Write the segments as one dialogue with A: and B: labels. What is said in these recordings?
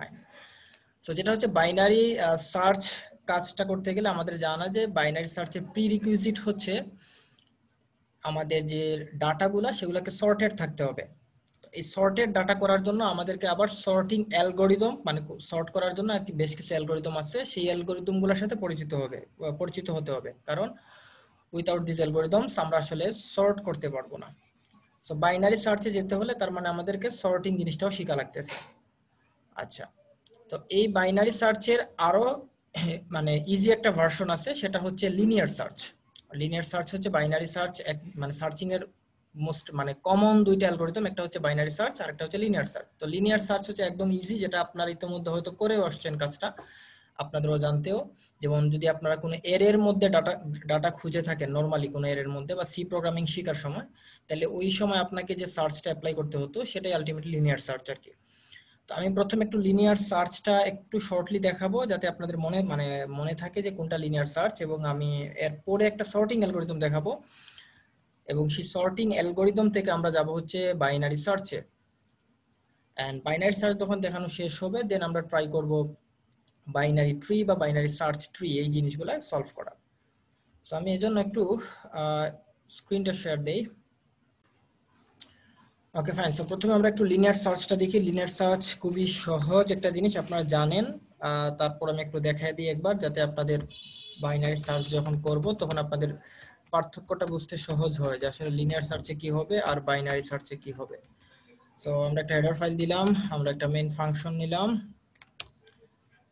A: Fine. So যেটা হচ্ছে binary search কাজটা করতে গেলে আমাদের জানা যে বাইনারি সার্চের প্রিরিকুইজিট হচ্ছে আমাদের যে ডাটাগুলা সেগুলোকে সর্টেড থাকতে হবে। এই সর্টেড ডাটা করার জন্য আমাদেরকে আবার সর্টিং অ্যালগোরিদম মানে সর্ট করার জন্য বেশ কিছু অ্যালগোরিদম আছে, সেই অ্যালগোরিদমগুলোর সাথে পরিচিত হতে হবে, কারণ উইথাউট দিস অ্যালগোরিদমস আমরা আসলে সর্ট করতে পারবো না। সো বাইনারি সার্চে যেতে হলে তার মানে আমাদেরকে সর্টিং জিনিসটাও শেখা লাগতেছে। আচ্ছা, তো এই বাইনারি সার্চের আরো মানে ইজি একটা ভার্সন আছে, সেটা হচ্ছে লিনিয়ার সার্চ। লিনিয়ার সার্চ হচ্ছে বাইনারি সার্চ মানে সার্চিং এর মোস্ট মানে কমন দুইটা অ্যালগোরিদম, একটা হচ্ছে বাইনারি সার্চ আর একটা হচ্ছে লিনিয়ার সার্চ। তো লিনিয়ার সার্চ হচ্ছে একদম ইজি, যেটা আপনারা ইতিমধ্যে হয়তো করেও আসছেন কাজটা, আপনাদেরও জানতেও। যেমন যদি আপনারা কোনো এর মধ্যে ডাটা খুঁজে থাকেন নরমালি কোনো এর মধ্যে বা সি প্রোগ্রামিং শেখার সময়, তাহলে ওই সময় আপনাকে যে সার্চটা অ্যাপ্লাই করতে হতো সেটাই আলটিমেটলি লিনিয়ার সার্চ আর কি। তো আমি প্রথমে একটু লিনিয়ার সার্চটা একটু শর্টলি দেখাবো যাতে আপনাদের মনে থাকে যে কোনটা লিনিয়ার সার্চ, এবং আমি এরপরে একটা সর্টিং অ্যালগোরিদম দেখাবো, এবং সেই সর্টিং অ্যালগোরিদম থেকে আমরা যাব হচ্ছে বাইনারি সার্চে। এন্ড বাইনারি সার্চ যখন দেখানো শেষ হবে দেন আমরা ট্রাই করব বাইনারি ট্রি বা বাইনারি সার্চ ট্রি এই জিনিসগুলো সলভ করা। সো আমি এজন্য একটু স্ক্রিনটা শেয়ার দেই। Okay fine. সো প্রথমে আমরা একটু লিনিয়ার সার্চটা দেখি। লিনিয়ার সার্চ খুবই সহজ একটা জিনিস, আপনারা জানেন। তারপর আমি একটু দেখাই দিই একবার, যাতে আপনাদের বাইনারি সার্চ যখন করব তখন আপনাদের পার্থক্যটা বুঝতে সহজ হয় যে আসলে লিনিয়ার সার্চে কি হবে আর বাইনারি সার্চে কি হবে। তো আমরা একটা হেডার ফাইল দিলাম, আমরা একটা মেইন ফাংশন নিলাম।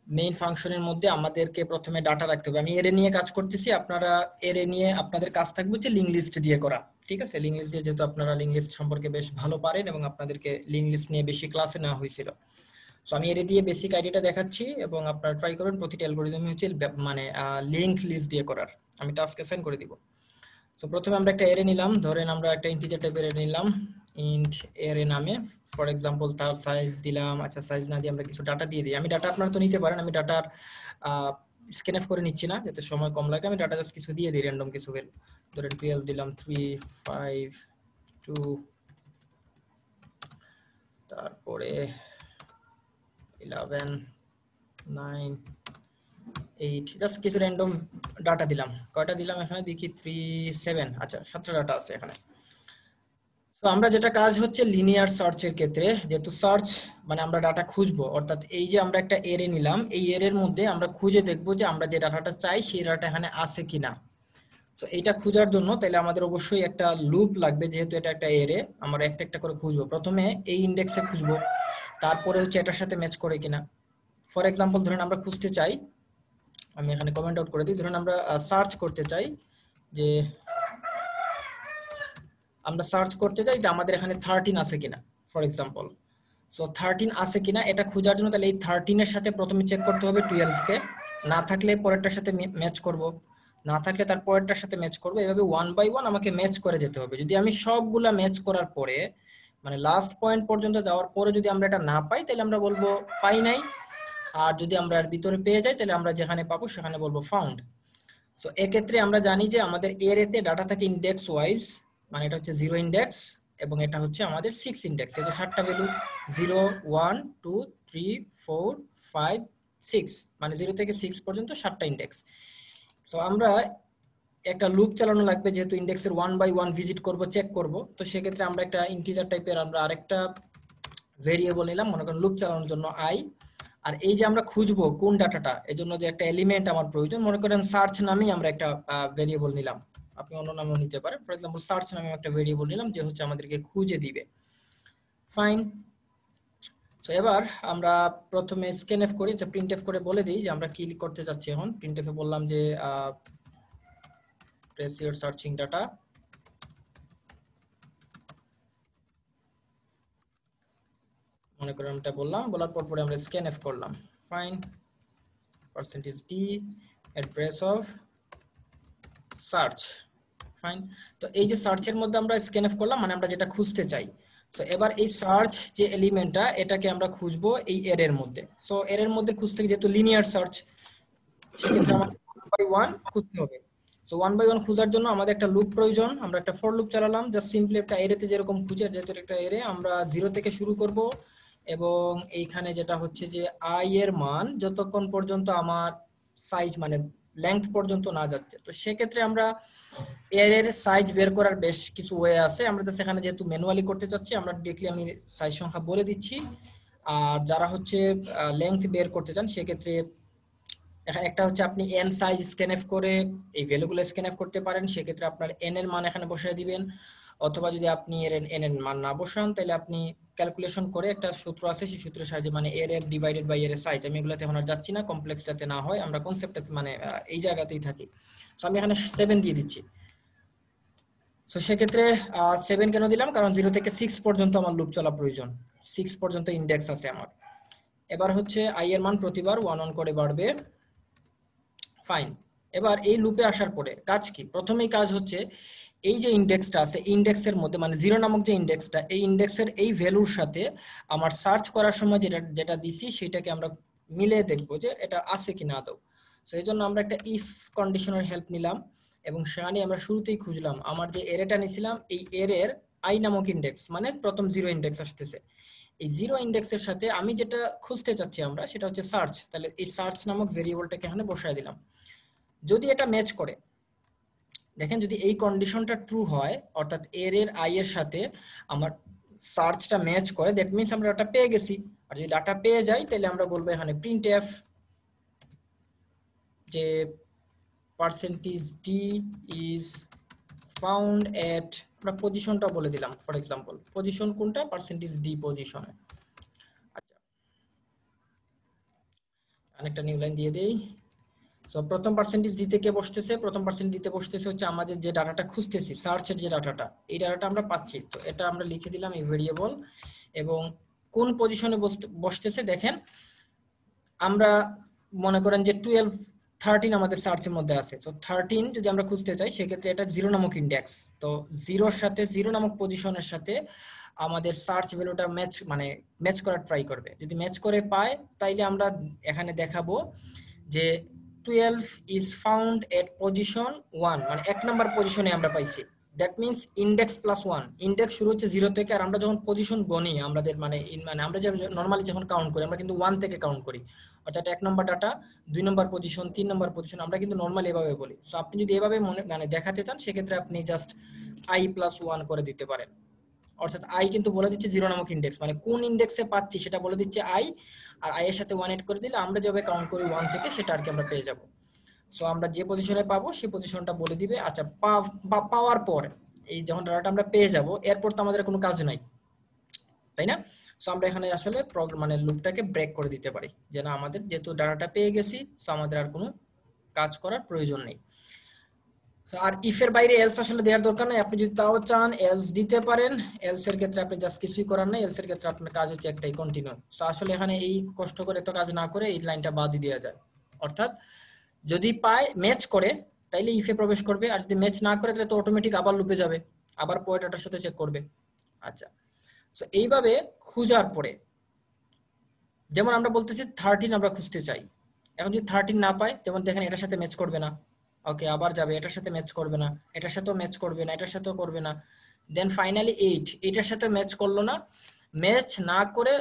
A: মেইন ফাংশনের মধ্যে আমাদেরকে প্রথমে ডাটা রাখতে হবে। আমি এরে নিয়ে কাজ করতেছি, আপনারা এরে নিয়ে আপনাদের কাজ থাকবে হচ্ছে লিঙ্ক লিস্ট দিয়ে করা। ঠিক আছে, লিঙ্ক লিস্ট দিয়ে, যেহেতু আপনারা লিঙ্ক লিস্ট সম্পর্কে বেশ ভালো পারেন এবং আপনাদেরকে লিঙ্ক লিস্ট নিয়ে বেশি ক্লাসে নেওয়া হয়েছিল। সো আমি এরে দিয়ে বেসিক আইডিয়াটা দেখাচ্ছি এবং আপনারা ট্রাই করুন প্রতিটা অ্যালগরিদমই হচ্ছে মানে লিঙ্ক লিস্ট দিয়ে করার। আমি টাস্ক অ্যাসাইন করে দিব। সো প্রথমে আমরা একটা এরে নিলাম, ধরেন আমরা একটা ইন্টিজার টাইপের এরে নিলাম ইন্ট এরে নামে। ফর এক্সাম্পল তার সাইজ দিলাম। আচ্ছা, সাইজ না দিয়ে আমরা কিছু ডাটা দিয়ে দিই। আমি ডাটা আপনারা তো নিতে পারেন, আমি ডাটার স্ক্যানএফ করে নিচ্ছি না যাতে সময় কম লাগে। আমি ডাটা জাস্ট কিছু দিয়ে দিই, র্যান্ডম কিছু ভ্যালু। ধরেন 12 দিলাম, 3 5 2, তারপরে 11 9 8, জাস্ট কিছু র্যান্ডম ডাটা দিলাম। কয়টা দিলাম এখানে দেখি, 3 7। আচ্ছা, 7টা ডাটা আছে এখানে। তো আমরা যেটা কাজ হচ্ছে লিনিয়ার সার্চের ক্ষেত্রে, যেহেতু সার্চ মানে আমরা ডাটা খুঁজবো, অর্থাৎ এই যে আমরা একটা এরে নিলাম, এই এর মধ্যে আমরা খুঁজে দেখবো যে আমরা যে ডাটাটা চাই সেই ডাটা এখানে আছে কিনা। তো এইটা খোঁজার জন্য তাহলে আমাদের অবশ্যই একটা লুপ লাগবে, যেহেতু এটা একটা এরে আমরা একটা একটা করে খুঁজবো। প্রথমে এই ইন্ডেক্সে খুঁজবো, তারপরে হচ্ছে এটার সাথে ম্যাচ করে কিনা। ফর এক্সাম্পল ধরেন আমরা খুঁজতে চাই, আমি এখানে কমেন্ট আউট করে দিই, ধরেন আমরা সার্চ করতে চাই যে যে আমাদের এখানে 13 আছে কিনা, ফর এক্সাম্পল। সো 13 আছে কিনা এটা খোঁজার জন্য তাহলে এই 13 এর সাথে প্রথমে চেক করতে হবে 12 কে, না থাকলে পরেরটার সাথে ম্যাচ করব, না থাকলে তার পরেরটার সাথে ম্যাচ করব, এভাবে 1 বাই 1 আমাকে ম্যাচ করে যেতে হবে। যদি আমি সবগুলা ম্যাচ করার পরে মানে লাস্ট পয়েন্ট পর্যন্ত যাওয়ার পরে যদি আমরা এটা না পাই তাহলে আমরা বলবো পাই নাই, আর যদি আমরা এর ভিতরে পেয়ে যাই তাহলে আমরা যেখানে পাবো সেখানে বলবো ফাউন্ড। সো এক্ষেত্রে আমরা জানি যে আমাদের এতে ডাটা থাকে ইন্ডেক্স ওয়াইজ, মানে এটা হচ্ছে 0 ইন্ডেক্স এবং এটা হচ্ছে আমাদের 6 ইন্ডেক্স। এই যে 7টা ভ্যালু 0 1 2 3 4 5 6, মানে 0 থেকে 6 পর্যন্ত 7টা ইন্ডেক্স। সো আমরা একটা লুপ চালানো লাগবে, যেহেতু ইন্ডেক্সের 1 বাই 1 ভিজিট করব, চেক করব। তো সেক্ষেত্রে আমরা একটা ইন্টিজার টাইপের আমরা আরেকটা ভেরিয়েবল নিলাম, মনে করেন লুপ চালানোর জন্য i। আর এই যে আমরা খুঁজবো কোন ডাটাটা, এজন্য যে একটা এলিমেন্ট আমার প্রয়োজন, মনে করেন সার্চ নামেই আমরা একটা ভেরিয়েবল নিলাম, আপনি অন্য নামেও নিতে পারেন। ফর এক্সাম্পল সার্চ নামে একটা ভেরিয়েবল নিলাম যে হচ্ছে আমাদেরকে খুঁজে দিবে। ফাইন। তো এবার আমরা প্রথমে স্ক্যানএফ করি, তো প্রিন্টএফ করে বলে দিই যে আমরা কি করতে যাচ্ছি। এখন প্রিন্টএফে বললাম যে ট্রেস ইওর সার্চিং ডাটা, মনে করেন এটা বললাম, বলার পর পরে আমরা স্ক্যানএফ করলাম। Fine, %d address of search. Fine. তো এই যে সার্চের মধ্যে আমরা স্ক্যানএফ করলাম, মানে আমরা যেটা খুঁজতে চাই। সো এবার এই সার্চ যে এলিমেন্টটা এটাকে আমরা খুঁজবো এই এর মধ্যে। সো এর মধ্যে খুঁজতে যেহেতু লিনিয়ার সার্চ, সেক্ষেত্রে আমাদের 1 বাই 1 খুঁজতে হবে। সো 1 বাই 1 খোঁজার জন্য আমাদের একটা লুপ প্রয়োজন। আমরা একটা ফর লুপ চালালাম, জাস্ট সিম্পলি একটা এরেতে যেরকম খুঁজে, যেহেতু একটা এরে আমরা 0 থেকে শুরু করব এবং এইখানে যেটা হচ্ছে যে আই এর মান যতক্ষণ পর্যন্ত আমার সাইজ মানে লেংথ পর্যন্ত না যাচ্ছে, তো সেক্ষেত্রে আমরা এর সাইজ বের করার বেশ কিছু ওয়ে আছে। আমরা তো সেখানে যেহেতু ম্যানুয়ালি করতে চাচ্ছি, আমরা ডিরেক্টলি আমি সাইজ সংখ্যা বলে দিচ্ছি। আর যারা হচ্ছে লেংথ বের করতে চান সেক্ষেত্রে এখানে একটা হচ্ছে আপনি এন সাইজ স্ক্যানএফ করে এই ভ্যালুগুলো স্ক্যানএফ করতে পারেন, সেক্ষেত্রে আপনার এন এর মান এখানে বসিয়ে দিবেন। অথবা যদি আপনি এর এন এর মান না বসান তাহলে আপনি ক্যালকুলেশন করে একটা সূত্র আছে, সেই সূত্রের সাহায্যে মানে এর এফ ডিভাইডেড বাই এর সাইজ, আমি এগুলোতে এখন আর যাচ্ছি না, কমপ্লেক্স যাতে না হয়, আমরা কনসেপ্টে মানে এই জায়গাতেই থাকি। সো আমি এখানে 7 দিয়ে দিচ্ছি। সো সেক্ষেত্রে 7 কেন দিলাম, কারণ 0 থেকে 6 পর্যন্ত আমার লুপ চলা প্রয়োজন, 6 পর্যন্ত ইন্ডেক্স আছে আমার। এবার হচ্ছে আই এর মান প্রতিবার 1 1 করে বাড়বে। ফাইন। এবার এই লুপে আসার পরে কাজ কি, প্রথমেই কাজ হচ্ছে এই যে ইন্ডেক্সটা আছে, ইন্ডেক্সের মধ্যে মানে 0 নামক যে ইন্ডেক্সটা, এই ইন্ডেক্সের এই ভ্যালুর সাথে আমার সার্চ করার সময় যেটা যেটা দিছি সেটাকে আমরা মিলিয়ে দেখবো যে এটা আছে কিনা আদৌ। তো এই জন্য আমরা একটা ইফ কন্ডিশনের হেল্প নিলাম এবং সেখানে আমরা শুরুতেই খুঁজলাম আমার যে এরেটা নিয়েছিলাম, এই এর আই নামক ইন্ডেক্স মানে প্রথম 0 ইন্ডেক্স আসতেছে, এই 0 ইন্ডেক্সের সাথে আমি যেটা খুঁজতে চাচ্ছি আমরা সেটা হচ্ছে সার্চ। তাহলে এই সার্চ নামক ভেরিয়েবলটাকে এখানে বসায় দিলাম। যদি এটা ম্যাচ করে, দেখেন যদি এই কন্ডিশনটা ট্রু হয়, অর্থাৎ এর আই এর সাথে আমার সার্চটা ম্যাচ করে, দ্যাট মিন্স আমরা ডাটা পেয়ে গেছি। আর যদি ডাটা পেয়ে যাই তাহলে আমরা বলবো এখানে প্রিন্টএফ যে পার্সেন্টেজ ডি ইজ ফাউন্ড এট, আমরা পজিশনটা বলে দিলাম, ফর এক্সাম্পল পজিশন কোনটা, পার্সেন্টেজ ডি পজিশনে। আচ্ছা, আরেকটা নিউ লাইন দিয়ে দেই। সো প্রথম পার্সেন্টেজ ডি থেকে বসতেছে, প্রথম পার্সেন্টেজ দিতে বসতেছে হচ্ছে আমাদের যে ডাটাটা খুঁজতেছি, সার্চের যে ডাটাটা, এই ডাটাটা আমরা পাচ্ছি। তো এটা আমরা লিখে দিলাম এই ভেরিয়েবল, এবং কোন পজিশনে বসতেছে দেখেন, আমরা মনে করেন যে 12 13 আমাদের সার্চের মধ্যে আছে। তো 13 যদি আমরা খুঁজতে চাই সেক্ষেত্রে এটা 0 নামক ইন্ডেক্স, তো 0 সাথে 0 নামক পজিশনের সাথে আমাদের সার্চ ভ্যালুটা ম্যাচ মানে ম্যাচ করার ট্রাই করবে। যদি ম্যাচ করে পায় তাইলে আমরা এখানে দেখাবো যে 12 ইজ ফাউন্ড এট পজিশন 1, মানে 1 নাম্বার পজিশনে আমরা পাইছি। That means index plus 1, index শুরু হচ্ছে 0 থেকে, আর আমরা যখন পজিশন গণি আমাদের মানে মানে আমরা যে নরমালি যখন কাউন্ট করি আমরা কিন্তু 1 থেকে কাউন্ট করি, অর্থাৎ 1 নম্বর ডাটা, 2 নম্বর পজিশন, 3 নম্বর পজিশন, আমরা কিন্তু নরমালি এভাবে বলি। সো আপনি যদি এভাবে মানে দেখাতে চান সেক্ষেত্রে আপনি জাস্ট i প্লাস 1 করে দিতে পারেন, অর্থাৎ আই কিন্তু বলে দিচ্ছে 0 নামক ইন্ডেক্স, মানে কোন ইন্ডেক্সে পাচ্ছি সেটা বলে দিচ্ছে আই, আর আই এর সাথে 1 এড করে দিলে আমরা যেভাবে কাউন্ট করি 1 থেকে সেটা আর কি আমরা পেয়ে যাব। সো আমরা যে পজিশনে পাবো সেই পজিশনটা বলে দিবে। আচ্ছা, পাওয়ার পর এই যখন ডাটাটা আমরা পেয়ে যাব, এরপর তো আমাদের কোনো কাজ নাই, তাই না? সো আমরা এখানে আসলে মানে লুপটাকে ব্রেক করে দিতে পারি যে না, আমাদের যেহেতু ডাটাটা পেয়ে গেছি সো আমাদের আর কোনো কাজ করার প্রয়োজন নেই। আর ইফের বাইরে এলস আসলে দেওয়ার দরকার নাই, আপনি যদি তাও চান এলস দিতে পারেন। এলস এর ক্ষেত্রে আপনি জাস্ট কিছুই করার নাই, এলস এর ক্ষেত্রে আপনার কাজ হচ্ছে একটাই, কন্টিনিউ। সো আসলে এখানে এই কষ্ট করে তো কাজ না করে এই লাইনটা বাদ দিয়ে দেওয়া যায়, অর্থাৎ যদি পায় ম্যাচ করে তাইলে ইফে প্রবেশ করবে, আর যদি ম্যাচ না করে তাহলে তো অটোমেটিক আবার লুপে যাবে, আবার পয়ের ডাটার সাথে চেক করবে। আচ্ছা, সো এইভাবে খোঁজার পরে যেমন আমরা বলতেছি 13 আমরা খুঁজতে চাই, এখন যদি 13 না পাই, যেমন দেখেন এটার সাথে ম্যাচ করবে না, ওকে আবার যাবে, এটার সাথে ম্যাচ করবে না, এটার সাথেও ম্যাচ করবে না, এটার সাথেও করবে না, দেন ফাইনালি 8, এটার সাথে ম্যাচ করলো না, ম্যাচ না করে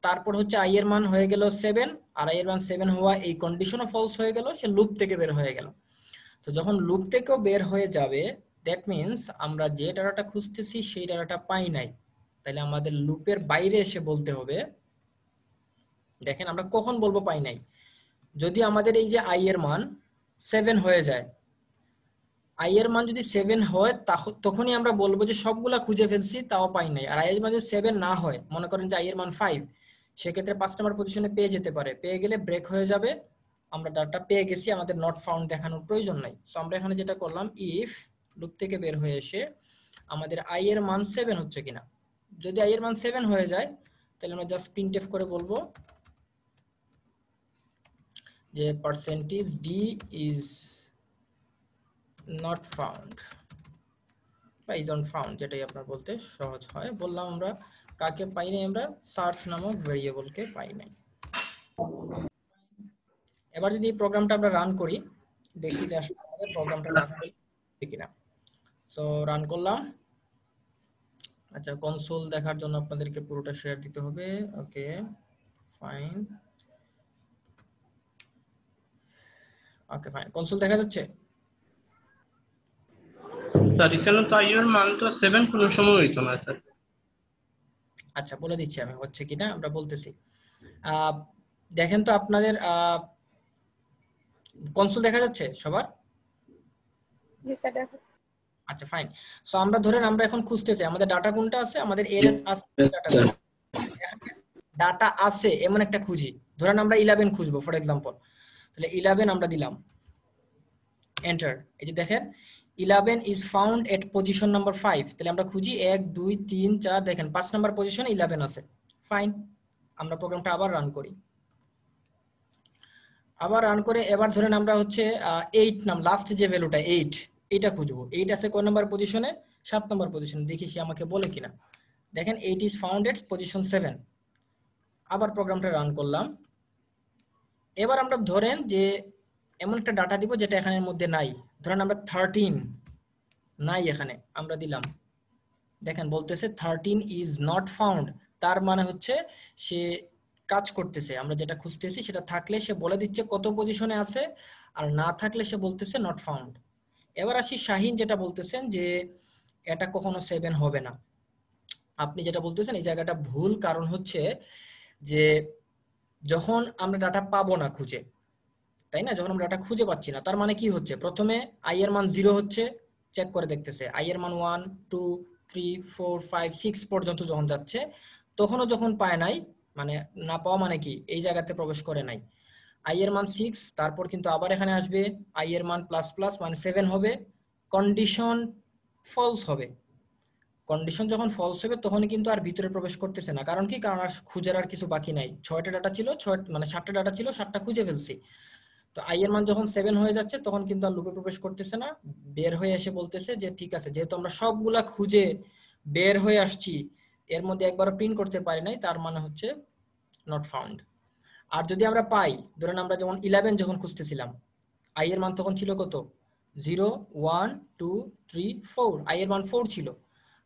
A: তারপর হচ্ছে আই এর মান হয়ে গেল 7, আর আই এর মান 7 হওয়া এই কন্ডিশনও ফলস হয়ে গেল, সে লুপ থেকে বের হয়ে গেল। তো যখন লুপ থেকেও বের হয়ে যাবে দ্যাট মিন্স আমরা যে ডাটাটা খুঁজতেছি সেই ডাটাটা পাই নাই, তাহলে আমাদের লুপের বাইরে এসে বলতে হবে। দেখেন আমরা কখন বলবো পাই নাই, যদি আমাদের এই যে আই এর মান 7 হয়ে যায়, আই এর মান যদি 7 হয় তখনই আমরা বলবো যে সবগুলা খুঁজে ফেলছি তাও পাই নাই। আর আই এর মান যদি 7 না হয়, মনে করেন যে আই এর মান 5, সেক্ষেত্রে 5 নম্বর পজিশনে পেয়ে যেতে পারে, পেয়ে গেলে ব্রেক হয়ে যাবে, আমরা ডাটা পেয়ে গেছি, আমাদের নট ফাউন্ড দেখানোর প্রয়োজন নাই। সো আমরা এখানে যেটা করলাম, ইফ লুপ থেকে বের হয়ে এসে আমাদের আই এর মান 7 হচ্ছে কিনা, যদি আই এর মান 7 হয়ে যায় তাহলে আমরা জাস্ট প্রিন্টএফ করে বলবো যে percentage D is not found বা ইজ অন ফাউন্ড, যেটাই আপনার বলতে সহজ হয়। বললাম আমরা কাকে পাই নাই, আমরা সার্চ নামক ভেরিয়েবলকে পাই নাই। এবার যদি এই প্রোগ্রামটা আমরা রান করি, দেখি যে আসলে আমাদের প্রোগ্রামটা রান করি কিনা। সো রান করলাম, আচ্ছা, কনসোল দেখার জন্য আপনাদেরকে পুরোটা শেয়ার দিতে হবে। ওকে, ফাইন। ওকে ফাইন, কনসোল দেখা যাচ্ছে?
B: স্যার এখানে তো আই এর মান তো 7 কোনো সময় হইতো না স্যার।
A: আচ্ছা, বলে দিচ্ছি আমি হচ্ছে কিনা, আমরা বলতেছি। আহ, দেখেন তো আপনাদের কনসোল দেখা যাচ্ছে সবার?
C: জি স্যার দেখো।
A: আচ্ছা ফাইন। সো আমরা ধরেন আমরা এখন খুঁজতে চাই আমাদের ডাটা কোনটা আছে, আমাদের এর আছে ডাটা, ডাটা আছে এমন একটা খুঁজি। ধরেন আমরা 11 খুঁজবো ফর এক্সাম্পল, তাহলে 11 আমরা দিলাম, এন্টার। এই যে দেখেন 11 is found at position number 5। তাহলে আমরা খুঁজি 1 2 3 4, দেখেন 5 নাম্বার পজিশনে 11 আছে। ফাইন, আমরা প্রোগ্রামটা আবার রান করি। আবার রান করে এবার ধরেন আমরা হচ্ছে 8 নাম লাস্ট যে ভ্যালুটা 8, এটা খুঁজবো। 8 আছে কোন নাম্বার পজিশনে? 7 নাম্বার পজিশনে। দেখি সে আমাকে বলে কিনা। দেখেন 8 ইজ ফাউন্ড এট পজিশন 7। আবার প্রোগ্রামটা রান করলাম। এবার আমরা ধরেন যে এমন একটা ডাটা দিব যেটা এখানের মধ্যে নাই। ধরেন আমরা 13 নাই এখানে, আমরা দিলাম। দেখেন বলতেছে 13 ইজ নট ফাউন্ড। তার মানে হচ্ছে সে কাজ করতেছে, আমরা যেটা খুঁজতেছি সেটা থাকলে সে বলে দিচ্ছে কত পজিশনে আছে, আর না থাকলে সে বলতেছে নট ফাউন্ড। এবার আসি শাহিন, যেটা বলতেছেন যে এটা কখনো 7 হবে না। আপনি যেটা বলতেছেন এই জায়গাটা ভুল, কারণ হচ্ছে যে যখন আমরা ডাটা পাবো না খুঁজে, তাই না, যখন আমরা ডাটা খুঁজে পাচ্ছি না, তার মানে কি হচ্ছে, প্রথমে আই এর মান 0 হচ্ছে, চেক করে দেখতেছে আই এর মান 1 2 3 4 5 6 পর্যন্ত যখন যাচ্ছে, তখনও যখন পায় নাই, মানে না পাওয়া মানে কি, এই জায়গাতে প্রবেশ করে নাই। আই এর মান 6, তারপর কিন্তু আবার এখানে আসবে আই এর মান প্লাস প্লাস মানে 7 হবে, কন্ডিশন ফলস হবে। কন্ডিশন যখন ফলস হবে তখন কিন্তু আর ভিতরে প্রবেশ করতেছে না, কারণ কি, কারণ আর খুঁজের আর কিছু বাকি নাই। 6টা ডাটা ছিল, 6 মানে 7টা ডাটা ছিল, 7টা খুঁজে ফেলছি। তো আই এর মান যখন 7 হয়ে যাচ্ছে তখন কিন্তু আর লুপে প্রবেশ করতেছে না, বের হয়ে এসে বলতেছে যে ঠিক আছে, যেহেতু আমরা সবগুলা খুঁজে বের হয়ে আসছি, এর মধ্যে একবারও প্রিন্ট করতে পারি নাই, তার মানে হচ্ছে নট ফাউন্ড। আর যদি আমরা পাই, ধরেন আমরা যেমন 11 যখন খুঁজতেছিলাম, আই এর মান তখন ছিল কত, 0 1 2 3 4, আই এর মান 4 ছিল।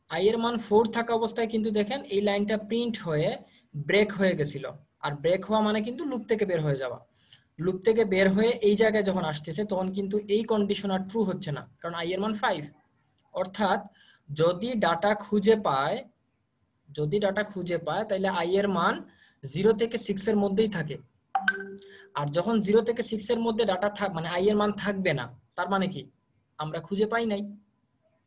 A: আই এর মান 4 থাকা অবস্থায় কিন্তু দেখেন এই লাইনটা প্রিন্ট হয়ে ব্রেক হয়ে গেছিল। আর ব্রেক হওয়া মানে কিন্তু লুপ থেকে বের হয়ে যাওয়া। লুপ থেকে বের হয়ে এই জায়গায় যখন আসতেছে তখন কিন্তু এই কন্ডিশন আর ট্রু হচ্ছে না, কারণ আই এর মান 5। অর্থাৎ যদি ডাটা খুঁজে পায়, যদি ডাটা খুঁজে পায় তাহলে আই এর মান 0 থেকে 6 এর মধ্যেই থাকে। আর যখন 0 থেকে 6 এর মধ্যে ডাটা মানে আই এর মান থাকবে না, তার মানে কি, আমরা খুঁজে পাই নাই।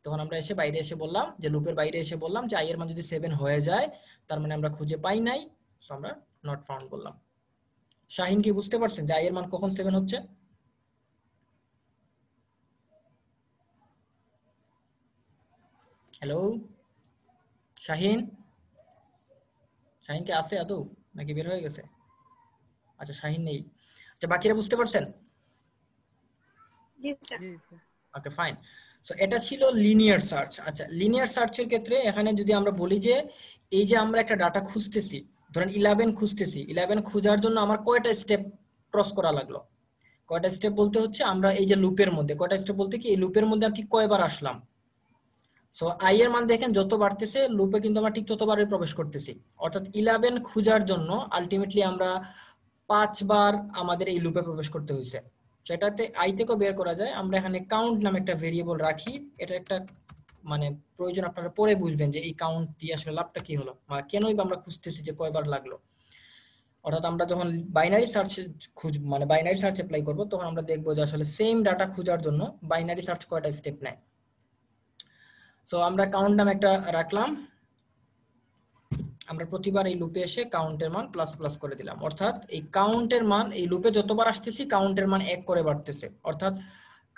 A: তখন আমরা এসে বাইরে এসে বললাম, যে লুপের বাইরে এসে বললাম যে আই এর মান যদি 7 হয়ে যায় তার মানে আমরা খুঁজে পাই নাই, সো আমরা নট ফাউন্ড বললাম। শাহিন কি বুঝতে পারছেন যে আই এর মান কখন 7 হচ্ছে? হ্যালো শাহিন, শাহিন কি আছে আদৌ নাকি বের হয়ে গেছে? আচ্ছা শাহিন নেই। আচ্ছা বাকিরা বুঝতে পারছেন?
C: জি স্যার।
A: Okay fine. সো এটা ছিল লিনিয়ার সার্চ। আচ্ছা লিনিয়ার সার্চের ক্ষেত্রে এখানে যদি আমরা বলি যে এই যে আমরা একটা ডাটা খুঁজতেছি, ধরেন 11 খুঁজতেছি, 11 খোঁজার জন্য আমার কয়টা স্টেপ ক্রস করা লাগলো? কয়টা স্টেপ বলতে হচ্ছে আমরা এই যে লুপের মধ্যে, কয়টা স্টেপ বলতে কি এই লুপের মধ্যে আর ঠিক কয়বার আসলাম। সো আই এর মান দেখেন যত বাড়তেছে লুপে কিন্তু আমরা ঠিক ততবারই প্রবেশ করতেছি। অর্থাৎ 11 খোঁজার জন্য আলটিমেটলি আমরা 5 বার আমাদের এই লুপে প্রবেশ করতে হয়েছে। সেটাতে আই থেকেও বের করা যায়। আমরা এখানে কাউন্ট নামে একটা ভেরিয়েবল রাখি, এটা একটা মানে প্রয়োজন, আপনারা পরে বুঝবেন যে এই কাউন্ট দিয়ে আসলে লাভটা কি হলো বা কেনই বা আমরা খুঁজতেছি যে কয়বার লাগলো। অর্থাৎ আমরা যখন বাইনারি সার্চ মানে বাইনারি সার্চ অ্যাপ্লাই করব তখন আমরা দেখবো যে আসলে সেম ডাটা খোঁজার জন্য বাইনারি সার্চ কয়টা স্টেপ নেয়। সো আমরা কাউন্ট নামে একটা রাখলাম, আমরা প্রতিবার এই লুপে এসে কাউন্টের মান প্লাস প্লাস করে দিলাম। অর্থাৎ এই কাউন্টের মান এই লুপে যতবার আসতেছি কাউন্টের মান 1 করে বাড়তেছে। অর্থাৎ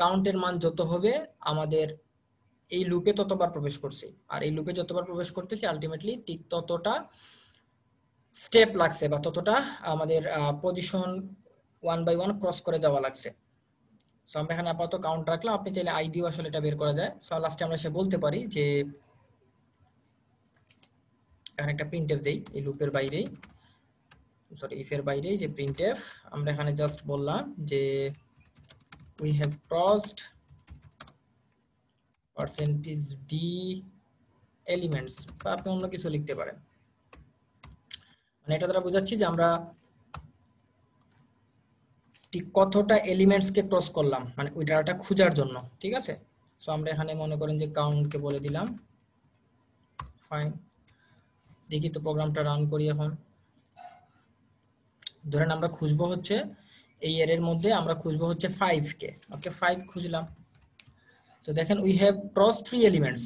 A: কাউন্টের মান যত হবে আমাদের এই লুপে ততবার প্রবেশ করছি, আর এই লুপে যতবার প্রবেশ করতেছি আলটিমেটলি ঠিক ততটা স্টেপ লাগছে বা ততটা আমাদের পজিশন 1 বাই 1 ক্রস করে যাওয়া লাগছে। সো আমরা এখানে আপাতত কাউন্ট রাখলাম, আপনি চাইলে আই দিয়েও আসলে এটা বের করা যায়। সো লাস্টে আমরা সে বলতে পারি যে এখানে একটা প্রিন্টএফ দেই এই লুপের বাইরেই, সরি ইফের বাইরেই, যে প্রিন্টএফ আমরা এখানে জাস্ট বললাম যে we have crossed %d elements, বা আপনি অন্য কিছু লিখতে পারেন। মানে এটা দ্বারা বোঝাচ্ছি যে আমরা ঠিক কতটা এলিমেন্টস কে ক্রস করলাম, মানে ওই ডাটাটা খোঁজার জন্য, ঠিক আছে। সো আমরা এখানে মনে করেন যে কাউন্ট কে বলে দিলাম। ফাইন, দেখি তো প্রোগ্রামটা রান করি এখন। ধরেন আমরা খুঁজবো হচ্ছে এই এর মধ্যে আমরা খুঁজবো হচ্ছে 5 কে। ওকে, 5 খুঁজলাম। তো দেখেন we have cross 3 elements.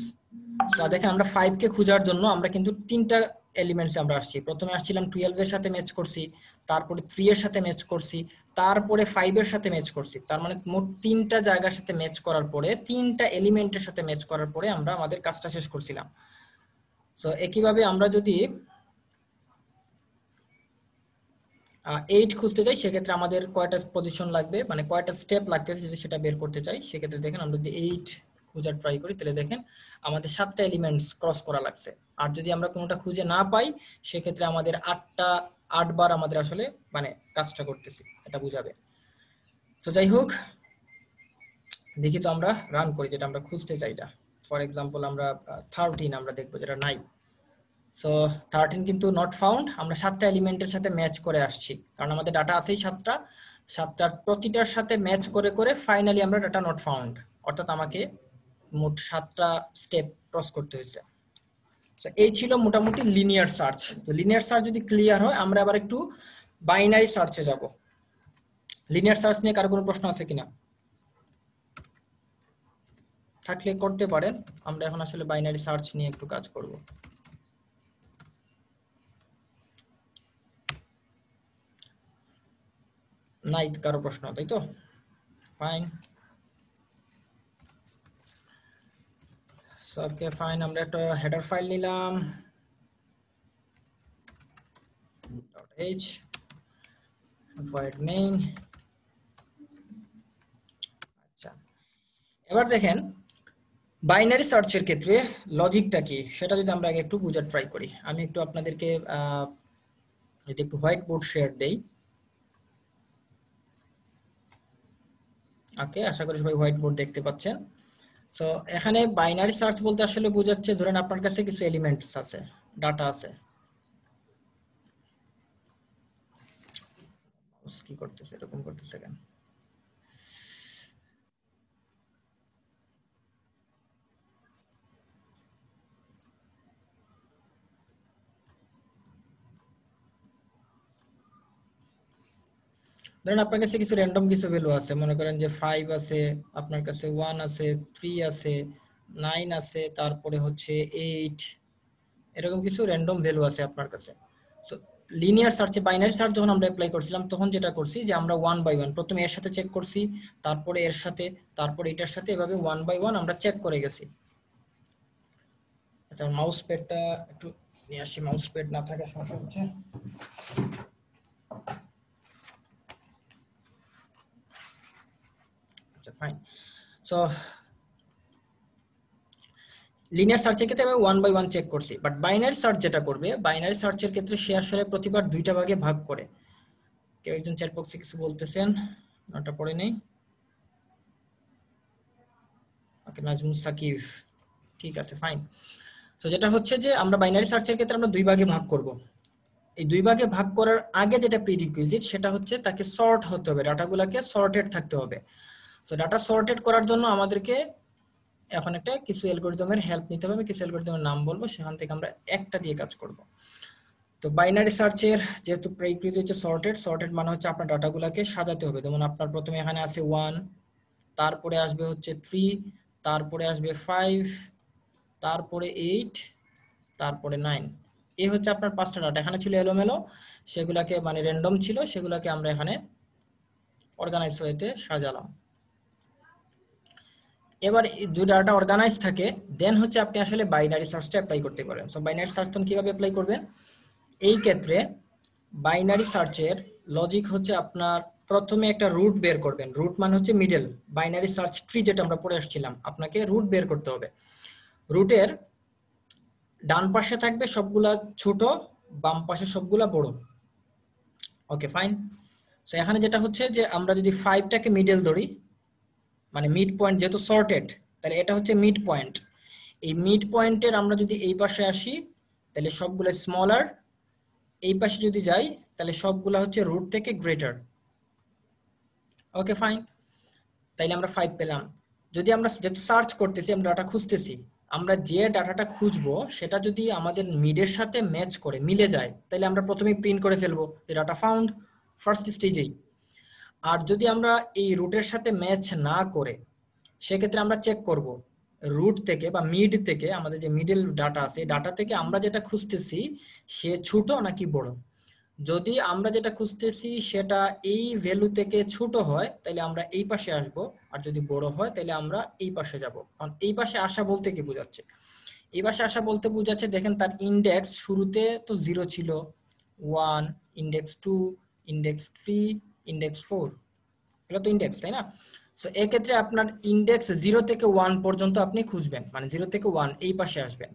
A: So দেখেন আমরা 5 কে খোঁজার জন্য আমরা কিন্তু তিনটা এলিমেন্টস আমরা আসছি। প্রথমে আসছিলাম 12 এর সাথে ম্যাচ করছি, তারপরে 3 এর সাথে ম্যাচ করছি, তারপরে 5 এর সাথে ম্যাচ করছি। তার মানে মোট তিনটা জায়গার সাথে ম্যাচ করার পরে, তিনটা এলিমেন্টের সাথে ম্যাচ করার পরে আমরা আমাদের কাজটা শেষ করছিলাম। সো একইভাবে আমরা যদি 8 খুঁজতে চাই, সেক্ষেত্রে আমাদের কয়টা পজিশন লাগবে, মানে কয়টা স্টেপ লাগতেছে যদি সেটা বের করতে চাই, সেক্ষেত্রে দেখেন আমরা যদি 8 খোঁজার ট্রাই করি তাহলে দেখেন আমাদের 7টা এলিমেন্টস ক্রস করা লাগছে। আর যদি আমরা কোনোটা খুঁজে না পাই, সেক্ষেত্রে আমাদের 8 বার আমাদের আসলে মানে কাজটা করতেছি, এটা বুঝাবে। তো যাই হোক, দেখি তো আমরা রান করি যেটা আমরা খুঁজতে চাইটা। ফর এক্সাম্পল আমরা 13 আমরা দেখবো, যেটা নাই। সো 13 কিন্তু নট ফাউন্ড। আমরা 7টা এলিমেন্টের সাথে ম্যাচ করে আসছি, কারণ আমাদের ডাটা আছেই 7টার প্রতিটার সাথে ম্যাচ করে করে ফাইনালি আমরা ডাটা নট ফাউন্ড, অর্থাৎ আমাকে মোট 7টা স্টেপ ক্রস করতে হয়েছে। এই ছিল মোটামুটি লিনিয়ার সার্চ। তো লিনিয়ার সার্চ যদি ক্লিয়ার হয়, আমরা আবার একটু বাইনারি সার্চে যাব। লিনিয়ার সার্চ নিয়ে কারো কোনো প্রশ্ন আছে কিনা? থাকলে করতে পারেন। আমরা এখন আসলে বাইনারি সার্চ নিয়ে একটু কাজ করব। নাই কারো প্রশ্ন, তাই তো? ফাইন। ওকে ফাইন, আমরা একটা হেডার ফাইল নিলাম .h void main। আচ্ছা, এবার দেখেন বাইনারি সার্চের ক্ষেত্রে লজিকটা কি সেটা যদি আমরা আগে একটু বোঝার ট্রাই করি। আমি একটু আপনাদেরকে এটা একটু হোয়াইট বোর্ড শেয়ার দেই। ওকে, আশা করি সবাই হোয়াইট বোর্ড দেখতে পাচ্ছেন। সো এখানে বাইনারি সার্চ বলতে আসলে বোঝাচ্ছে, ধরেন আপনার কাছে কিছু এলিমেন্টস আছে, ডাটা আছে। কি করতেছে, এরকম করতেছে কেন? ধরেন আপনার কাছে কিছু র্যান্ডম কিছু ভ্যালু আছে, মনে করেন যে 5 আছে, আপনার কাছে 1 আছে, 3 আছে, 9 আছে, তারপরে হচ্ছে 8, এরকম কিছু র্যান্ডম ভ্যালু আছে আপনার কাছে। সো লিনিয়ার সার্চে, বাইনারি সার্চ যখন আমরা অ্যাপ্লাই করছিলাম, তখন যেটা করছি যে আমরা 1 বাই 1 প্রথমে এর সাথে চেক করছি, তারপরে এর সাথে, তারপরে এটার সাথে, এভাবে 1 বাই 1 আমরা চেক করে গেছি। আচ্ছা, মাউস প্যাডটা একটু নিয়ে আসি, মাউস প্যাড না থাকার সমস্যা হচ্ছে। আচ্ছা ফাইন। সো লিনিয়ার সার্চের ক্ষেত্রে আমি 1 বাই 1 চেক করছি, বাট বাইনারি সার্চ যেটা করবে, বাইনারি সার্চের ক্ষেত্রে সে আসলে প্রতিবার দুইটা ভাগে ভাগ করে। কেউ একজন চ্যাট বক্সে কিছু বলতেছেন, ওটা পড়ে নেই। ওকে, নাজমুল সাকিব, ঠিক আছে ফাইন। তো যেটা হচ্ছে যে আমরা বাইনারি সার্চের ক্ষেত্রে আমরা দুই ভাগে ভাগ করব। এই দুই ভাগে ভাগ করার আগে যেটা প্রিরিকুইজিট, সেটা হচ্ছে তাকে সর্ট হতে হবে, ডাটাগুলোকে সর্টেড থাকতে হবে। তো ডাটা সর্টেড করার জন্য আমাদেরকে এখন একটা কিছু অ্যালগরিদমের হেল্প নিতে হবে। কিছু অ্যালগরিদমের নাম বলবো, সেখান থেকে আমরা একটা দিয়ে কাজ করব। তো বাইনারি সার্চের যেহেতু প্রিরিকুইজিট হচ্ছে সর্টেড, সর্টেড মানে হচ্ছে আপনার ডাটাগুলোকে সাজাতে হবে। যেমন আপনার প্রথমে এখানে আছে 1, তারপরে আসবে হচ্ছে 3, তারপরে আসবে 5, তারপরে 8, তারপরে 9। এই হচ্ছে আপনার 5টা ডাটা। এখানে ছিল এলোমেলো, সেগুলাকে মানে র্যান্ডম ছিল, সেগুলাকে আমরা এখানে অর্গানাইজ ওয়েতে সাজালাম। এবার যদি ডাটা অর্গানাইজ থাকে, দেন হচ্ছে আপনি আসলে বাইনারি সার্চটা অ্যাপ্লাই করতে পারেন। সো বাইনারি সার্চ তখন কিভাবে অ্যাপ্লাই করবেন? এই ক্ষেত্রে বাইনারি সার্চের লজিক হচ্ছে আপনার প্রথমে একটা রুট বের করবেন। রুট মানে হচ্ছে মিডল। বাইনারি সার্চ ট্রি যেটা আমরা পড়ে আসছিলাম, আপনাকে রুট বের করতে হবে। রুটের ডান পাশে থাকবে সবগুলা ছোট, বাম পাশে সবগুলা বড়। Okay fine. সো এখানে যেটা হচ্ছে যে আমরা যদি 5টাকে মিডল ধরি, মানে মিড পয়েন্ট, যেহেতু সর্টেড, তাহলে এটা হচ্ছে মিড পয়েন্ট। এই মিড পয়েন্টের আমরা যদি এই পাশে আসি তাহলে সবগুলো স্মলার, এই পাশে যদি যাই তাহলে সবগুলো হচ্ছে রুট থেকে গ্রেটার। ওকে ফাইন, তাইলে আমরা 5 পেলাম। যদি আমরা যেহেতু সার্চ করতেছি, আমরা ডাটা খুঁজতেছি, আমরা যে ডাটাটা খুঁজবো সেটা যদি আমাদের মিডের সাথে ম্যাচ করে মিলে যায় তাহলে আমরা প্রথমেই প্রিন্ট করে ফেলবো যে ডাটা ফাউন্ড ফার্স্ট স্টেজেই। আর যদি আমরা এই রুটের সাথে ম্যাচ না করে সেক্ষেত্রে আমরা চেক করব রুট থেকে বা মিড থেকে, আমাদের যে মিডল ডাটা আছে ডাটা থেকে আমরা যেটা খুঁজতেছি সে ছোট নাকি বড়। যদি আমরা যেটা খুঁজতেছি সেটা এই ভ্যালু থেকে ছোট হয় তাহলে আমরা এই পাশে আসব, আর যদি বড় হয় তাহলে আমরা এই পাশে যাব। কারণ এই পাশে আসা বলতে কি বোঝাচ্ছে, এই পাশে আসা বলতে বোঝাচ্ছে দেখেন তার ইন্ডেক্স শুরুতে তো 0 ছিল, 1, ইন্ডেক্স 2, ইন্ডেক্স 3, ইন্ডেক্স 4, এগুলো তো ইন্ডেক্স, তাই না? সো এক্ষেত্রে আপনার ইন্ডেক্স 0 থেকে 1 পর্যন্ত আপনি খুঁজবেন, মানে 0 থেকে 1 এই পাশে আসবেন।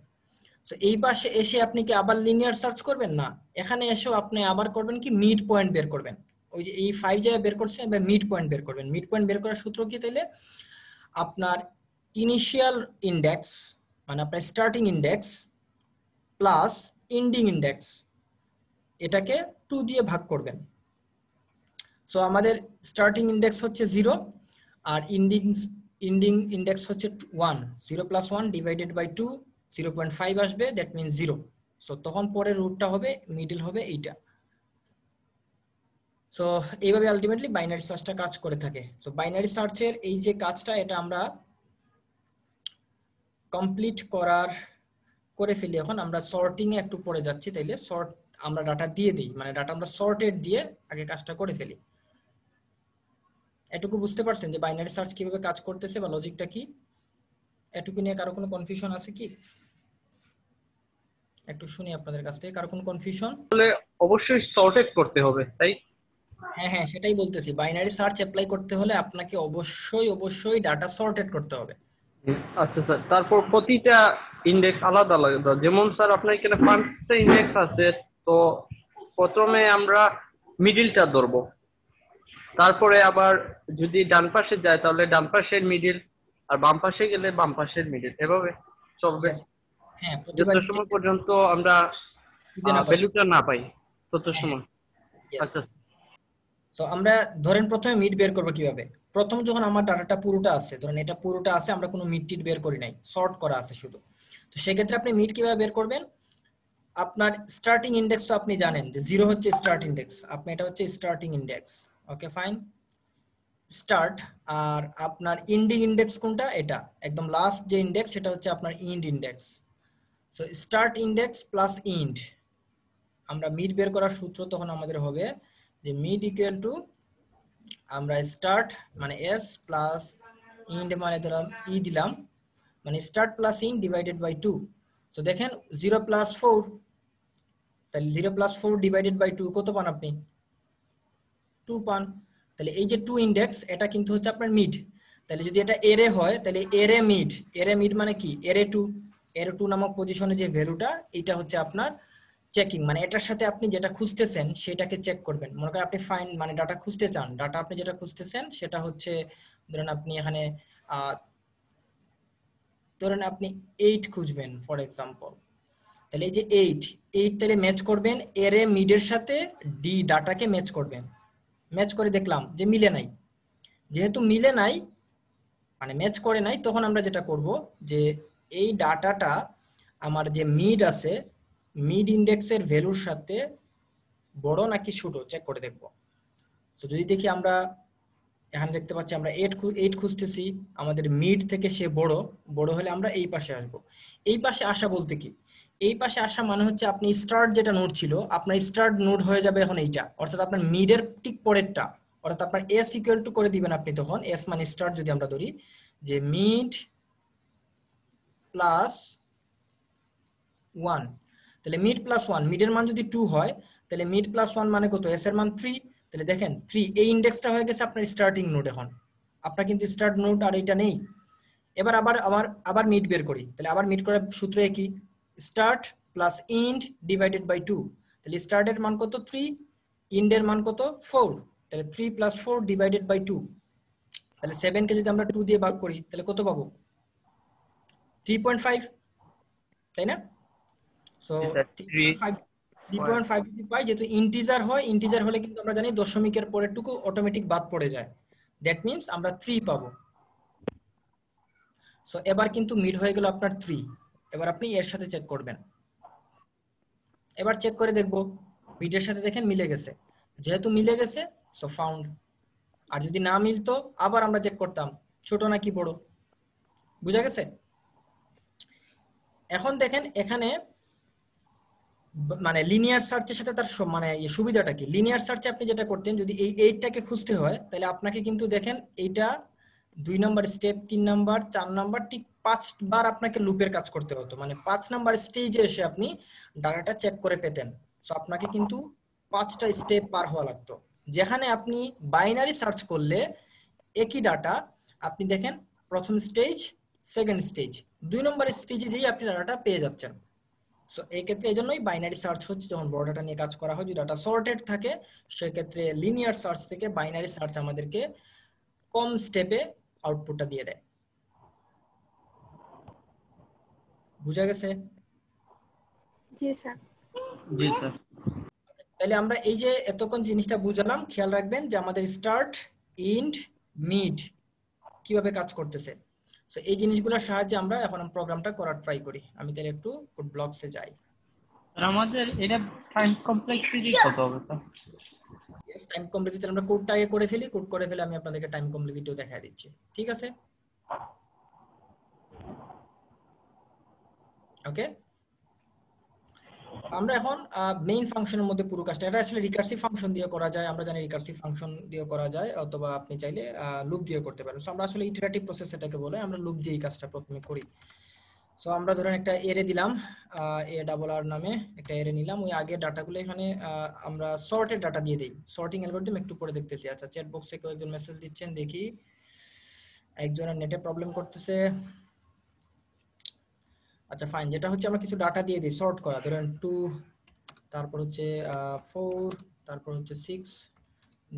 A: সো এই পাশে এসে আপনি কি আবার লিনিয়ার সার্চ করবেন? না, এখানে এসেও আপনি আবার করবেন কি মিড পয়েন্ট বের করবেন। ওই যে এই 5 জায়গায় বের করছেন, এবার মিড পয়েন্ট বের করবেন। মিড পয়েন্ট বের করার সূত্র কি তাইলে? আপনার ইনিশিয়াল ইন্ডেক্স মানে আপনার starting index plus ending index, এটাকে 2 দিয়ে ভাগ করবেন। সো আমাদের স্টার্টিং ইন্ডেক্স হচ্ছে 0 আর এন্ডিং ইন্ডেক্স হচ্ছে 1। 0 + 1 ডিভাইডেড বাই 2, 0.5 আসবে, দ্যাট মিন্স 0। সো তখন পরের রুটটা হবে, মিডল হবে এইটা। সো এইভাবে আলটিমেটলি বাইনারি সার্চটা কাজ করে থাকে। সো বাইনারি সার্চের এই যে কাজটা, এটা আমরা কমপ্লিট করে ফেলি। এখন আমরা সর্টিং এ একটু পরে যাচ্ছি, তাইলে সর্ট আমরা ডাটা দিয়ে দিই, মানে ডাটা আমরা সর্টেড দিয়ে আগে কাজটা করে ফেলি। এটুকু বুঝতে পারছেন যে বাইনারি সার্চ কিভাবে কাজ করতেছে বা লজিকটা কি? এটুকু নিয়ে কারো কোনো কনফিউশন আছে কি? একটু শুনি আপনাদের কাছ থেকে, কারো কোনো কনফিউশন?
B: তাহলে অবশ্যই সর্টেড করতে হবে, তাই?
A: হ্যাঁ হ্যাঁ, সেটাই বলতেছি, বাইনারি সার্চ অ্যাপ্লাই করতে হলে আপনাকে অবশ্যই ডাটা সর্টেড করতে হবে।
B: আচ্ছা স্যার, তারপর প্রতিটা ইন্ডেক্স আলাদা আলাদা। যেমন স্যার আপনার এখানে 5টা ইন্ডেক্স আছে, তো প্রথমে আমরা মিডিলটা ধরবো, তারপরে আবার যদি ডান পাশে যায় তাহলে ডান পাশের মিডিল, আর বাম পাশে গেলে বাম পাশের মিডিল, এভাবে চলবে
A: Yes, হ্যাঁ,
B: যত
A: প্রতিবার
B: সময়
A: স্টেপ
B: পর্যন্ত আমরা
A: খুঁজে না পাচ্ছি।
B: ভ্যালুটা না পাই তত
A: হ্যাঁ
B: সময়।
A: হ্যাঁ,
B: আচ্ছা
A: তো আমরা ধরেন প্রথমে মিড বের করবো কিভাবে? প্রথম যখন আমার ডাটাটা পুরোটা আছে, ধরেন এটা পুরোটা আছে, আমরা কোনো মিড টিড বের করি নাই, সর্ট করা আছে শুধু। তো সেক্ষেত্রে আপনি মিড কিভাবে বের করবেন? আপনার স্টার্টিং ইন্ডেক্স তো আপনি জানেন যে 0 হচ্ছে স্টার্ট ইন্ডেক্স, আপনি এটা হচ্ছে starting index. Okay fine, start. আর আপনার এন্ডিং ইন্ডেক্স কোনটা? এটা একদম লাস্ট যে ইন্ডেক্স সেটা হচ্ছে আপনার end index. So start index plus end, আমরা মিড বের করার সূত্র তখন আমাদের হবে যে মিড ইকুয়াল টু আমরা স্টার্ট মানে এস প্লাস ইন্ড মানে ধরলাম ই দিলাম, মানে start plus end divided by 2। তো দেখেন 0 + 4, তাহলে 0 + 4 ডিভাইডেড বাই 2 কত পান আপনি? 2 পান। তাহলে এই যে 2 ইন্ডেক্স এটা কিন্তু হচ্ছে আপনার মিড। তাহলে যদি এটা এরে হয় তাহলে এরে মিড মানে কি? এরে 2 নামক পজিশনে যে ভ্যালুটা, এটা হচ্ছে আপনার চেকিং, মানে এটার সাথে আপনি যেটা খুঁজতেছেন সেটাকে চেক করবেন। মনে করেন আপনি ফাইন মানে ডাটা খুঁজতে চান, ডাটা আপনি যেটা খুঁজতেছেন সেটা হচ্ছে ধরেন আপনি এখানে ধরেন আপনি 8 খুঁজবেন ফর এক্সাম্পল। তাহলে এই যে 8 তাহলে ম্যাচ করবেন এরে মিডের সাথে ডি ডাটাকে ম্যাচ করবেন। ম্যাচ করে দেখলাম যে মিলে নাই, যেহেতু মিলে নাই মানে ম্যাচ করে নাই, তখন আমরা যেটা করব যে এই ডাটাটা আমার যে মিড আছে, মিড ইন্ডেক্সের ভ্যালুর সাথে বড় নাকি ছোট চেক করে দেখব। তো যদি দেখি আমরা এখানে দেখতে পাচ্ছি আমরা 8 খুঁজতেছি, আমাদের মিড থেকে সে বড় হলে আমরা এই পাশে আসব। এই পাশে আসা বলতে কি? এই পাশে আসা মানে হচ্ছে আপনি স্টার্ট যেটা নোড ছিল, আপনার স্টার্ট নোড হয়ে যাবে এখন এইটা, অর্থাৎ আপনার মিডের ঠিক পরেরটা, অর্থাৎ আপনার এস ইকুয়াল টু করে দিবেন আপনি তখন। এস মানে স্টার্ট যদি আমরা ধরি যে মিড প্লাস 1, তাহলে মিড প্লাস 1, মিডের মান যদি 2 হয় তাহলে মিড প্লাস 1 মানে কত? এস এর মান 3। তাহলে দেখেন 3, এই ইন্ডেক্সটা হয়ে গেছে আপনার স্টার্টিং নোড। এখন আপনার কিন্তু স্টার্ট নোড আর এটা নেই। এবার আবার মিড বের করি, তাহলে আবার মিড করার সূত্র কি? Start plus end divided by 2। তাহলে স্টার্টের মান কত? 3, ইন্ডের মান কত? 4। তাহলে 3 + 4 ডিভাইডেড বাই 2, তাহলে 7 কে যদি আমরা 2 দিয়ে ভাগ করি তাহলে কত পাবো? 3.5। তাই না? সো
B: জি স্যার
A: 3.5 যদি পাই, যেহেতু ইন্টিজার হয়, ইন্টিজার হলে কিন্তু আমরা জানি দশমিকের পরের টুকু অটোমেটিক বাদ পড়ে যায়, দ্যাট মিন্স আমরা 3 পাবো। সো এবার কিন্তু মিড হয়ে গেল আপনার 3। এবার আপনি এর সাথে চেক করবেন, এবার চেক করে দেখবো মিডের সাথে দেখেন মিলে গেছে, যেহেতু মিলে গেছে সো ফাউন্ড। আর যদি না মিলতো আবার আমরা চেক করতাম ছোট নাকি বড়। বুঝা গেছে? এখন দেখেন এখানে মানে লিনিয়ার সার্চের সাথে তার মানে সুবিধাটা কি, লিনিয়ার সার্চে আপনি যেটা করতেন যদি এই 8টাকে খুঁজতে হয় তাহলে আপনাকে কিন্তু দেখেন এইটা 2 নাম্বার স্টেপ, 3 নাম্বার, 4 নাম্বার, ঠিক 5 বার আপনাকে লুপের কাজ করতে হতো, মানে 5 নাম্বার স্টেজে এসে আপনি ডাটাটা চেক করে পেতেন। সো আপনাকে কিন্তু 5টা স্টেপ পার হওয়া লাগতো। যেখানে আপনি বাইনারি সার্চ করলে একই ডাটা আপনি দেখেন প্রথম স্টেজ, সেকেন্ড স্টেজ, 2 নম্বর স্টেজে যেই আপনি ডাটাটা পেয়ে যাচ্ছেন। সো এই ক্ষেত্রে এই জন্যই বাইনারি সার্চ হচ্ছে, যখন বড় ডাটা নিয়ে কাজ করা হয়, যদি ডাটা সর্টেড থাকে সেক্ষেত্রে লিনিয়ার সার্চ থেকে বাইনারি সার্চ আমাদেরকে কম স্টেপে আউটপুটটা দিয়ে দেয়। বুঝা গেছে?
C: জি স্যার।
B: জি স্যার।
A: তাহলে আমরা এই যে এতক্ষণ জিনিসটা বুঝলাম, খেয়াল রাখবেন যে আমাদের স্টার্ট, ইন্ড, মিড কিভাবে কাজ করতেছে। সো এই জিনিসগুলোর সাহায্যে আমরা এখন প্রোগ্রামটা করার ট্রাই করি। আমি তাহলে একটু কোড ব্লকসে যাই।
B: স্যার আমাদের এটা টাইম কমপ্লেক্সিটি কত হবে স্যার?
A: ইয়েস, টাইম কমপ্লেক্সিটি আমরা কোডটা আগে করে ফেলি, কোড করে ফেলে আমি আপনাদেরকে টাইম কমপ্লেক্সিটিও দেখাই দিচ্ছি, ঠিক আছে? ওকে, আমরা এখন মেইন ফাংশনের মধ্যে পুরো কাজটা, এটা আসলে রিকার্সিভ ফাংশন দিয়ে করা যায়, আমরা জানি রিকার্সিভ ফাংশন দিয়ে করা যায়, অথবা আপনি চাইলে লুপ দিয়ে করতে পারেন। সো আমরা আসলে ইটারেটিভ প্রসেস এটাকে বলে, আমরা লুপ দিয়ে এই কাজটা প্রথমে করি। সো আমরা ধরেন একটা এরে দিলাম, এ ডাবল আর নামে একটা এরে নিলাম, ওই আগের ডাটাগুলো এখানে আমরা সর্টেড ডাটা দিয়ে দেই। সর্টিং অ্যালগরিদম একটু পরে দেখতেছি। আচ্ছা, চ্যাট বক্সে কেউ একজন মেসেজ দিচ্ছেন, দেখি একজনের নেটে প্রবলেম করতেছে। আচ্ছা ফাইন, যেটা হচ্ছে আমরা কিছু ডাটা দিয়ে দিই সর্ট করা, ধরেন 2, তারপর হচ্ছে 4, তারপর হচ্ছে 6,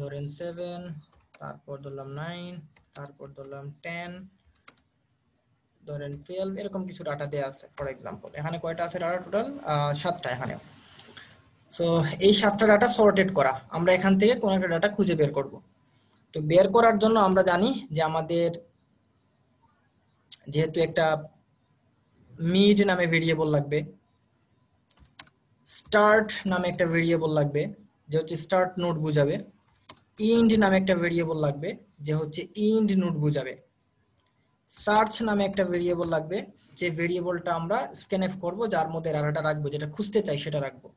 A: ধরেন 7, তারপর ধরলাম 9, তারপর ধরলাম 10, ধরেন 12, এরকম কিছু ডাটা দেয়া আছে ফর এক্সাম্পল। এখানে কয়টা আছে ডাটা টোটাল? 7টা এখানে। সো এই 7টা ডাটা সর্টেড করা, আমরা এখান থেকে কোন একটা ডাটা খুঁজে বের করব। তো বের করার জন্য আমরা জানি যে আমাদের যেহেতু একটা মিড নামে ভেরিয়েবল লাগবে, স্টার্ট নামে একটা ভেরিয়েবল লাগবে যে হচ্ছে স্টার্ট নোড বুঝাবে, ইন্ড নামে একটা ভেরিয়েবল লাগবে যে হচ্ছে ইন্ড নোড বুঝাবে, সার্চ নামে একটা ভেরিয়েবল লাগবে যে ভেরিয়েবলটা আমরা স্ক্যানএফ করব, যার মধ্যে ডাটাটা রাখবো, যেটা খুঁজতে চাই সেটা রাখবো।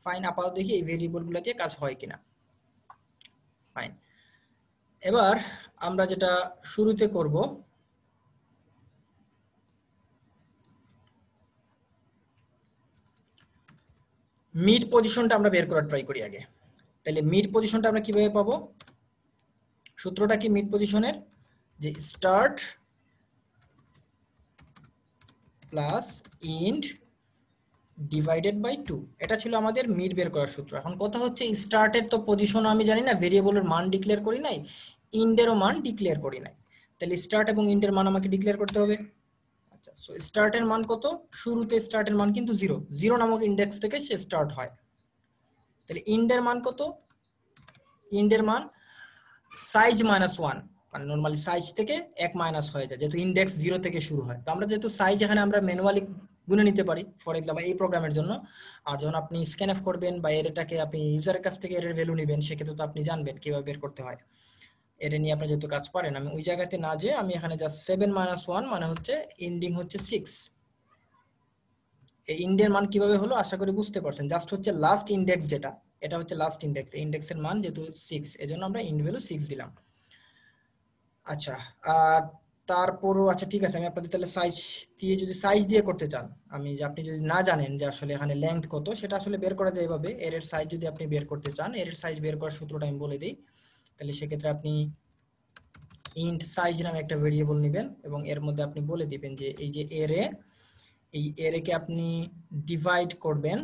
A: ফাইন, আপাতত দেখি এই ভেরিয়েবলগুলো দিয়ে কাজ হয় কিনা। ফাইন, এবার আমরা যেটা শুরুতে করব, মিড পজিশনটা আমরা বের করার ট্রাই করি আগে। তাহলে মিড পজিশনটা আমরা কিভাবে পাবো? সূত্রটা কি মিড পজিশনের? যে start plus end divided by 2, এটা ছিল আমাদের মিড বের করার সূত্র। এখন কথা হচ্ছে স্টার্টের তো পজিশন আমি জানি না, ভেরিয়েবলের মান ডিক্লেয়ার করি নাই, ইন্ডেরও মান ডিক্লেয়ার করি নাই, তাহলে স্টার্ট এবং ইন্ডের মান আমাকে ডিক্লেয়ার করতে হবে। আচ্ছা, সো স্টার্টের মান কত? শুরুতে স্টার্টের মান কিন্তু 0, 0 নামক ইন্ডেক্স থেকে সে স্টার্ট হয়। তাহলে ইন্ডের মান কত? ইন্ডের মান সাইজ -1, মানে নরমালি সাইজ থেকে 1 মাইনাস হয়ে যায়, যেহেতু ইন্ডেক্স 0 থেকে শুরু হয়। তো আমরা যেহেতু সাইজ এখানে আমরা ম্যানুয়ালি গুনে নিতে পারি ফর এক্সাম্পল এই প্রোগ্রামের জন্য। আর যখন আপনি স্ক্যানএফ করবেন বা এরটাকে আপনি ইউজারের কাছ থেকে এর ভ্যালু নেবেন, সেক্ষেত্রে তো আপনি জানবেন কিভাবে বের করতে হয়। এটা নিয়ে আপনি যেহেতু কাজ পারেন, আমি ওই জায়গাতে না যে আমি এখানে জাস্ট 7 - 1 মানে হচ্ছে এন্ডিং হচ্ছে 6। এই ইন্ডের মান কিভাবে হলো আশা করি বুঝতে পারছেন। জাস্ট হচ্ছে লাস্ট ইন্ডেক্স যেটা, এটা হচ্ছে লাস্ট ইন্ডেক্স, এই ইন্ডেক্সের মান যেহেতু 6, এজন্য আমরা ইন্ড ভ্যালু 6 দিলাম। আচ্ছা, আর তারপরও আচ্ছা ঠিক আছে, আমি আপনাদের তাহলে সাইজ দিয়ে, যদি সাইজ দিয়ে করতে চান, আমি যে আপনি যদি না জানেন যে আসলে এখানে লেংথ কত, সেটা আসলে বের করা যায় এভাবে। এর সাইজ যদি আপনি বের করতে চান, এর সাইজ বের করার সূত্রটা আমি বলে দিই। তাহলে সেক্ষেত্রে আপনি ইন্ট সাইজ নামে একটা ভেরিয়েবল নেবেন এবং এর মধ্যে আপনি বলে দিবেন যে এই যে এরে, এই এরেকে আপনি ডিভাইড করবেন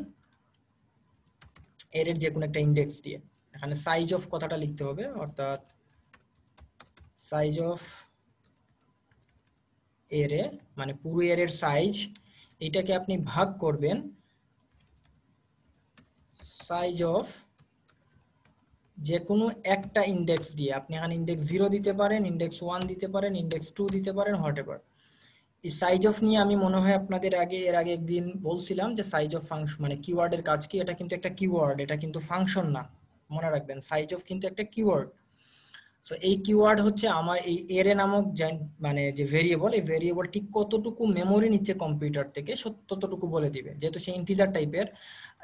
A: এর যে কোনো একটা ইন্ডেক্স দিয়ে। এখানে সাইজ অফ কথাটা লিখতে হবে, অর্থাৎ সাইজ অফ এরে মানে পুরো এর সাইজ এটাকে আপনি ভাগ করবেন সাইজ অফ যে কোনো একটা ইন্ডেক্স দিয়ে। আপনি এখানে ইন্ডেক্স 0 দিতে পারেন, ইন্ডেক্স 1 দিতে পারেন, ইন্ডেক্স 2 দিতে পারেন, হোয়াটএভার। এই সাইজ অফ নিয়ে আমি মনে হয় আপনাদের এর আগে একদিন বলছিলাম যে সাইজ অফ ফাংশন মানে কিওয়ার্ডের কাজ কি। এটা কিন্তু একটা কিওয়ার্ড, এটা কিন্তু ফাংশন না, মনে রাখবেন। সাইজ অফ কিন্তু একটা কিওয়ার্ড। সো এই কিওয়ার্ড হচ্ছে আমার এই এরে নামক মানে যে ভেরিয়েবল, এই ভেরিয়েবল ঠিক কতটুকু মেমোরি নিচ্ছে কম্পিউটার থেকে ততটুকু বলে দিবে। যেহেতু সে ইন্টিজার টাইপের,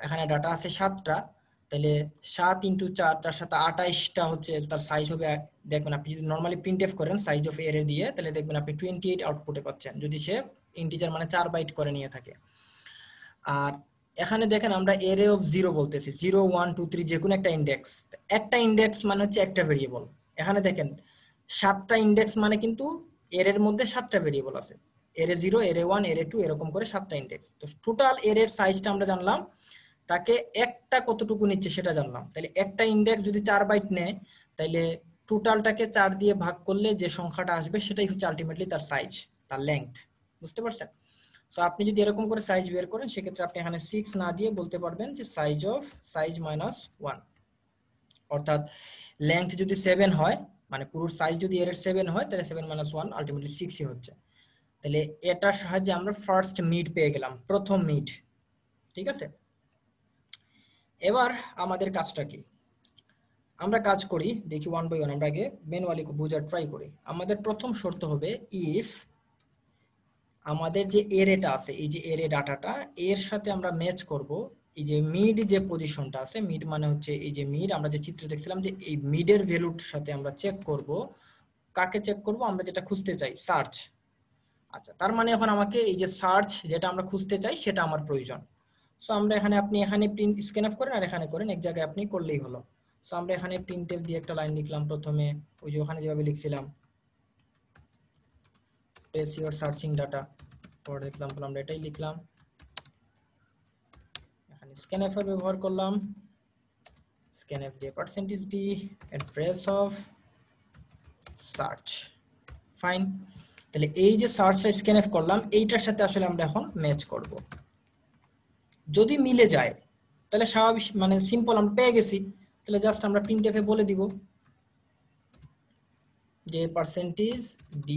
A: এখানে ডাটা আছে 7টা, তাহলে 7 × 4, তার সাথে 28টা হচ্ছে তার সাইজ হবে। দেখবেন আপনি যদি নর্মালি প্রিন্টএফ করেন সাইজ অফ এরে দিয়ে, তাহলে দেখবেন আপনি 28 আউটপুটে পাচ্ছেন, যদি সে ইন্টিজার মানে 4 বাইট করে নিয়ে থাকে। আর এখানে দেখেন আমরা এরে অফ 0 বলতেছি, 0 1 2 3 যে কোনো একটা ইন্ডেক্স। একটা ইন্ডেক্স মানে হচ্ছে একটা ভেরিয়েবল। এখানে দেখেন 7টা ইন্ডেক্স মানে কিন্তু এর মধ্যে 7টা ভেরিয়েবল আছে, এরে 0 এরে 1 এরে 2 এরকম করে 7টা ইন্ডেক্স। তো টোটাল এর সাইজটা আমরা জানলাম, তাকে একটা কতটুকু নিচ্ছে সেটা জানলাম। তাহলে একটা ইন্ডেক্স যদি 4 বাইট নেয়, তাহলে টোটালটাকে 4 দিয়ে ভাগ করলে যে সংখ্যাটা আসবে সেটাই হচ্ছে আলটিমেটলি তার সাইজ, তার লেংথ। বুঝতে পারছেন? সো আপনি যদি এরকম করে সাইজ বের করেন, সেক্ষেত্রে আপনি এখানে 6 না দিয়ে বলতে পারবেন যে সাইজ অফ সাইজ মাইনাস 1, অর্থাৎ লেংথ যদি 7 হয়, মানে পুরো সাইজ যদি এর 7 হয়, তাহলে 7 - 1 আলটিমেটলি 6ই হচ্ছে। তাহলে এটার সাহায্যে আমরা ফার্স্ট মিড পেয়ে গেলাম, প্রথম মিড। ঠিক আছে, এবার আমাদের কাজটা কি, আমরা কাজ করি দেখি 1 বাই 1। আমরা আগে ম্যানুয়ালি বোঝার ট্রাই করি। আমাদের প্রথম শর্ত হবে ইফ আমাদের যে এরেটা আছে, এই যে এরে ডাটাটা, এর সাথে আমরা ম্যাচ করব এই যে মিড যে পজিশনটা আছে। মিড মানে হচ্ছে এই যে মিড, আমরা যে চিত্র দেখছিলাম যে এই মিডের ভ্যালুর সাথে আমরা চেক করব। কাকে চেক করব? আমরা যেটা খুঁজতে চাই, সার্চ। আচ্ছা, তার মানে এখন আমাকে এই যে সার্চ যেটা আমরা খুঁজতে চাই সেটা আমার প্রয়োজন। সো আমরা এখানে, আপনি এখানে প্রিন্ট স্ক্যানএফ করেন আর এখানে করেন, এক জায়গায় আপনি করলেই হলো। সো আমরা এখানে প্রিন্টএফ দিয়ে একটা লাইন লিখলাম প্রথমে, ওই যে ওখানে যেভাবে লিখছিলাম, press your searching data. For example আমরা এটাই লিখলাম। এখানে স্ক্যানএফ এর ব্যবহার করলাম, স্ক্যানএফ দিয়ে %d address of search. Fine. তাহলে এই যে সার্চটা স্ক্যানএফ করলাম, এইটার সাথে আসলে আমরা এখন ম্যাচ করব। যদি মিলে যায় তাহলে স্বাভাবিক, মানে সিম্পল, আমরা পেয়ে গেছি। তাহলে জাস্ট আমরা প্রিন্টএফ এ বলে দিব যে %d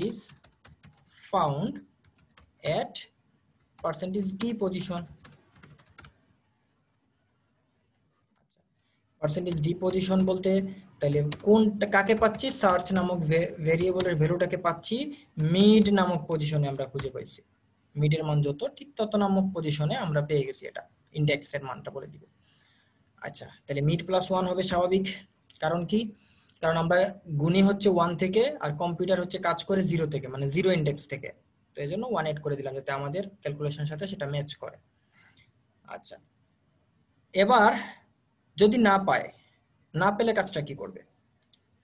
A: is found at %d position. %d position বলতে তাহলে কোনটা, কাকে পাচ্ছি? সার্চ নামক ভেরিয়েবলের ভ্যালুটাকে পাচ্ছি মিড নামক পজিশনে আমরা খুঁজে পাইছি। মিডের মান যত, ঠিক তত নামক পজিশনে আমরা পেয়ে গেছি, এটা ইন্ডেক্সের মানটা বলে দিব। আচ্ছা, তাহলে মিড +1 হবে স্বাভাবিক। কারণ কি? কারণ আমরা গুণী হচ্ছে 1 থেকে, আর কম্পিউটার হচ্ছে কাজ করে 0 থেকে, মানে 0 ইন্ডেক্স থেকে। তো এই জন্য 1 এড করে দিলাম যাতে আমাদের ক্যালকুলেশনের সাথে সেটা ম্যাচ করে। আচ্ছা, এবার যদি না পায়, না পেলে কাজটা কি করবে?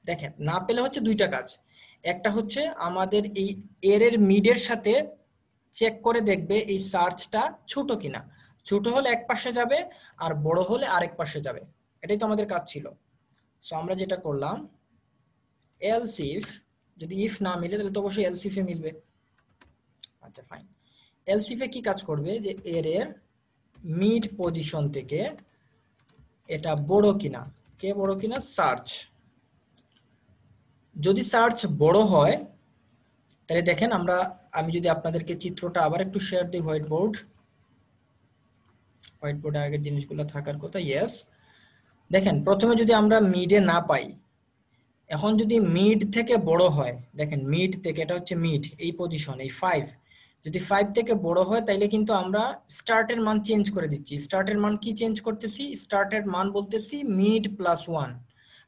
A: দেখেন, না পেলে হচ্ছে দুইটা কাজ। একটা হচ্ছে আমাদের এই এর মিডের সাথে চেক করে দেখবে এই সার্চটা ছোট কিনা। ছোট হলে এক পাশে যাবে, আর বড় হলে আরেক পাশে যাবে। এটাই তো আমাদের কাজ ছিল। সো আমরা যেটা করলাম, এলস ইফ, যদি ইফ না মিলে তাহলে তো অবশ্যই এলস ইফে মিলবে। আচ্ছা ফাইন, এলস ইফে কি কাজ করবে যে এর মিড পজিশন থেকে এটা বড় কিনা, কে বড় কিনা? সার্চ। যদি সার্চ বড় হয় তাহলে দেখেন আমি যদি আপনাদেরকে চিত্রটা আবার একটু শেয়ার দিই, হোয়াইট বোর্ডে আগের জিনিসগুলো থাকার কথা। ইয়েস, দেখেন প্রথমে যদি আমরা মিডে না পাই, এখন যদি মিড থেকে বড় হয়, দেখেন মিড থেকে, এটা হচ্ছে মিড, এই পজিশন, এই 5, যদি 5 থেকে বড় হয় তাইলে কিন্তু আমরা স্টার্টের মান চেঞ্জ করে দিচ্ছি। স্টার্টের মান কি চেঞ্জ করতেছি? স্টার্টের মান বলতেছি মিড +1,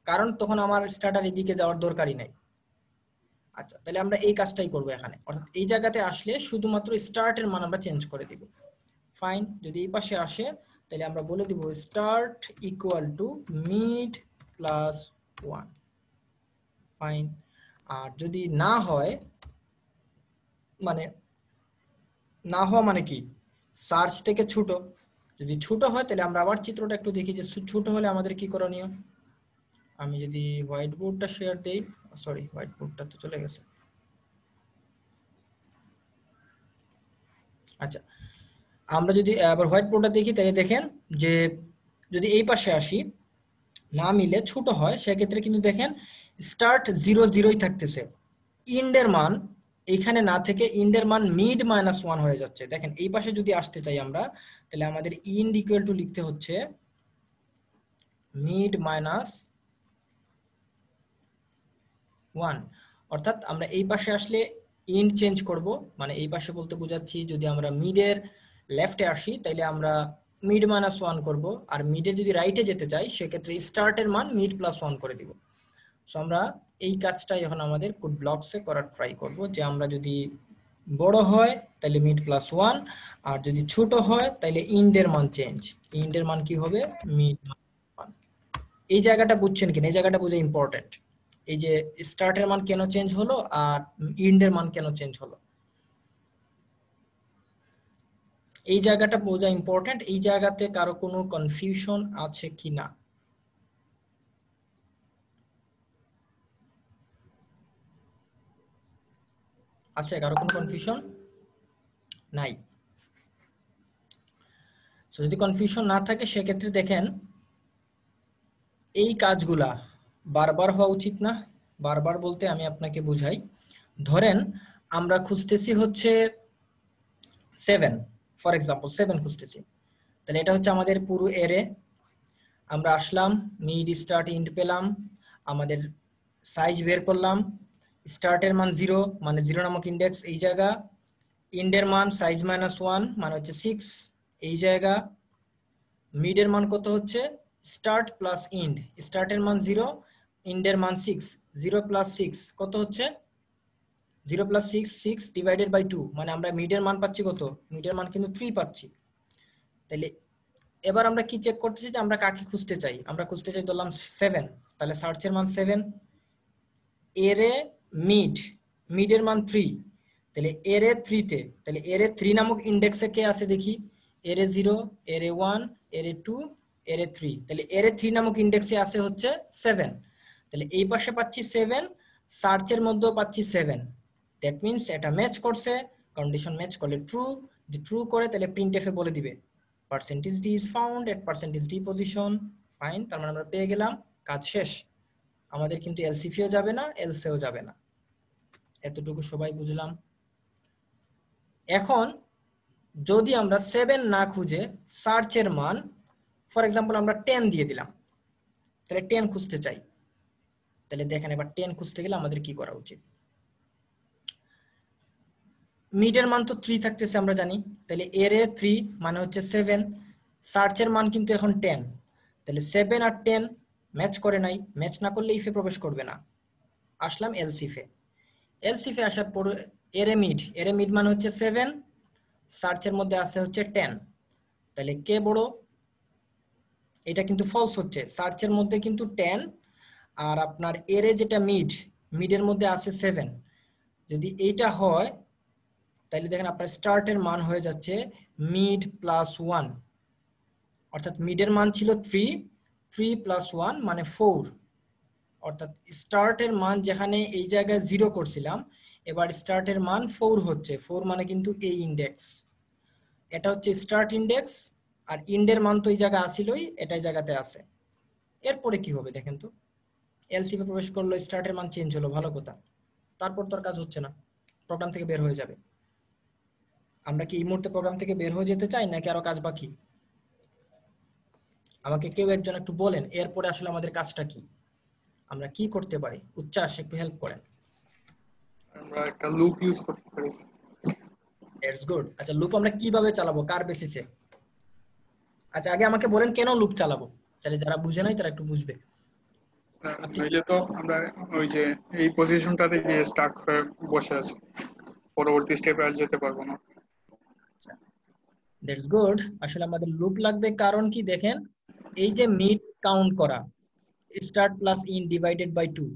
A: কারণ তখন আমার স্টার্টার এদিকে যাওয়ার দরকারই নাই। আচ্ছা, তাহলে আমরা এই কাজটাই করব এখানে, অর্থাৎ এই জায়গাতে আসলে শুধুমাত্র স্টার্টের মান আমরা চেঞ্জ করে দিব। ফাইন, যদি এই পাশে আসে তাহলে আমরা বলে দিব start equal to mid +1। Fine. আর যদি না হয়, মানে না হওয়া মানে কি? সার্চ থেকে ছোট। যদি ছোট হয় তাহলে আমরা আবার চিত্রটা একটু দেখি যে ছোট হলে আমাদের কি করণীয়। আমি যদি হোয়াইট বোর্ডটা শেয়ার দেই, সরি হোয়াইট বোর্ডটা তো চলে গেছে। আচ্ছা, আমরা যদি আবার হোয়াইট বোর্ডটা দেখি তাহলে দেখেন যে যদি এই পাশে আসি না মিলে ছোট হয় সেক্ষেত্রে কিন্তু দেখেন স্টার্ট 0 0ই থাকতেছে, ইন্ডের মান এইখানে না থেকে ইন্ডের মান মিড -1 হয়ে যাচ্ছে। দেখেন এই পাশে যদি আসতে চাই আমরা তাহলে আমাদের ইন্ড ইকুয়াল টু লিখতে হচ্ছে মিড -1, অর্থাৎ আমরা এই পাশে আসলে ইন্ড চেঞ্জ করব, মানে এই পাশে বলতে বোঝাচ্ছি যদি আমরা মিডের লেফটে আসি তাহলে আমরা মিড -1 করব, আর মিডের যদি রাইটে যেতে চাই সেক্ষেত্রে স্টার্টের মান মিড +1 করে দিব। সো আমরা এই কাজটাই এখন আমাদের কোড ব্লকসে করার ট্রাই করব, যে আমরা যদি বড় হয় তাহলে মিড +1, আর যদি ছোট হয় তাহলে ইন্ডের মান চেঞ্জ, ইন্ডের মান কি হবে মিড -1। এই জায়গাটা বুঝছেন কিনা? এই জায়গাটা বোঝা ইম্পর্টেন্ট, এই যে স্টার্টের মান কেন চেঞ্জ হলো আর ইন্ডের মান কেন চেঞ্জ হলো, এই জায়গাটা বোঝা ইম্পর্টেন্ট। এই জায়গাতে কারো কোনো কনফিউশন আছে কিনা? আছে কারো কোনো কনফিউশন? নাই। সো যদি কনফিউশন না থাকে সেক্ষেত্রে দেখেন এই কাজগুলা বারবার হওয়া উচিত না। বারবার বলতে আমি আপনাকে বুঝাই, ধরেন আমরা খুঁজতেছি হচ্ছে 7, ফর এক্সাম্পল 7 খুঁজতেছি, তাহলে এটা হচ্ছে আমাদের পুরো এরে। আমরা আসলাম, মিড স্টার্ট ইন্ড পেলাম, আমাদের সাইজ বের করলাম, স্টার্টের মান 0 মানে 0 নামক ইন্ডেক্স এই জায়গা, ইন্ডের মান সাইজ -1 মানে হচ্ছে 6 এই জায়গা, মিডের মান কত হচ্ছে স্টার্ট প্লাস ইন্ড, স্টার্টের মান 0, ইন্ডের মান 6, 0 + 6 কত হচ্ছে 0 + 6 6 ডিভাইডেড বাই 2, মানে আমরা মিডের মান পাচ্ছি কত, মিডের মান কিন্তু 3 পাচ্ছি। তাহলে এবার আমরা কি চেক করতেছি যে আমরা কাকে খুঁজতে চাই, আমরা খুঁজতে চাই ধরলাম 7, তাহলে সার্চের মান 7, এরে মিড, মিডের মান 3, তাহলে এরে 3 তে, তাহলে এরে 3 নামক ইন্ডেক্সে কে আছে দেখি, এরে 0, এরে 1, এরে 2, এরে 3, তাহলে এরে 3 নামক ইন্ডেক্সে আছে হচ্ছে 7, তাহলে এই পাশে পাচ্ছি 7, সার্চের মধ্যেও পাচ্ছি 7, দ্যাট মিন্স এটা ম্যাচ করছে, কন্ডিশন ম্যাচ করলে ট্রু, যদি ট্রু করে তাহলে প্রিন্টএফ এ বলে দিবে %d is found at %d position, fine, তার মানে আমরা পেয়ে গেলাম, কাজ শেষ। আমাদের কিন্তু এলসিফিও যাবে না, এলসেও যাবে না, এতটুকু সবাই বুঝলাম। এখন যদি আমরা 7 না খুঁজে সার্চের মান ফর এক্সাম্পল আমরা 10 দিয়ে দিলাম, তাহলে 10 খুঁজতে চাই, তাহলে দেখেন এবার 10 খুঁজতে গেলে আমাদের কি করা উচিত, মিডের মান তো 3 থাকতেছে আমরা জানি, তাহলে এরে 3 মানে হচ্ছে 7, সার্চের মান কিন্তু এখন 10, তাহলে 7 আর 10 ম্যাচ করে নাই, ম্যাচ না করলে ইফে প্রবেশ করবে না, আসলাম এলসিফে, এলসিফে আসার পর এরে মিড মানে হচ্ছে 7, সার্চের মধ্যে আছে হচ্ছে 10, তাহলে কে বড়, এটা কিন্তু ফলস হচ্ছে, সার্চের মধ্যে কিন্তু 10 আর আপনার এরে যেটা মিডের মধ্যে আছে 7, যদি এইটা হয় তাহলে দেখেন আপনার স্টার্টের মান হয়ে যাচ্ছে মিড +1, অর্থাৎ মিডের মান ছিল 3, 3 + 1 মানে 4, অর্থাৎ স্টার্টের মান যেখানে এই জায়গায় 0 করছিলাম এবার স্টার্টের মান 4 হচ্ছে, 4 মানে কিন্তু এই ইন্ডেক্স, এটা হচ্ছে স্টার্ট ইন্ডেক্স, আর ইন্ডের মান তো এই জায়গায় আসিলই, এটাই জায়গাতে আছে। এরপরে কি হবে দেখেন তো, এলসিফে প্রবেশ করলো, স্টার্টের মান চেঞ্জ হলো, ভালো কথা, তারপর তো আর কাজ হচ্ছে না, প্রোগ্রাম থেকে বের হয়ে যাবে। আমরা কি এই মুহূর্তে প্রোগ্রাম থেকে বের হয়ে যেতে চাই নাকি আরো কাজ বাকি? আমাকে কেউ একজন একটু বলেন এরপরে আসলে আমাদের কাজটা কি, আমরা কি করতে পারি, উচ্চাস একটু হেল্প করেন।
D: আমরা একটা লুপ ইউজ করতে পারি।
A: That's good. আচ্ছা লুপ আমরা কিভাবে চালাবো, কার বেসিসে? আচ্ছা আগে আমাকে বলেন কেন লুপ চালাবো, তাহলে যারা বুঝে নাই তারা একটু বুঝবে।
D: নইলে তো আমরা ওই যে এই পজিশনটাতে গিয়ে স্টাক হয়ে বসে আছি, পরবর্তী স্টেপে আর যেতে পারবো না।
A: That's good. আসলে আমাদের লুপ লাগবে কারণ কি দেখেন, এই যে মিড কাউন্ট করা, start plus end divided by 2,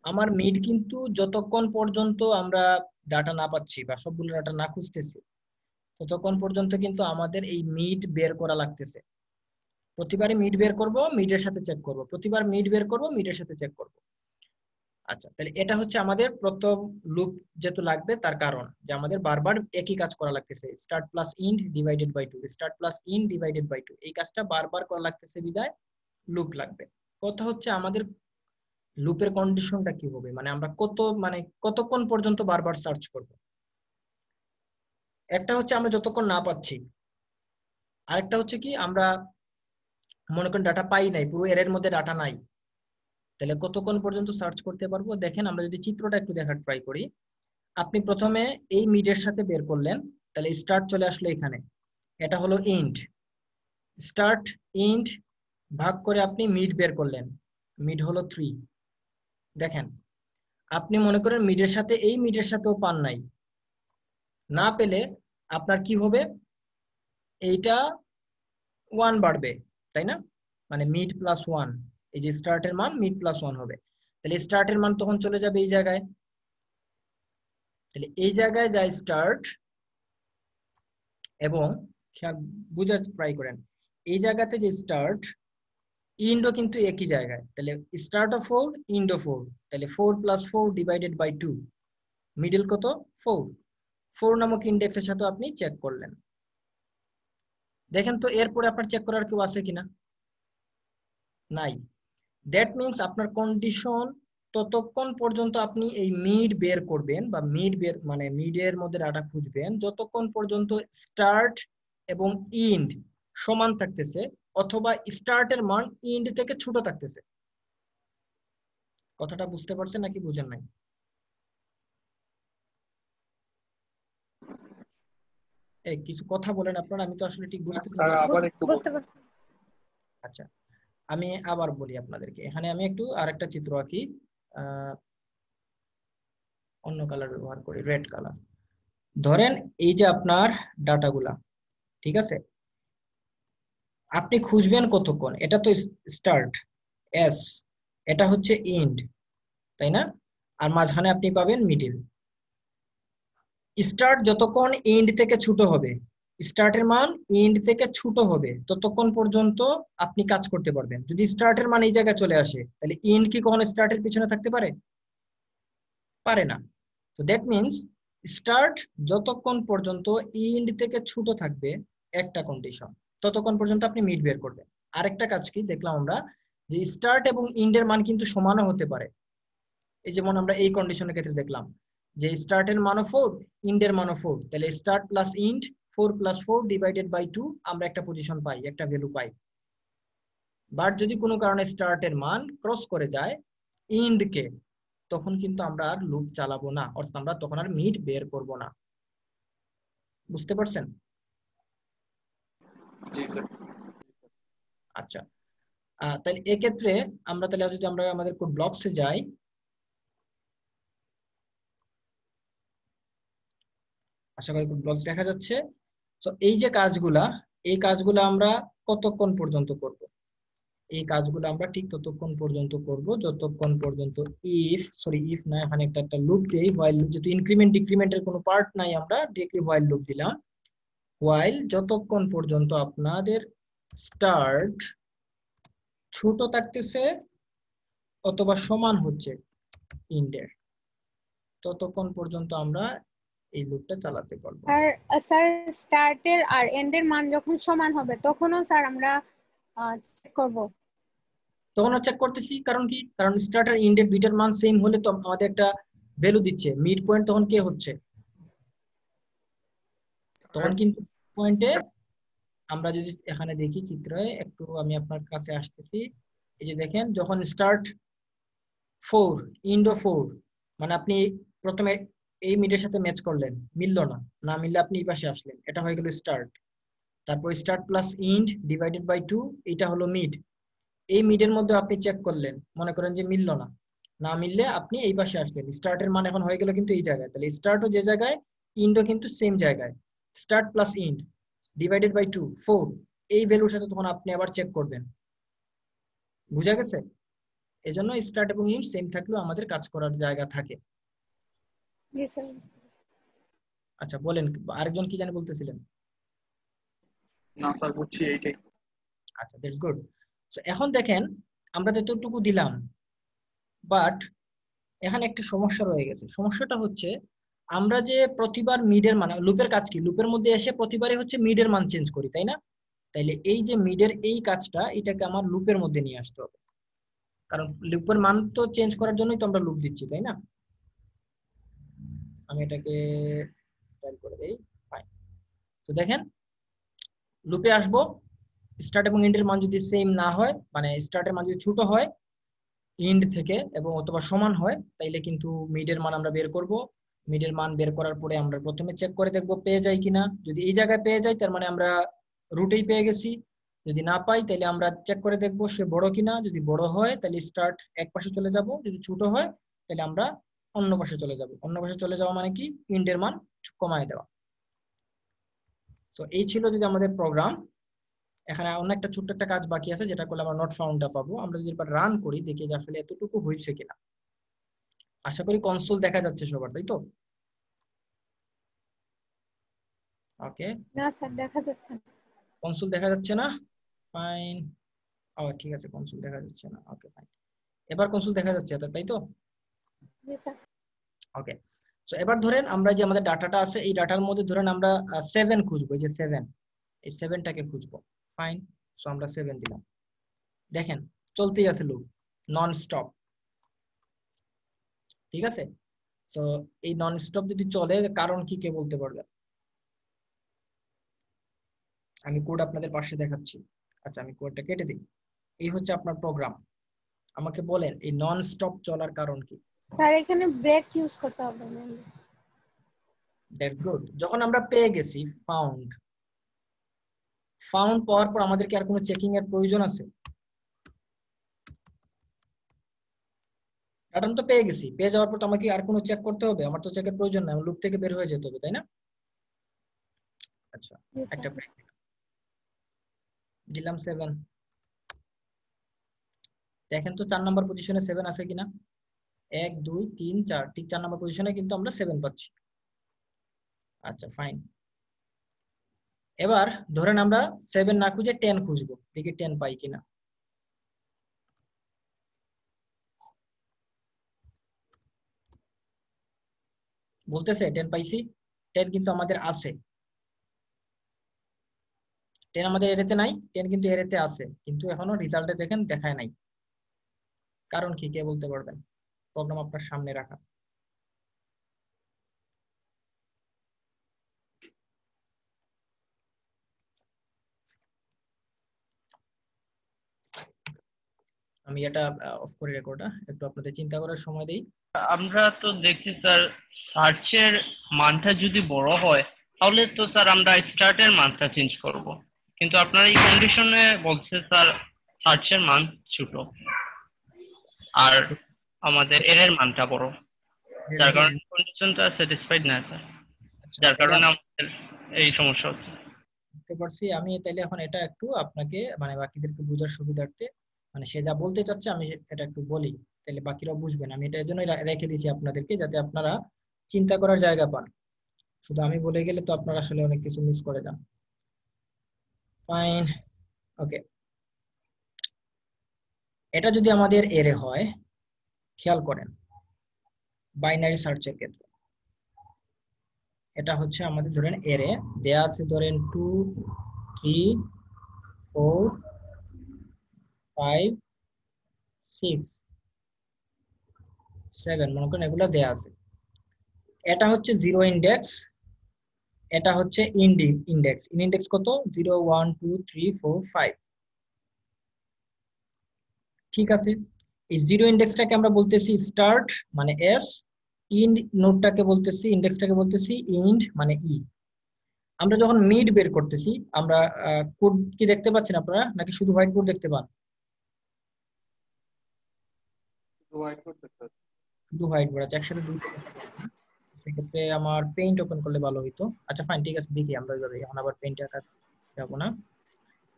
A: আমার মিড কিন্তু যতক্ষণ পর্যন্ত আমরা ডাটা না পাচ্ছি বা সবগুলো ডাটা না খুঁজতেছি ততক্ষণ পর্যন্ত কিন্তু আমাদের এই মিড বের করা লাগতেছে। প্রতিবারই মিড বের করব, মিডের সাথে চেক করব, প্রতিবার মিড বের করব, মিডের সাথে চেক করব। আচ্ছা, তাহলে এটা হচ্ছে আমাদের প্রথম লুপ যেহেতু লাগবে তার কারণ যে আমাদের বারবার একই কাজ করা লাগতেছে, start plus end divided by 2, start plus end divided by 2, এই কাজটা বারবার করা লাগতেছে বিধায় লুপ লাগবে। কথা হচ্ছে আমাদের লুপের কন্ডিশনটা কি হবে, মানে আমরা কতক্ষণ পর্যন্ত বারবার সার্চ করব। একটা হচ্ছে আমরা যতক্ষণ না পাচ্ছি, আরেকটা হচ্ছে কি আমরা মনে করেন ডাটা পাই নাই, পুরো এর মধ্যে ডাটা নাই, তাহলে কতক্ষণ পর্যন্ত সার্চ করতে পারবো। দেখেন আমরা যদি চিত্রটা একটু দেখার ট্রাই করি, আপনি প্রথমে এই মিডের সাথে বের করলেন, তাহলে স্টার্ট চলে আসলো এখানে, এটা হলো ইন্ড, স্টার্ট ইন্ড ভাগ করে আপনি মিড বের করলেন, মিড হলো 3। দেখেন আপনি মনে করেন মিডের সাথে এই মিডের সাথেও পান নাই, না পেলে আপনার কি হবে, এইটা 1 বাড়বে, তাই না? মানে মিড প্লাস 1, এই যে স্টার্টের মান মিড প্লাস 1 হবে, তাহলে স্টার্টের মান তখন চলে যাবে এই জায়গায়, তাহলে এই জায়গায় যায় স্টার্ট, এবং বুঝার ট্রাই করেন এই জায়গাতে যে স্টার্ট ইন্ডও কিন্তু একই জায়গায়, তাহলে স্টার্ট অফ 4 ইন্ডো 4, তাহলে 4 প্লাস 4 ডিভাইডেড বাই 2, মিডল কত 4, 4 নামক ইন্ডেক্সের সাথে আপনি চেক করলেন। দেখেন তো এরপরে আপনার চেক করার কেউ আছে কিনা, নাই। দ্যাট মিন্স আপনার কন্ডিশন ততক্ষণ পর্যন্ত আপনি এই মিড বের করবেন, বা মিড বের মানে মিডের মধ্যে ডাটা খুঁজবেন যতক্ষণ পর্যন্ত স্টার্ট এবং ইন্ড সমান থাকতেছে, অথবা স্টার্টের মান ইন্ড থেকে ছোট থাকতেছে। কথাটা বুঝতে পারছেন নাকি বুঝেন নাই? এই কিছু কথা বলেন আপনারা, আমি তো আসলে ঠিক বুঝতে
D: স্যার
A: পারছি।
D: আবার একটু
C: বুঝতে পারছি।
A: আচ্ছা, আমি আবার বলি আপনাদেরকে, এখানে আমি একটু আরেকটা চিত্র আঁকি, অন্য কালার ব্যবহার করি, রেড কালার। ধরেন এই যে আপনার ডাটাগুলা, ঠিক আছে, আপনি খুঁজবেন কতক্ষণ, এটা তো স্টার্ট এস, এটা হচ্ছে ইন্ড, তাই না? আর মাঝখানে আপনি পাবেন মিডিল। স্টার্ট যতক্ষণ ইন্ড থেকে ছোট হবে, স্টার্টের মান ইন্ড থেকে ছোট হবে ততক্ষণ পর্যন্ত আপনি কাজ করতে পারবেন। যদি স্টার্টের মান এই জায়গায় চলে আসে, তাহলে ইন্ড কি কখনো স্টার্টের পিছনে থাকতে পারে? পারে না। তো দ্যাট মিনস স্টার্ট যতক্ষণ পর্যন্ত ইন্ড থেকে ছোট থাকবে একটা কন্ডিশন, ততক্ষণ পর্যন্ত আপনি মিড বের করবেন। আরেকটা কাজ কি দেখলাম আমরা, যে স্টার্ট এবং ইন্ডের মান কিন্তু সমানও হতে পারে। এই যেমন আমরা এই কন্ডিশনের ক্ষেত্রে দেখলাম যে স্টার্টের মানও 4, ইন্ডের মানও 4, তাহলে start plus end 4 plus 4 divided by 2, আমরা একটা পজিশন পাই, একটা ভ্যালু পাই। বাট যদি কোনো কারণে স্টার্টের মান ক্রস করে যায় ইন্ডকে, তখন কিন্তু আমরা আর লুপ চালাবো না, অর্থাৎ আমরা তখন আর মিড বের করব না। বুঝতে পারছেন?
D: জি স্যার।
A: আচ্ছা, তাহলে এক্ষেত্রে আমরা তাহলে যদি আমরা আমাদের কোড ব্লকসে যাই, আশা করি কোড ব্লকস দেখা যাচ্ছে। তো এই যে কাজগুলা, এই কাজগুলো আমরা কতক্ষণ পর্যন্ত করব? এই কাজগুলো আমরা ঠিক ততক্ষণ পর্যন্ত করব যতক্ষণ পর্যন্ত ইফ না, এখানে একটা লুপ দেই, হোয়াইল লুপ, যেহেতু ইনক্রিমেন্ট ডিক্রিমেন্টের কোনো পার্ট নাই আমরা ডিরেক্টলি হোয়াইল লুপ দিলাম। হোয়াইল যতক্ষণ পর্যন্ত আপনাদের স্টার্ট ছোট থাকতেছে অথবা সমান হচ্ছে ইন্ডের, ততক্ষণ পর্যন্ত আমরা এই লুপটা চালাতে পারবো।
C: আর স্যার স্টার্টের আর এন্ডের মান যখন সমান হবে তখনও স্যার আমরা চেক করব।
A: তখন চেক করতেছি, কারণ কি, কারণ স্টার্ট আর ইন্ডের দুইটার মান সেম হলে তো আমাদের একটা ভ্যালু দিচ্ছে, মিড পয়েন্ট তখন কে হচ্ছে, তখন কিন্তু পয়েন্টে আমরা যদি এখানে দেখি চিত্রে একটু, আমি আপনার কাছে আসতেছি, এই যে দেখেন যখন স্টার্ট 4 ইন্ডো 4, মানে আপনি প্রথমে এই মিডের সাথে ম্যাচ করলেন, মিললো না, না মিললে আপনি এই পাশে আসলেন, এটা হয়ে গেল স্টার্ট। তারপর start plus end divided by 2, এটা হলো মিড। এই মিডের মধ্যে আপনি চেক করলেন, মনে করেন যে মিললো না, না মিললে আপনি এই পাশে আসলেন, স্টার্টের মান এখন হয়ে গেল কিন্তু এই জায়গায়, তাহলে স্টার্টও যে জায়গায় ইন্ডও কিন্তু সেম জায়গায়, start plus end divided by 2 4, এই ভ্যালুর সাথে তখন আপনি আবার চেক করবেন। বুঝা গেছে? এজন্য স্টার্ট এবং ইন্ড সেম থাকলেও আমাদের কাজ করার জায়গা থাকে।
C: জি স্যার।
A: আচ্ছা বলেন, আরেকজন কি জানে বলতেছিলেন?
D: না স্যার বুঝছি এইটাই।
A: আচ্ছা, দ্যাটস গুড। সো এখন দেখেন আমরা যতটুকু দিলাম, বাট এখানে একটা সমস্যা রয়ে গেছে। সমস্যাটা হচ্ছে আমরা যে প্রতিবার মিডের মান, লুপের কাজ কি, লুপের মধ্যে এসে প্রতিবারই হচ্ছে মিডের মান চেঞ্জ করি, তাই না? তাইলে এই যে মিডের এই কাজটা, এটাকে আমার লুপের মধ্যে নিয়ে আসতে হবে, কারণ লুপের মান তো চেঞ্জ করার জন্যই তো আমরা লুপ দিচ্ছি, তাই না? আমি এটাকে স্টাইল করে দেই। ফাইন। তো দেখেন লুপে আসবো, স্টার্ট এবং এন্ডের মান যদি সেম না হয়, মানে স্টার্টের মান যদি ছোট হয় এন্ড থেকে এবং অথবা সমান হয়, তাইলে কিন্তু মিডের মান আমরা বের করব। মিডের মান বের করার পরে আমরা প্রথমে চেক করে দেখব পেয়ে যাই কিনা। যদি এই জায়গায় পেয়ে যাই তার মানে আমরা রুটেই পেয়ে গেছি। যদি না পাই তাহলে আমরা চেক করে দেখব সে বড় কিনা। যদি বড় হয় তাহলে স্টার্ট এক পাশে চলে যাব, যদি ছোট হয় তাহলে আমরা অন্য পাশে চলে যাব। অন্য পাশে চলে যাওয়া মানে কি, এন্ডের মান কমায় দেওয়া। তো এই ছিল যদি আমাদের প্রোগ্রাম। এখানে অন্য একটা ছোট্ট একটা কাজ বাকি আছে, যেটা করলে আমরা নট ফাউন্ডটা পাবো। আমরা যদি এবার রান করি, দেখি যে আসলে এতটুকু হয়েছে কিনা। আশা করি কনসোল দেখা যাচ্ছে সবার, তাই তো? ওকে,
C: না স্যার, দেখা যাচ্ছে না।
A: কনসোল দেখা যাচ্ছে না। ফাইন। ও ঠিক আছে, কনসোল দেখা যাচ্ছে না। ওকে ফাইন, এবার কনসোল দেখা যাচ্ছে, তাই তো?
C: জি স্যার।
A: ওকে, সো এবার ধরেন আমরা যে আমাদের ডাটাটা আছে, এই ডাটার মধ্যে ধরেন আমরা 7 খুঁজবো। এই যে 7, এই 7টাকে খুঁজবো। ফাইন, সো আমরা 7 দিলাম। দেখেন চলতেই আছে লুপ, নন স্টপ। ঠিক আছে, তো এই নন স্টপ যদি চলে, কারণ কি কে বলতে পারবে? আমি কোড আপনাদের পাশে দেখাচ্ছি। আচ্ছা, আমি কোডটা কেটে দিই। এই হচ্ছে আপনার প্রোগ্রাম। আমাকে বলেন এই নন স্টপ চলার কারণ কি?
C: স্যার এখানে ব্রেক ইউজ করতে হবে mainly।
A: That's good. যখন আমরা পেয়ে গেছি ফাউন্ড, ফাউন্ড পাওয়ার পর আমাদের কি আর কোনো চেকিং এর প্রয়োজন আছে? প্যাটার্ন তো পেয়ে গেছি, পেয়ে যাওয়ার পর তো আমাকে আর কোনো চেক করতে হবে? আমার তো চেকের প্রয়োজন নাই, আমার লুপ থেকে বের হয়ে যেতে হবে, তাই না? আচ্ছা,
C: জি
A: একটা
C: স্যার।
A: ব্রেক দিলাম 7। দেখেন তো 4 নাম্বার পজিশনে 7 আছে কিনা। 1 2 3 4, ঠিক 4 নাম্বার পজিশনে কিন্তু আমরা 7 পাচ্ছি। আচ্ছা ফাইন। এবার ধরেন আমরা 7 না খুঁজে 10 খুঁজবো, দেখি 10 পাই কিনা। বলতেছে 10 পাইছি। 10 কিন্তু আমাদের আছে, 10 আমাদের এরেতে নাই, 10 কিন্তু এরেতে আছে, কিন্তু এখনো রেজাল্টে দেখেন দেখায় নাই। কারণ কি কে বলতে পারবেন? প্রোগ্রাম আপনার সামনে রাখা। আমি এটা অফ করে রেকর্ডটা একটু আপনাদের চিন্তা করার সময় দেই।
B: আমরা তো দেখছি স্যার, সার্চের মানটা যদি বড় হয় তাহলে তো স্যার আমরা স্টার্টের মানটা চেঞ্জ করব, কিন্তু আপনার এই কন্ডিশনে বলছে স্যার সার্চের মান ছোট আর আমাদের এর মানটা বড়, যার কারণে কন্ডিশনটা স্যাটিসফাইড না স্যার,
A: আচ্ছা,
B: যার
A: তাহলে
B: কারণে আমাদের এই সমস্যা হচ্ছে।
A: বুঝতে পারছি। আমি তাইলে এখন এটা একটু আপনাকে মানে বাকিদেরকে বোঝার সুবিধার্থে, মানে সে যা বলতে চাচ্ছে আমি এটা একটু বলি, তাহলে বাকিরাও বুঝবেন। আমি এটা এর জন্যই রেখে দিয়েছি আপনাদেরকে, যাতে আপনারা চিন্তা করার জায়গা পান। শুধু আমি বলে গেলে তো আপনারা আসলে অনেক কিছু মিস করে যান। ফাইন, ওকে। এটা যদি আমাদের এরে হয়, খেয়াল করেন বাইনারি সার্চের ক্ষেত্রে এটা হচ্ছে আমাদের ধরেন এরে দেয়া আছে, ধরেন 2 3 4 5 6 7, মনে করেন এগুলো দেয়া আছে। এটা হচ্ছে 0 ইন্ডেক্স, এটা হচ্ছে ইন্ডেক্স। ইন্ডেক্স কত? 0 1 2 3 4 5। ঠিক আছে, এই 0 ইন্ডেক্সটাকে আমরা বলতেছি স্টার্ট মানে এস, ইন্ড নোডটাকে বলতেছি, ইন্ডেক্সটাকে বলতেছি ইন্ড মানে ই। আমরা যখন মিড বের করতেছি, আমরা কোড কি দেখতে পাচ্ছেন আপনারা, নাকি শুধু হোয়াইট কোড দেখতে পান? শুধু হোয়াইট বোর্ড আছে, একসাথে দুটো। সেক্ষেত্রে আমার পেইন্ট ওপেন করলে ভালো হইতো। আচ্ছা ফাইন, ঠিক আছে, দেখি আমরা এইভাবে। এখন আবার পেইন্টে আঁকা যাবো না।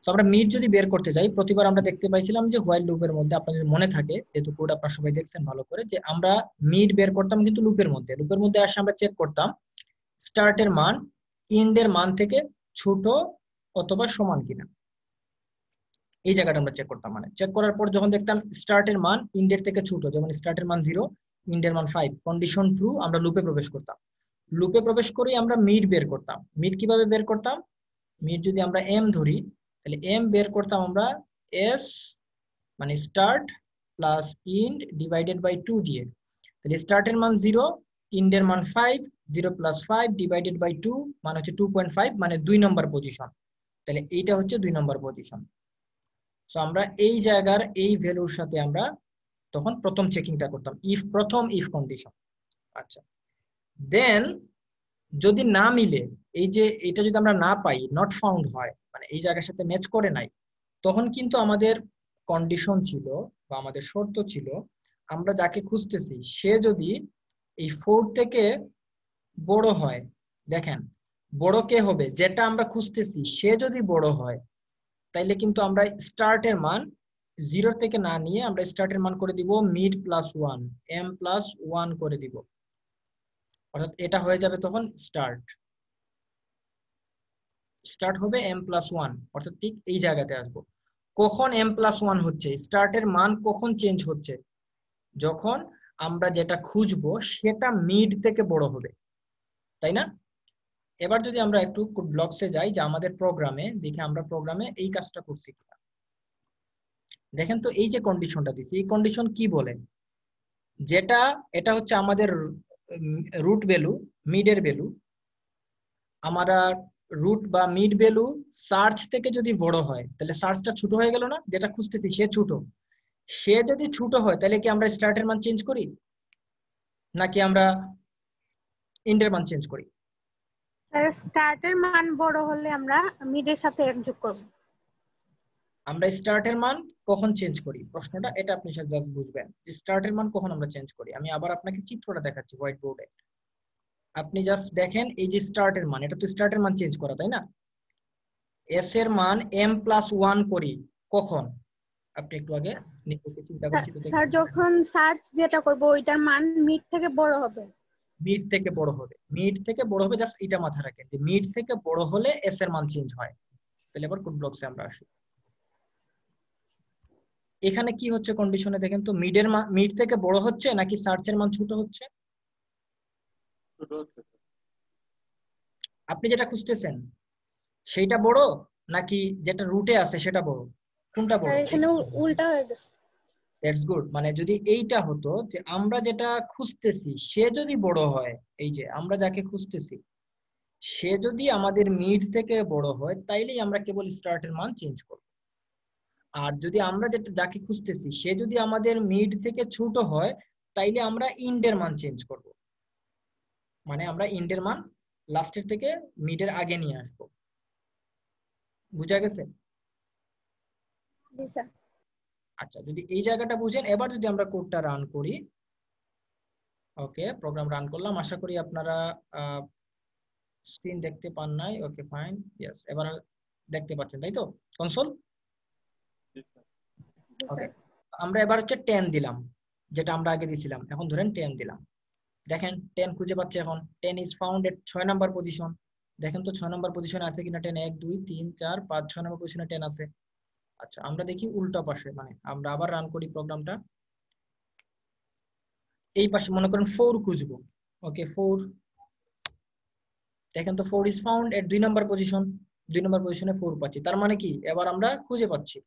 A: তো আমরা মিড যদি বের করতে যাই, প্রতিবার আমরা দেখতে পাইছিলাম যে হোয়াইল লুপের মধ্যে, আপনাদের মনে থাকে যেহেতু কোড আপনারা সবাই দেখছেন ভালো করে, যে আমরা মিড বের করতাম কিন্তু লুপের মধ্যে আসে আমরা চেক করতাম স্টার্টের মান ইন্ডের মান থেকে ছোট অথবা সমান কিনা। এই জায়গাটা আমরা চেক করতাম, মানে চেক করার পর যখন দেখতাম স্টার্টের মান ইন্ডের থেকে ছোট, যেমন স্টার্টের মান 0, ইন্ডের মান 5, কন্ডিশন ট্রু, আমরা লুপে প্রবেশ করতাম। লুপে প্রবেশ করে আমরা মিড বের করতাম। মিড কিভাবে বের করতাম? মিড যদি আমরা এম ধরি, তাহলে এম বের করতাম আমরা এস মানে start plus end divided by 2 দিয়ে। তাহলে স্টার্টের মান 0, ইন্ডের মান 5, 0 প্লাস 5 ডিভাইডেড বাই 2 মানে হচ্ছে 2.5, মানে 2 নম্বর পজিশন। তাহলে এইটা হচ্ছে 2 নম্বর পজিশন। সো আমরা এই জায়গার এই ভ্যালুর সাথে আমরা তখন প্রথম চেকিংটা করতাম, প্রথম ইফ কন্ডিশন। আচ্ছা, দেন যদি না মিলে, এই যে এটা যদি আমরা না পাই, নট ফাউন্ড হয়, মানে এই জায়গার সাথে ম্যাচ করে নাই, তখন কিন্তু আমাদের কন্ডিশন ছিল বা আমাদের শর্ত ছিল, আমরা যাকে খুঁজতেছি সে যদি এই 4 থেকে বড় হয়, দেখেন বড় কে হবে, যেটা আমরা খুঁজতেছি সে যদি বড় হয়, তাইলে কিন্তু আমরা স্টার্টের মান 0 থেকে না নিয়ে আমরা স্টার্টের মান করে দিব মিড প্লাস 1, এম প্লাস 1 করে দিব। অর্থাৎ এটা হয়ে যাবে তখন স্টার্ট হবে এম প্লাস 1, অর্থাৎ ঠিক এই জায়গাতে আসবো। কখন এম প্লাস 1 হচ্ছে, স্টার্টের মান কখন চেঞ্জ হচ্ছে? যখন আমরা যেটা খুঁজবো সেটা মিড থেকে বড় হবে, তাই না? এবার যদি আমরা একটু ব্লকসে যাই, যে আমাদের প্রোগ্রামে দেখে আমরা প্রোগ্রামে এই কাজটা করছি কিনা দেখেন তো। এই যে কন্ডিশনটা দিচ্ছি, এই কন্ডিশন কি বলে, যেটা এটা হচ্ছে আমাদের রুট ভ্যালু, মিডের ভ্যালু। আমরা রুট বা মিড ভ্যালু সার্চ থেকে যদি বড় হয়, তাহলে সার্চটা ছোট হয়ে গেল না? যেটা খুঁজতেছি সে ছোট, সে যদি ছোট হয় তাহলে কি আমরা স্টার্টের মান চেঞ্জ করি, নাকি আমরা ইন্ডের মান চেঞ্জ করি?
C: স্যার স্টার্টের মান বড় হলে আমরা মিডের সাথে এক যোগ করব।
A: আমরা স্টার্টের মান কখন চেঞ্জ করি, প্রশ্নটা এটা আপনি সাথে বুঝবেন যে স্টার্টের মান কখন আমরা চেঞ্জ করি। আমি আবার আপনাকে চিত্রটা দেখাচ্ছি হোয়াইট বোর্ডে। আপনি জাস্ট দেখেন, এই যে স্টার্টের মান, এটা তো স্টার্টের মান চেঞ্জ করা, তাই না? এস এর মান এম প্লাস 1 করি কখন? আপনি একটু আগে নিজেকে চিন্তা করছি তো
C: স্যার যখন সার্চ যেটা করব ওইটার মান মিড থেকে বড় হবে।
A: মিড থেকে বড় হবে, মিড থেকে বড় হবে, জাস্ট এটা মাথায় রাখেন যে মিড থেকে বড় হলে এস এর মান চেঞ্জ হয়। তাহলে এবার কোড ব্লকসে আমরা আসি। এখানে কি হচ্ছে কন্ডিশনে দেখেন তো, মিড থেকে বড় হচ্ছে নাকি সার্চের মান ছোট হচ্ছে? আপনি যেটা খুঁজতেছেন সেইটা বড় নাকি যেটা রুটে আছে সেটা বড়, কোনটা বড়?
C: স্যার এখানে উল্টা হয়ে গেছে।
A: That's good. মানে যদি এইটা হতো যে আমরা যেটা খুঁজতেছি সে যদি বড় হয়, এই যে আমরা যাকে খুঁজতেছি সে যদি আমাদের মিড থেকে বড় হয়, তাইলেই আমরা কেবল স্টার্টের মান চেঞ্জ করব। আর যদি আমরা যেটা যাকে খুঁজতেছি সে যদি আমাদের মিড থেকে ছোট হয়, তাইলে আমরা ইন্ডের মান চেঞ্জ করব। মানে আমরা ইন্ডের মান লাস্টের থেকে মিডের আগে নিয়ে আসব। বুঝা গেছে?
C: জি স্যার।
A: আচ্ছা, যদি এই জায়গাটা বুঝেন, এবার যদি আমরা কোডটা রান করি, ওকে প্রোগ্রাম রান করলাম, আশা করি আপনারা স্ক্রিন দেখতে পান নাই। ওকে ফাইন, ইয়েস, এবার দেখতে পাচ্ছেন তাই তো কনসোল?
C: জি
A: ওকে,
C: স্যার।
A: আমরা এবার হচ্ছে 10 দিলাম, যেটা আমরা আগে দিয়েছিলাম। এখন ধরেন 10 দিলাম, দেখেন 10 খুঁজে পাচ্ছে। এখন 10 is found at 6 number position. দেখেন তো 6 নাম্বার পজিশনে আছে কিনা 10, 1 2 3 4 5 6 নাম্বার পজিশনে 10 আছে। আচ্ছা, আমরা দেখি উল্টা পাশে, মানে আমরা আবার রান করি প্রোগ্রামটা। এই পাশে মনে করেন 4 খুঁজবো। ওকে 4, দেখেন তো 4 is found at 2 number position. 2 number পজিশনে 4 পাচ্ছি, তার মানে কি এবার আমরা খুঁজে পাচ্ছি।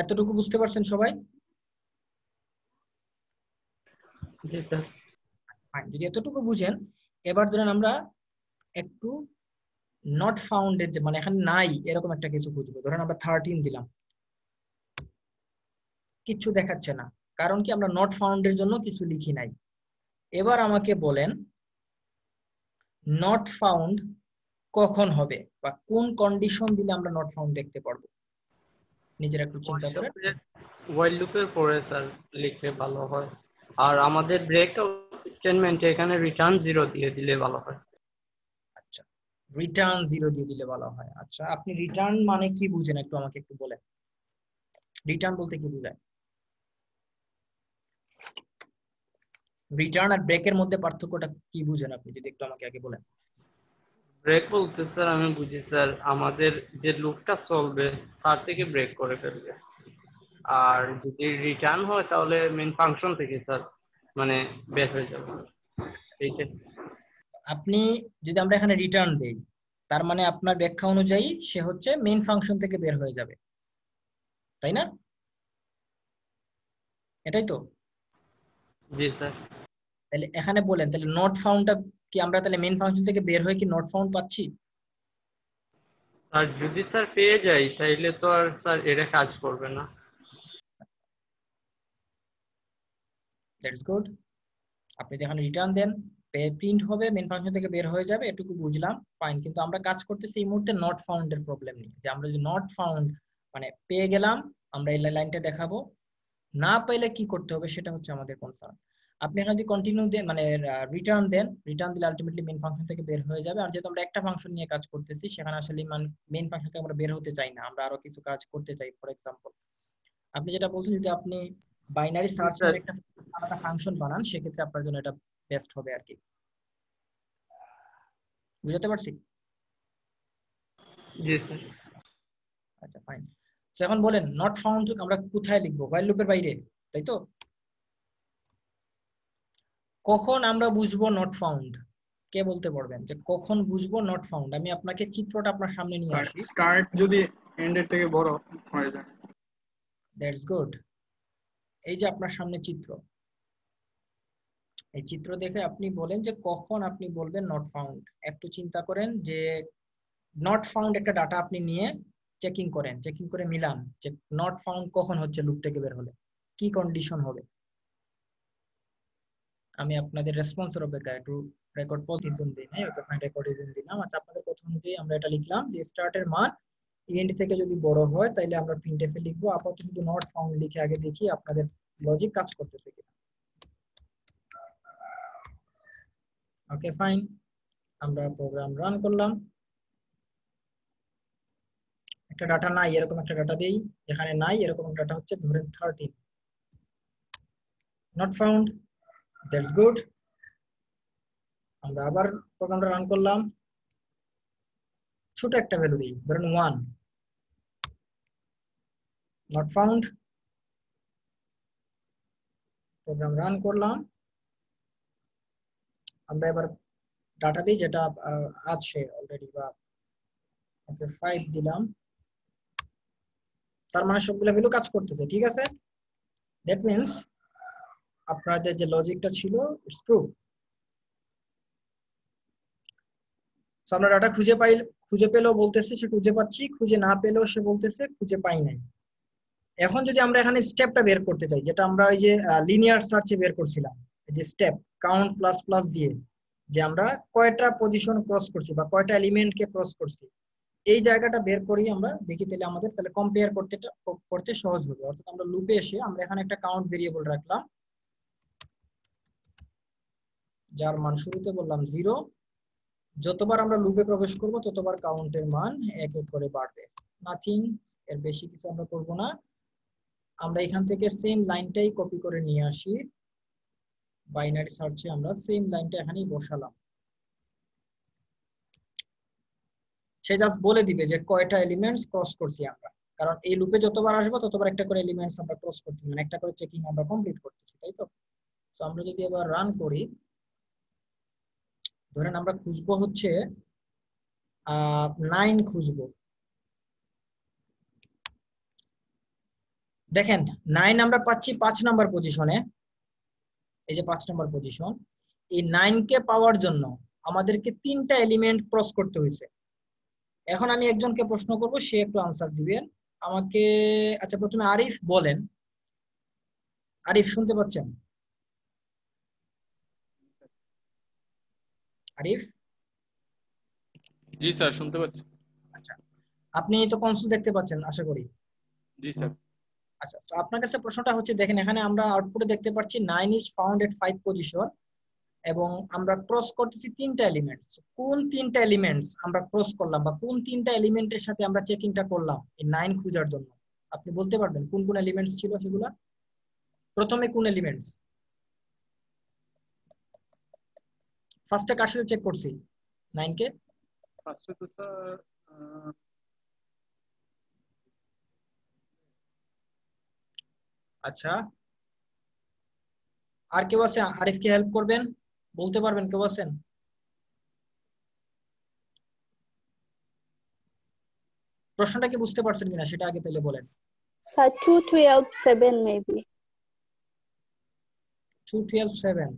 A: এতটুকু বুঝতে পারছেন সবাই?
B: জি স্যার।
A: যদি এতটুকু বুঝেন, এবার ধরেন আমরা একটু নট ফাউন্ড, মানে এখানে নাই এরকম একটা কিছু খুঁজবো। ধরেন আমরা 13 দিলাম, কিছু দেখাচ্ছে না, কারণ কি আমরা নট ফাউন্ডের জন্য কিছু লিখি নাই। এবার আমাকে বলেন নট ফাউন্ড কখন হবে বা কোন কন্ডিশন দিলে আমরা নট ফাউন্ড দেখতে পারবো, নিজেরা একটু চিন্তা করে।
B: হোয়াইল লুপের পরে স্যার লিখলে ভালো হয়। আর আমাদের ব্রেক স্টেটমেন্টে এখানে রিটার্ন 0 দিয়ে দিলে ভালো হয়।
A: আচ্ছা, রিটার্ন 0 দিয়ে দিলে ভালো হয়। আচ্ছা, আপনি রিটার্ন মানে কি বুঝেন একটু আমাকে একটু বলেন, রিটার্ন বলতে কি বোঝায়? রিটার্ন আর ব্রেকের মধ্যে পার্থক্যটা কি বুঝেন আপনি, যদি একটু আমাকে আগে বলেন।
B: ব্রেক বলতে স্যার আমি বুঝি স্যার আমাদের যে লুপটা চলবে তার থেকে ব্রেক করে ফেলবে। আর যদি রিটার্ন হয় তাহলে মেন ফাংশন থেকে স্যার মানে বের হয়ে যাবে এইটাই।
A: আপনি যদি আমরা এখানে রিটার্ন দেই, তার মানে আপনার ব্যাখ্যা অনুযায়ী সে হচ্ছে মেইন ফাংশন থেকে বের হয়ে যাবে, তাই না? এটাই তো।
B: জি স্যার।
A: তাহলে এখানে বলেন, তাহলে নট ফাউন্ডটা কি আমরা তাহলে মেইন ফাংশন থেকে বের হয়ে কি নট ফাউন্ড পাচ্ছি?
B: আর যদি স্যার পেয়ে যাই তাইলে তো আর স্যার এটা কাজ করবে না।
A: That's good. আপনি যদি এখানে রিটার্ন দেন, প্রিন্ট হবে, মেইন ফাংশন থেকে বের হয়ে যাবে, এটুকু বুঝলাম, ফাইন। কিন্তু আমরা কাজ করতেছি এই মুহূর্তে নট ফাউন্ড এর প্রবলেম নিয়ে, যে আমরা যদি নট ফাউন্ড মানে পেয়ে গেলাম, আমরা এই লাইনটা দেখাবো, না পেলে কি করতে হবে সেটা হচ্ছে আমাদের কনসার্ন। আপনি এখানে যদি কন্টিনিউ দেন মানে রিটার্ন দেন, রিটার্ন দিলে আলটিমেটলি মেইন ফাংশন থেকে বের হয়ে যাবে। আর যেহেতু আমরা একটা ফাংশন নিয়ে কাজ করতেছি, সেখানে আসলে মেইন ফাংশন থেকে আমরা বের হতে চাই না, আমরা আরো কিছু কাজ করতে চাই। ফর এক্সাম্পল, আপনি যেটা বলছেন, যদি আপনি বাইনারি
B: জি
A: সার্চিং
B: স্যার।
A: এর একটা আলাদা ফাংশন বানান, সেক্ষেত্রে আপনার জন্য এটা বেস্ট হবে আর কি। বুঝতে পারছি?
B: জি স্যার।
A: আচ্ছা, ফাইন। তো এখন বলেন, নট ফাউন্ড আমরা কোথায় লিখবো? হোয়াইল লুপের বাইরে, তাই তো? কখন আমরা বুঝবো নট ফাউন্ড? কে বলতে পারবেন যে কখন বুঝবো নট ফাউন্ড? আমি আপনাকে চিত্রটা আপনার সামনে নিয়ে আসি।
D: স্টার্ট যদি এন্ডের থেকে বড় হয়ে যায়।
A: That's good. এই যে আপনার সামনে চিত্র, এই চিত্র দেখে আপনি বলেন যে কখন আপনি বলবেন নট ফাউন্ড। একটু চিন্তা করেন যে নট ফাউন্ড একটা ডাটা আপনি নিয়ে চেকিং করেন, চেকিং করে মিলান যে নট ফাউন্ড কখন হচ্ছে লুপ থেকে বের হলে, কি কন্ডিশন হবে। আমি আপনাদের রেসপন্সের অপেক্ষায় একটু রেকর্ড পজিশন দিই নাই, ওকে ফাইন রেকর্ডিং দিলাম। আচ্ছা, আপনাদের কথা অনুযায়ী আমরা এটা লিখলাম যে স্টার্টের মান এন্ড থেকে যদি বড় হয় তাহলে আমরা প্রিন্টএফ এ লিখবো। আপাতত শুধু নট ফাউন্ড লিখে আগে দেখি আপনাদের লজিক কাজ করতেছে কিনা। ওকে ফাইন, আমরা প্রোগ্রাম রান করলাম। একটা ডাটা নাই, এরকম একটা ডাটা দেই, এখানে নাই এরকম একটা ডাটা হচ্ছে ধরেন 13, নট ফাউন্ড। That's good. আমরা আবার প্রোগ্রামটা রান করলাম, ছোট একটা ভ্যালু দিই, ধরেন 1, নট ফাউন্ড। প্রোগ্রাম রান করলাম, আমরা এবার ডাটা দিই যেটা আছে অলরেডি, বা ওকে 5 দিলাম, তার মানে সবগুলো ভ্যালু কাজ করতেছে, ঠিক আছে। দ্যাট মিন্স আপনাদের যে লজিকটা ছিল ইটস ট্রু। সো আমরা ডাটা খুঁজে পেলেও বলতেছে সে খুঁজে পাচ্ছি, খুঁজে না পেলেও সে বলতেছে খুঁজে পাই নাই। এখন যদি আমরা এখানে স্টেপটা বের করতে চাই, যেটা আমরা ওই যে লিনিয়ার সার্চে বের করছিলাম, এই যে স্টেপ কাউন্ট প্লাস প্লাস দিয়ে, যে আমরা কয়টা পজিশন ক্রস করছি বা কয়টা এলিমেন্টকে ক্রস করছি, এই জায়গাটা বের করি আমরা দেখি, তাহলে আমাদের তাহলে কম্পেয়ার করতে সহজ হবে। অর্থাৎ আমরা লুপে এসে আমরা এখানে একটা কাউন্ট ভেরিয়েবল রাখলাম, যার মান শুরুতে বললাম 0। যতবার আমরা লুপে প্রবেশ করব ততবার কাউন্টের মান এক এক করে বাড়বে। নাথিং, এর বেশি কিছু আমরা করব না। আমরা এখান থেকে সেম লাইনটাই কপি করে নিয়ে আসি, বাইনারি সার্চে আমরা সেম লাইনটা এখানেই বসালাম। সে জাস্ট বলে দিবে যে কয়টা এলিমেন্টস ক্রস করছি আমরা, কারণ এই লুপে যতবার আসবো ততবার একটা করে এলিমেন্টস আমরা ক্রস করছি, মানে একটা করে চেকিং আমরা কমপ্লিট করতেছি, তাই তো? তো আমরা যদি এবার রান করি, ধরেন আমরা খুঁজবো হচ্ছে 9 খুঁজবো। দেখেন 9 আমরা পাচ্ছি 5 নাম্বার পজিশনে, এই যে 5 নাম্বার পজিশন। এই 9 কে পাওয়ার জন্য আমাদেরকে 3টা এলিমেন্ট ক্রস করতে হয়েছে। এখন আমি একজনকে প্রশ্ন করব, সে একটু আনসার দিবেন আমাকে। আচ্ছা, প্রথমে আরিফ বলেন। আরিফ শুনতে পাচ্ছেন? আরিফ?
E: জি স্যার, শুনতে পাচ্ছি।
A: আচ্ছা, আপনি তো কনসোল দেখতে পাচ্ছেন আশা করি।
E: জি স্যার।
A: আচ্ছা, তো আপনার কাছে প্রশ্নটা হচ্ছে, দেখেন এখানে আমরা আউটপুটে দেখতে পাচ্ছি 9 ইজ ফাউন্ড এট 5 পজিশন, এবং আমরা ক্রস করতেছি 3টা এলিমেন্টস। কোন 3টা এলিমেন্টস আমরা ক্রস করলাম, বা কোন 3টা এলিমেন্টের সাথে আমরা চেকিংটা করলাম এই 9 খোঁজার জন্য? আপনি বলতে পারবেন কোন কোন এলিমেন্টস ছিল সেগুলা? প্রথমে কোন এলিমেন্টস? ফার্স্টে কার সাথে চেক করছি 9 কে?
E: ফার্স্টে তো স্যার
A: আচ্ছা, আর কেউ আছেন আরিফকে হেল্প করবেন, বলতে পারবেন কেউ আছেন? প্রশ্নটা কি বুঝতে পারছেন কিনা সেটা আগে তাহলে বলেন।
F: Sir, 2, 12, 7 maybe.
A: 2 12 7।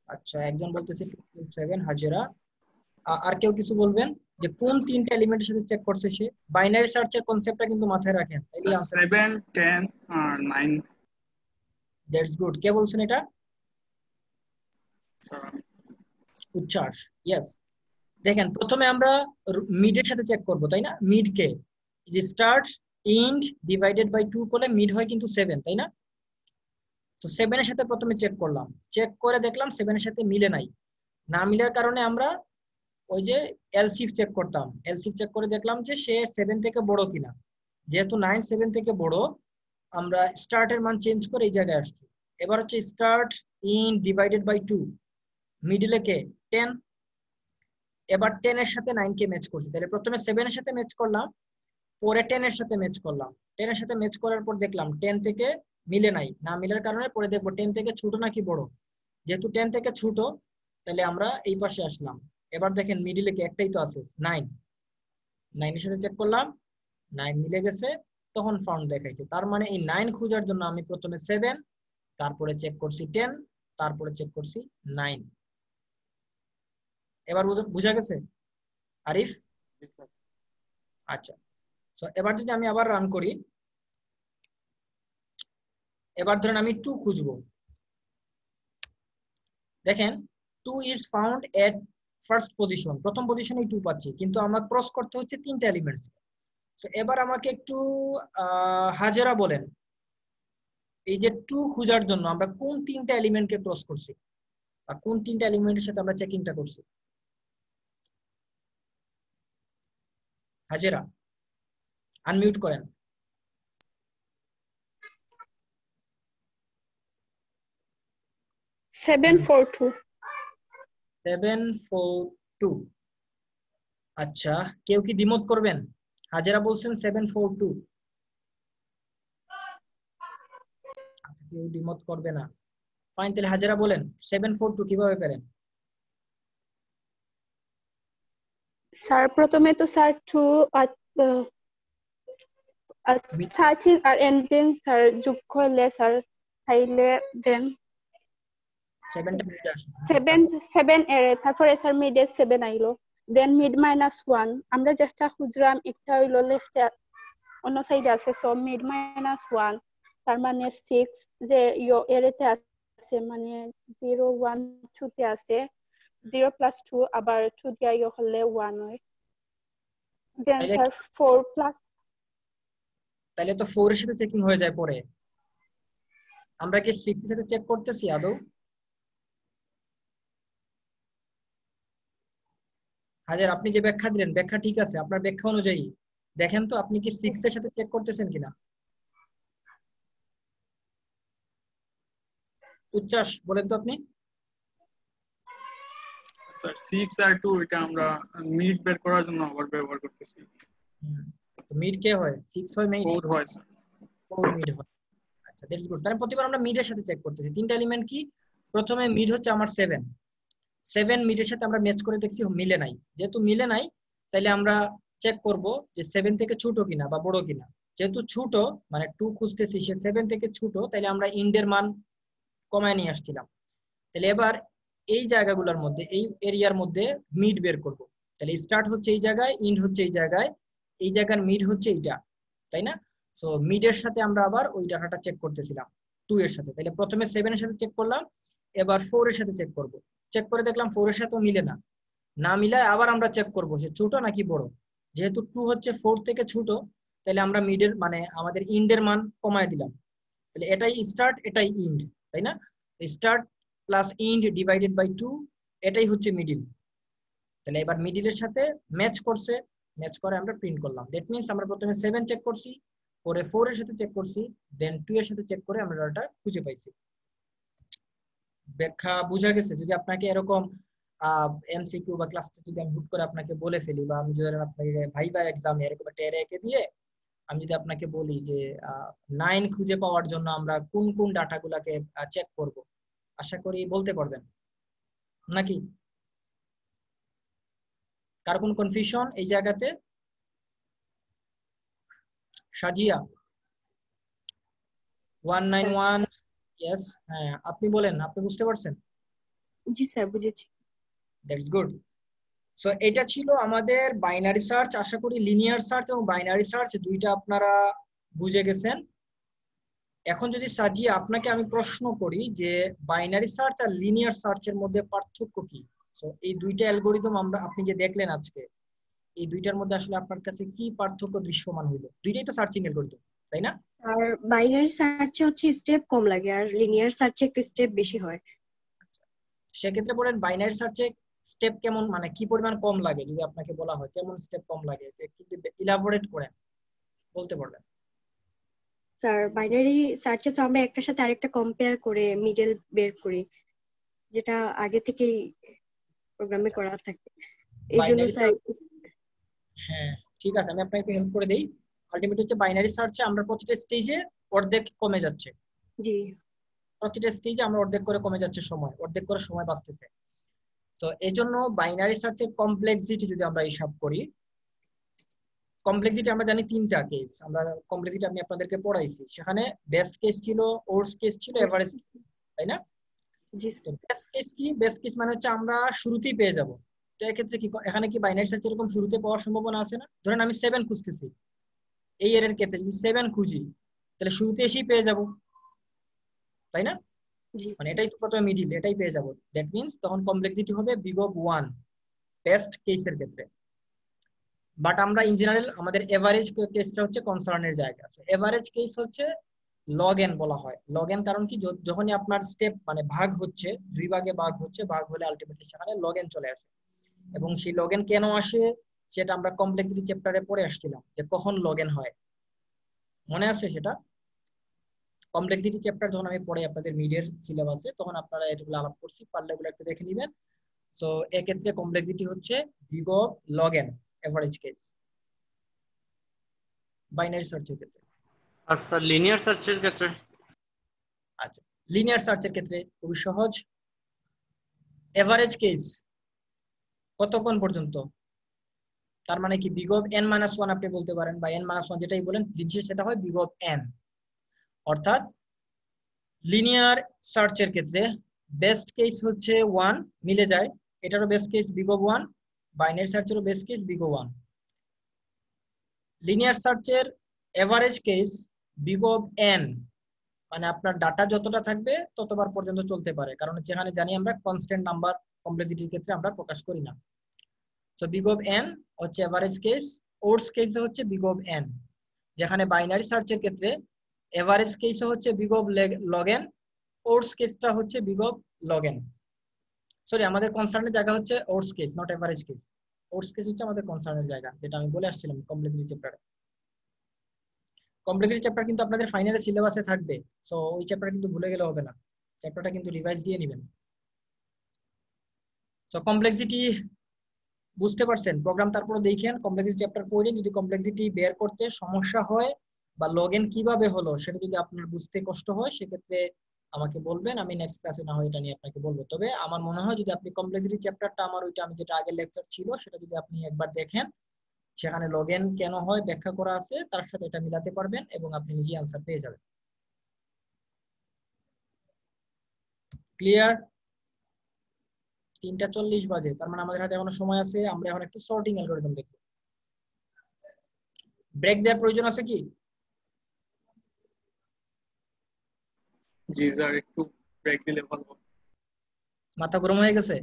A: আচ্ছা, একজন বলতেছে 2 12 7 হাজেরা। আর কেউ কিছু বলবেন যে কোন তিনটা এলিমেন্টের সাথে চেক করছে সে? বাইনারি সার্চের কনসেপ্টটা কিন্তু মাথায় রাখেন, তাইলে আনসার।
D: 7 10 আর 9
A: দ্যাটস গুড। কে বলছেন এটা?
D: স্যার।
A: উচ্ছ্বাস। ইয়েস। দেখেন প্রথমে আমরা মিডের সাথে চেক করব, তাই না? মিড কে যে স্টার্ট ইন্ট ডিভাইডেড বাই 2 করলে মিড হয় কিন্তু 7, তাই না? তো 7 এর সাথে প্রথমে চেক করলাম, চেক করে দেখলাম 7 এর সাথে মিলে নাই। না মিলার কারণে আমরা ওই যে এলসিএফ চেক করতাম, এলসিএফ চেক করে দেখলাম যে সে 7 থেকে বড় কিনা। যেহেতু 9 7 থেকে বড়, আমরা স্টার্টের মান চেঞ্জ করে এই জায়গায় আসছি। এবার হচ্ছে স্টার্ট ইন ডিভাইডেড বাই 2, মিডলে কে 10, এবার 10 এর সাথে 9 কে ম্যাচ করছি। তাহলে প্রথমে 7 এর সাথে ম্যাচ করলাম, পরে 10 এর সাথে ম্যাচ করলাম। 10 এর সাথে ম্যাচ করার পর দেখলাম 10 থেকে মিলে নাই। না মিলার কারণে পরে দেখবো 10 থেকে ছোট নাকি বড়। যেহেতু 10 থেকে ছোট, তাহলে আমরা এই পাশে আসলাম। এবার দেখেন মিডিলে কি একটাই তো আছে, 9। 9 এর সাথে চেক করলাম, 9 মিলে গেছে, তখন ফাউন্ড দেখাইছে। তার মানে এই 9 খোঁজার জন্য আমি প্রথমে 7, তারপরে চেক করছি 10, তারপরে চেক করছি 9। এবার বুঝা গেছে আরিফ? আচ্ছা, তো এবার যদি আমি আবার রান করি, এবার ধরেন আমি 2 খুঁজবো। দেখেন 2 is found at first position, প্রথম পজিশনে 2 পাচ্ছি, কিন্তু আমার ক্রস করতে হচ্ছে তিনটা এলিমেন্টস। তো এবার আমাকে একটু হাজেরা বলেন, এই যে 2 খোঁজার জন্য আমরা কোন তিনটা এলিমেন্টকে ক্রস করছি, বা কোন তিনটা এলিমেন্টের সাথে আমরা চেকিংটা করছি? হাজেরা আনমিউট করেন।
F: 7, 4, 2.
A: 7 4 2। আচ্ছা, কেউ কি দ্বিমত করবেন? হাজেরা বলছেন 7 4 2। আচ্ছা, কেউ দ্বিমত করবে না। ফাইন, তাহলে হাজেরা বলেন 7 4 2 কিভাবে পেলেন?
F: Sir, প্রথমে তো স্যার 2 স্টার্টিং আর এন্ডিং স্যার যোগ করলে স্যার তাইলে দেন
A: 7টা মিডে আসে।
F: 7 এর তারপরে স্যার মিডে 7 আইলো, দেন মিড -1 আমরা যেটা খুঁজলাম একটা হইলো লেফটে অন্য সাইডে আছে, সো মিড -1 তার মানে 6 যে এরতে আছে মানে 0 1 2 তে আছে, 0 + 2 আবার 2 দিয়া হলে 1 হয়, দেন স্যার 4 প্লাস।
A: তাহলে তো 4 এর সাথে চেকিং হয়ে যায় পরে। আমরা কি 6 এর সাথে চেক করতেছি আদৌ? হাজার আপনি যে ব্যাখ্যা দিলেন ব্যাখ্যা ঠিক আছে, আপনার ব্যাখ্যা অনুযায়ী দেখেন তো আপনি কি 6 এর সাথে চেক করতেছেন কিনা? উচ্ছ্বাস বলেন তো আপনি।
D: স্যার 6 আর 2 এটা আমরা মিড বের করার জন্য আবার ব্যবহার করতেছি।
A: তো মিড কে হয়? 6 হয় মিড?
D: 4 হয় স্যার।
A: 4 মিড হয়। আচ্ছা, দ্যাটস গুড। তাহলে প্রতিবার আমরা মিডের সাথে চেক করতেছি। তিনটা এলিমেন্ট কি? প্রথমে মিড হচ্ছে আমার 7। 7 মিডের সাথে আমরা ম্যাচ করে দেখছি মিলে নাই। যেহেতু মিলে নাই, তাহলে আমরা চেক করব যে 7 থেকে ছোট কিনা বা বড় কিনা। যেহেতু ছোট মানে 2 খুঁজতেছি, সে 7 থেকে ছোট, তাহলে আমরা ইন্ডের মান কমায় নিয়ে আসছিলাম। তাহলে এবার এই জায়গাগুলোর মধ্যে, এই এরিয়ার মধ্যে মিড বের করব। তাহলে স্টার্ট হচ্ছে এই জায়গায়, ইন্ড হচ্ছে এই জায়গায়, এই জায়গার মিড হচ্ছে এইটা, তাই না? সো মিডের সাথে আমরা আবার ওই ডাটাটা চেক করতেছিলাম 2 এর সাথে। তাহলে প্রথমে 7 এর সাথে চেক করলাম, এবার 4 এর সাথে চেক করব। চেক করে দেখলাম 4 এর সাথেও মিলে না। না মিলায় আবার আমরা চেক করব যে ছোট নাকি বড়। যেহেতু 2 হচ্ছে 4 থেকে ছোট, তাহলে আমরা মিডের মানে আমাদের ইন্ডের মান কমায় দিলাম। তাহলে এটাই স্টার্ট, এটাই ইন্ড, তাই না? Start plus end divided by 2, এটাই হচ্ছে মিডিল। তাহলে এবার মিডিলের সাথে ম্যাচ করছে, ম্যাচ করে আমরা প্রিন্ট করলাম। দ্যাট মিন্স আমরা প্রথমে 7 চেক করছি, পরে 4 এর সাথে চেক করছি, দেন 2 এর সাথে চেক করে আমরা ডাটা খুঁজে পাইছি। ব্যাখ্যা বুঝা গেছে? যদি আপনাকে এরকম এমসিকিউ বা ক্লাসটা যদি আমি হুট করে আপনাকে বলে ফেলি, বা আমি যদি আপনাকে ভাইবা এক্সামে এরকম একটা অ্যারে এঁকে দিয়ে আমি যদি আপনাকে বলি যে 9 খুঁজে পাওয়ার জন্য আমরা কোন কোন ডাটাগুলোকে চেক করব, আশা করি বলতে পারবেন নাকি? কার কোন কনফিউশন এই জায়গাতে? সাজিয়া 191, ইয়েস, হ্যাঁ আপনি বলেন, আপনি বুঝতে পারছেন?
G: জি স্যার, বুঝেছি।
A: That's good. সো এটা ছিল আমাদের বাইনারি সার্চ। আশা করি লিনিয়ার সার্চ এবং বাইনারি সার্চ দুইটা আপনারা বুঝে গেছেন। এখন যদি সাজিয়ে আপনাকে আমি প্রশ্ন করি যে বাইনারি সার্চ আর লিনিয়ার সার্চের মধ্যে পার্থক্য কি? সো এই দুইটা অ্যালগরিদম আপনি যে দেখলেন আজকে, এই দুইটার মধ্যে আসলে আপনার কাছে কি পার্থক্য দৃশ্যমান হইলো? দুইটাই তো সার্চিং অ্যালগরিদম, তাই না?
G: আর বাইনারি সার্চে হচ্ছে স্টেপ কম লাগে, আর লিনিয়ার সার্চে একটু স্টেপ বেশি হয়।
A: সেক্ষেত্রে বলেন বাইনারি সার্চে স্টেপ কেমন, মানে কি পরিমাণ কম লাগে? যদি আপনাকে বলা হয় কেমন স্টেপ কম লাগে, কিন্তু ইলাবোরেট করে বলতে পারবেন।
G: স্যার বাইনারি সার্চে তো আমরা একটার সাথে আরেকটা কম্পেয়ার করে মিডল বের করি, যেটা আগে থেকেই প্রোগ্রামে করা থাকে। এই জন্য
A: বাইনারি,
G: স্যার
A: হ্যাঁ ঠিক আছে, আমি আপনাকে হেল্প করে দেই। আলটিমেট হচ্ছে বাইনারি সার্চে আমরা প্রতিটা স্টেজে অর্ধেক কমে যাচ্ছে।
G: জি,
A: প্রতিটা স্টেজে আমরা অর্ধেক করে কমে যাচ্ছে সময়, অর্ধেক করে সময় বাঁচতেছে। তো এই জন্য বাইনারি সার্চের কমপ্লেক্সিটি যদি আমরা হিসাব করি, কমপ্লেক্সিটি আমরা জানি তিনটা কেস, আমরা কমপ্লেক্সিটি আমি আপনাদেরকে পড়াইছি। সেখানে বেস্ট কেস ছিল, ওর্স্ট কেস ছিল, এভারেজ, তাই না?
G: জি
A: তো বেস্ট কেস কি? বেস্ট কেস মানে হচ্ছে আমরা শুরুতেই পেয়ে যাব। তো এক্ষেত্রে কি এখানে কি বাইনারি সার্চ এরকম শুরুতে পাওয়ার সম্ভাবনা আছে না? ধরেন আমি 7 খুঁজতেছি, এই এর ক্ষেত্রে যদি 7 খুঁজি তাহলে শুরুতে এসেই পেয়ে যাব, তাই না?
G: জি
A: মানে এটাই তো প্রথমে মিডিল, এটাই পেয়ে যাব। দ্যাট মিন্স তখন কমপ্লেক্সিটি হবে বিগ অফ 1 বেস্ট কেসের ক্ষেত্রে। বাট আমরা ইন জেনারেল আমাদের এভারেজ কেসটা হচ্ছে কনসার্নের জায়গা। এভারেজ কেস হচ্ছে লগ এন বলা হয়। লগ এন কারণ কি, যখনই আপনার স্টেপ মানে ভাগ হচ্ছে, দুই ভাগে ভাগ হচ্ছে, ভাগ হলে আলটিমেটলি সেখানে লগ এন চলে আসে। এবং সেই লগ এন কেন আসে সেটা আমরা কমপ্লেক্সিটি চ্যাপ্টারে পড়ে আসছিলাম, যে কখন লগ এন হয়, মনে আছে সেটা? কমপ্লেক্সিটি চ্যাপ্টার যখন আমি পড়ে আপনাদের মিডের সিলেবাসে, তখন আপনারা এগুলো আলাপ করছি, পারলে এগুলো একটু দেখে নেবেন। তো এক্ষেত্রে কমপ্লেক্সিটি হচ্ছে big of log N average case binary সার্চের ক্ষেত্রে।
B: আর স্যার লিনিয়ার সার্চের ক্ষেত্রে?
A: আচ্ছা, লিনিয়ার সার্চের ক্ষেত্রে খুবই সহজ। এভারেজ কেস কতক্ষণ পর্যন্ত, তার মানে কি বিগ অফ n - 1 আপনি বলতে পারেন, বা n - 1 যেটাই বলেন দিচ্ছে সেটা হয় বিগ অফ n। অর্থাৎ লিনিয়ার সার্চের ক্ষেত্রে বেস্ট কেস হচ্ছে 1, মিলে যায়, এটারও best case big of 1, binary সার্চেরও best case big of 1। Linear সার্চের average case big of n, মানে আপনার ডাটা যতটা থাকবে ততবার পর্যন্ত চলতে পারে, কারণ যেখানে জানি আমরা কনস্ট্যান্ট নাম্বার কমপ্লেক্সিটির ক্ষেত্রে আমরা প্রকাশ করি না। সো বিগ অফ n হচ্ছে এভারেজ কেস, ওর্স কেস হচ্ছে বিগ অফ n। যেখানে বাইনারি সার্চের ক্ষেত্রে এভারেজ কেস হচ্ছে big of log n, worst কেসটা হচ্ছে big of log n। Sorry, আমাদের কনসার্নের জায়গা হচ্ছে worst case, not average case. Worst case হচ্ছে আমাদের কনসার্নের জায়গা, যেটা আমি বলে আসছিলাম কমপ্লেক্সিটি চ্যাপ্টারে। কমপ্লেক্সিটি চ্যাপ্টার কিন্তু আপনাদের ফাইনালের সিলেবাসে থাকবে, সো ওই চ্যাপ্টার কিন্তু ভুলে গেলে হবে না, চ্যাপ্টারটা কিন্তু রিভাইজ দিয়ে নেবেন। সো কমপ্লেক্সিটি বুঝতে পারছেন, প্রোগ্রাম তারপরে দেখেন, কমপ্লেক্সিটি চ্যাপ্টার পড়ে যদি কমপ্লেক্সিটি বের করতে সমস্যা হয় বা লগইন কিভাবে হলো সেটা যদি আপনার বুঝতে কষ্ট হয়, সেক্ষেত্রে আমাকে বলবেন, আমি নেক্সট ক্লাসে না হয় এটা নিয়ে আপনাকে বলবো। তবে আমার মনে হয় যদি আপনি কমপ্লেক্সিটি চ্যাপ্টারটা আমার ওইটা আমি যেটা আগের লেকচার ছিল সেটা যদি আপনি একবার দেখেন, সেখানে লগইন কেন হয় ব্যাখ্যা করা আছে, তার সাথে এটা মিলাতে পারবেন এবং আপনি নিজেই আনসার পেয়ে যাবেন। ক্লিয়ার? 3:40 বাজে, তার মানে আমাদের হাতে এখনো সময় আছে। আমরা এখন একটু সর্টিং অ্যালগরিদম দেখব। ব্রেক দেওয়ার প্রয়োজন আছে কি?
D: জি স্যার, একটু ব্রেক দিলে ভালো হবে।
A: মাথা গরম হয়ে গেছে?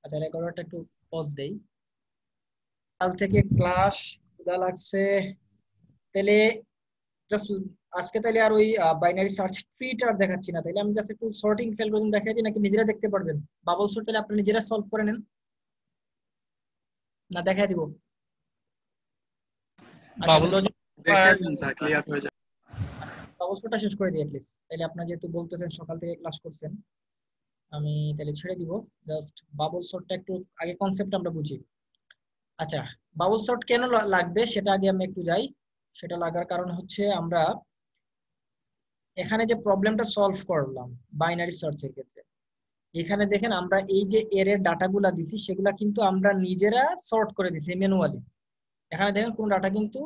A: আচ্ছা, রেকর্ডারটা একটু পজ দেই। কাল থেকে ক্লাস ক্ষুধা লাগছে, তাহলে জাস্ট আজকে তাহলে আর ওই বাইনারি সার্চ ট্রিটা আর দেখাচ্ছি না, তাহলে আমি জাস্ট একটু সর্টিং অ্যালগরিদম দেখাই দিই, নাকি নিজেরা দেখতে পারবেন? বাবল সর্ট তাহলে আপনি নিজেরা সলভ করে নেন, না দেখাই দিব? আচ্ছা, লজিক
D: দেখে দিন স্যার, ক্লিয়ার হয়ে যাবে।
A: বাবল সর্টটা শেষ করে দিই অ্যাটলিস্ট। তাহলে আপনারা যেহেতু বলতেছেন সকাল থেকে ক্লাস করছেন, আমি তাহলে ছেড়ে দিব। জাস্ট বাবল সর্টটা একটু আগে কনসেপ্ট আমরা বুঝি। আচ্ছা, বাবল সর্ট কেন লাগবে সেটা আগে আমি একটু যাই, সেটা লাগার কারণ হচ্ছে আমরা এখানে যে প্রবলেমটা সলভ করলাম বাইনারি সার্চের ক্ষেত্রে, এখানে দেখেন আমরা এই যে এর ডাটাগুলা দিছি সেগুলা কিন্তু আমরা নিজেরা সর্ট করে দিছি ম্যানুয়ালি। এখানে দেখেন কোন ডাটা কিন্তু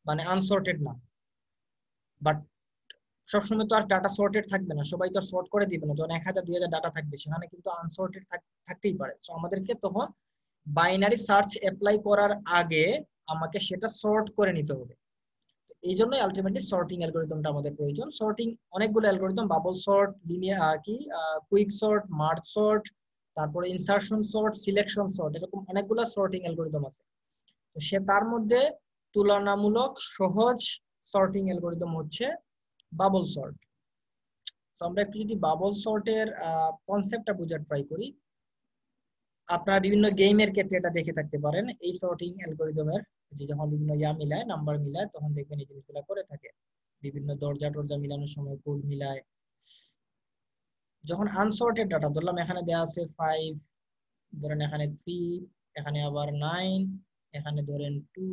A: মানে আনসর্টেড না, বাট সবসময় তো আর ডাটা সর্টেড থাকবে না, সবাই তো সর্ট করে দিবে না। যখন 1000 2000 ডাটা থাকবে সেখানে কিন্তু আনসর্টেড থাকতেই পারে। তো আমাদেরকে তখন বাইনারি সার্চ অ্যাপ্লাই করার আগে আমাকে সেটা সর্ট করে নিতে হবে। এই জন্যই আলটিমেটলি সর্টিং অ্যালগরিদমটা আমাদের প্রয়োজন। সর্টিং অনেকগুলো algorithm, bubble sort, linear quick sort, merge sort, তারপরে ইনসারশন সর্ট, সিলেকশন সর্ট, এরকম অনেকগুলো সর্টিং অ্যালগরিদম আছে। তো সে তার মধ্যে তুলনামূলক সহজ সর্টিং অ্যালগরিদম হচ্ছে বাবল সর্ট। তো আমরা একটু যদি বাবল সর্টের কনসেপ্টটা বোঝার ট্রাই করি, আপনারা বিভিন্ন গেমের ক্ষেত্রে এটা দেখে থাকতে পারেন। এই সর্টিং অ্যালগরিদমের যে যখন বিভিন্ন মিলায়, নাম্বার মিলায়, তখন দেখবেন এই জিনিসগুলো করে থাকে। বিভিন্ন দরজা টরজা মিলানোর সময় কোড মিলায়। যখন আনসর্টেড ডাটা ধরলাম, এখানে দেওয়া আছে 5, ধরেন এখানে 3, এখানে আবার 9, এখানে ধরেন 2,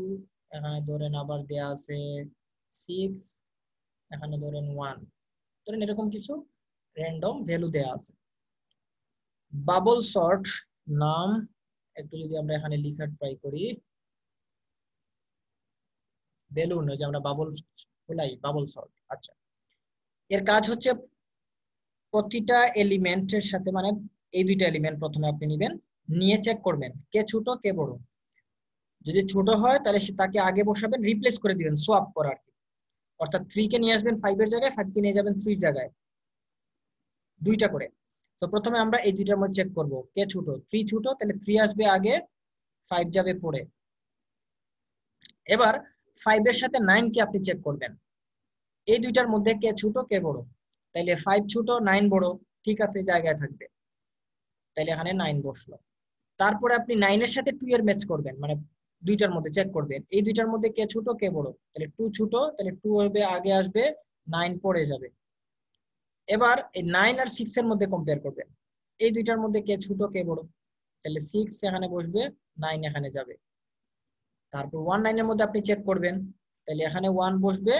A: এখানে ধরেন আবার দেওয়া আছে 6, এখানে ধরেন 1, ধরেন এরকম কিছু র্যান্ডম ভ্যালু দেওয়া আছে। বাবল সর্ট নাম একটু যদি আমরা এখানে লিখার ট্রাই করি, বেলুন যে আমরা বাবল খোলাই, বাবল সর্ট। আচ্ছা, এর কাজ হচ্ছে প্রতিটা এলিমেন্টের সাথে, মানে এই দুইটা এলিমেন্ট প্রথমে আপনি নেবেন, নিয়ে চেক করবেন কে ছোট কে বড়। যদি ছোট হয় তাহলে তাকে আগে বসাবেন, রিপ্লেস করে দিবেন, সোয়াপ করার, অর্থাৎ 3 কে নিয়ে আসবেন 5 এর জায়গায়, 5 কে নিয়ে যাবেন 3 জায়গায়, দুইটা করে। তো প্রথমে আমরা এই দুইটার মধ্যে চেক করব কে ছোট। 3 ছোট, তাহলে 3 আসবে আগে, 5 যাবে পরে। এবার 5 এর সাথে 9 কে আপনি চেক করবেন, এই দুইটার মধ্যে কে ছোট কে বড়। তাইলে 5 ছোট 9 বড়, ঠিক আছে, জায়গায় থাকবে, তাইলে এখানে 9 বসলো। তারপরে আপনি 9 এর সাথে 2 এর ম্যাচ করবেন, মানে দুইটার মধ্যে চেক করবেন এই দুইটার মধ্যে কে ছোট কে বড়। তাহলে 2 ছোট, তাহলে 2 হবে আগে আসবে, 9 পরে যাবে। এবার এই 9 আর 6 এর মধ্যে কম্পেয়ার করবেন, এই দুইটার মধ্যে কে ছোট কে বড়। তাহলে 6 এখানে বসবে, 9 এখানে যাবে। তারপর 1 9 এর মধ্যে আপনি চেক করবেন, তাহলে এখানে 1 বসবে,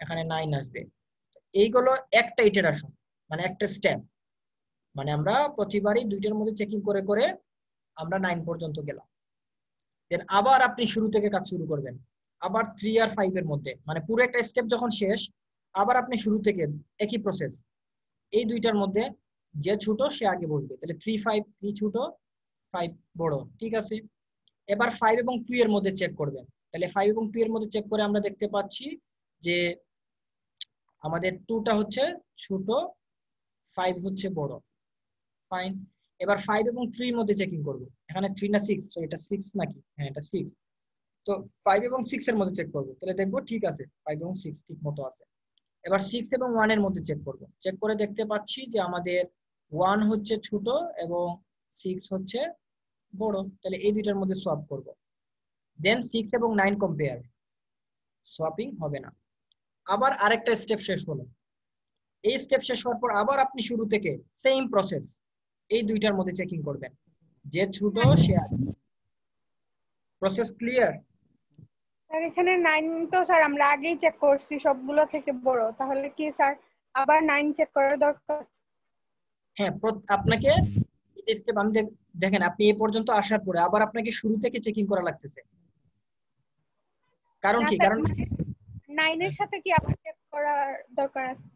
A: এখানে 9 আসবে। এইগুলো একটা ইটারেশন, মানে একটা স্টেপ, মানে আমরা প্রতিবারই দুইটার মধ্যে চেকিং করে করে আমরা 9 পর্যন্ত গেলাম। দেন আবার আপনি শুরু থেকে কাজ শুরু করবেন, আবার 3 আর 5 এর মধ্যে, মানে পুরো একটা স্টেপ যখন শেষ, আবার আপনি শুরু থেকে একই প্রসেস, এই দুইটার মধ্যে যে ছোট সে আগে বসবে। তাহলে 3 5, 3 ছোট 5 বড়, ঠিক আছে। এবার 5 এবং 2 এর মধ্যে চেক করবেন, তাহলে 5 এবং 2 এর মধ্যে চেক করে আমরা দেখতে পাচ্ছি যে আমাদের 2টা হচ্ছে ছোট, 5 হচ্ছে বড়, ফাইন। এবার 5 এবং 3 এর মধ্যে চেকিং করব, এখানে 3 না 6, তো এটা 6 নাকি, হ্যাঁ এটা 6। তো 5 এবং 6 এর মধ্যে চেক করব, তাহলে দেখবো ঠিক আছে 5 এবং 6 ঠিক মতো আছে। এবার 6 এবং 1 এর মধ্যে চেক করব, চেক করে দেখতে পাচ্ছি যে আমাদের 1 হচ্ছে ছোট এবং 6 হচ্ছে বড়, তাহলে এই দুইটার মধ্যে সোয়াপ করব। দেন 6 এবং 9 কম্পেয়ার, সোয়াপিং হবে না। আবার আরেকটা স্টেপ শেষ হলো, এই স্টেপ শেষ হওয়ার পর আবার আপনি শুরু থেকে সেম প্রসেস, এই দুইটার মধ্যে চেকিং করবেন, যে ছোট সে আগে। Process clear?
C: স্যার এখানে 9 তো স্যার আমরা আগেই চেক করছি সবগুলো থেকে বড়, তাহলে কি স্যার আবার 9 চেক করার দরকার?
A: হ্যাঁ, আপনাকে এই স্টেপ আমি দেখেন আপনি এই পর্যন্ত আসার পরে আবার আপনাকে শুরু থেকে চেকিং করা লাগতেছে। কারণ
C: না
A: কি?
C: স্যার,
A: কারণ
C: 9 এর সাথে কি আবার চেক করার দরকার আছে?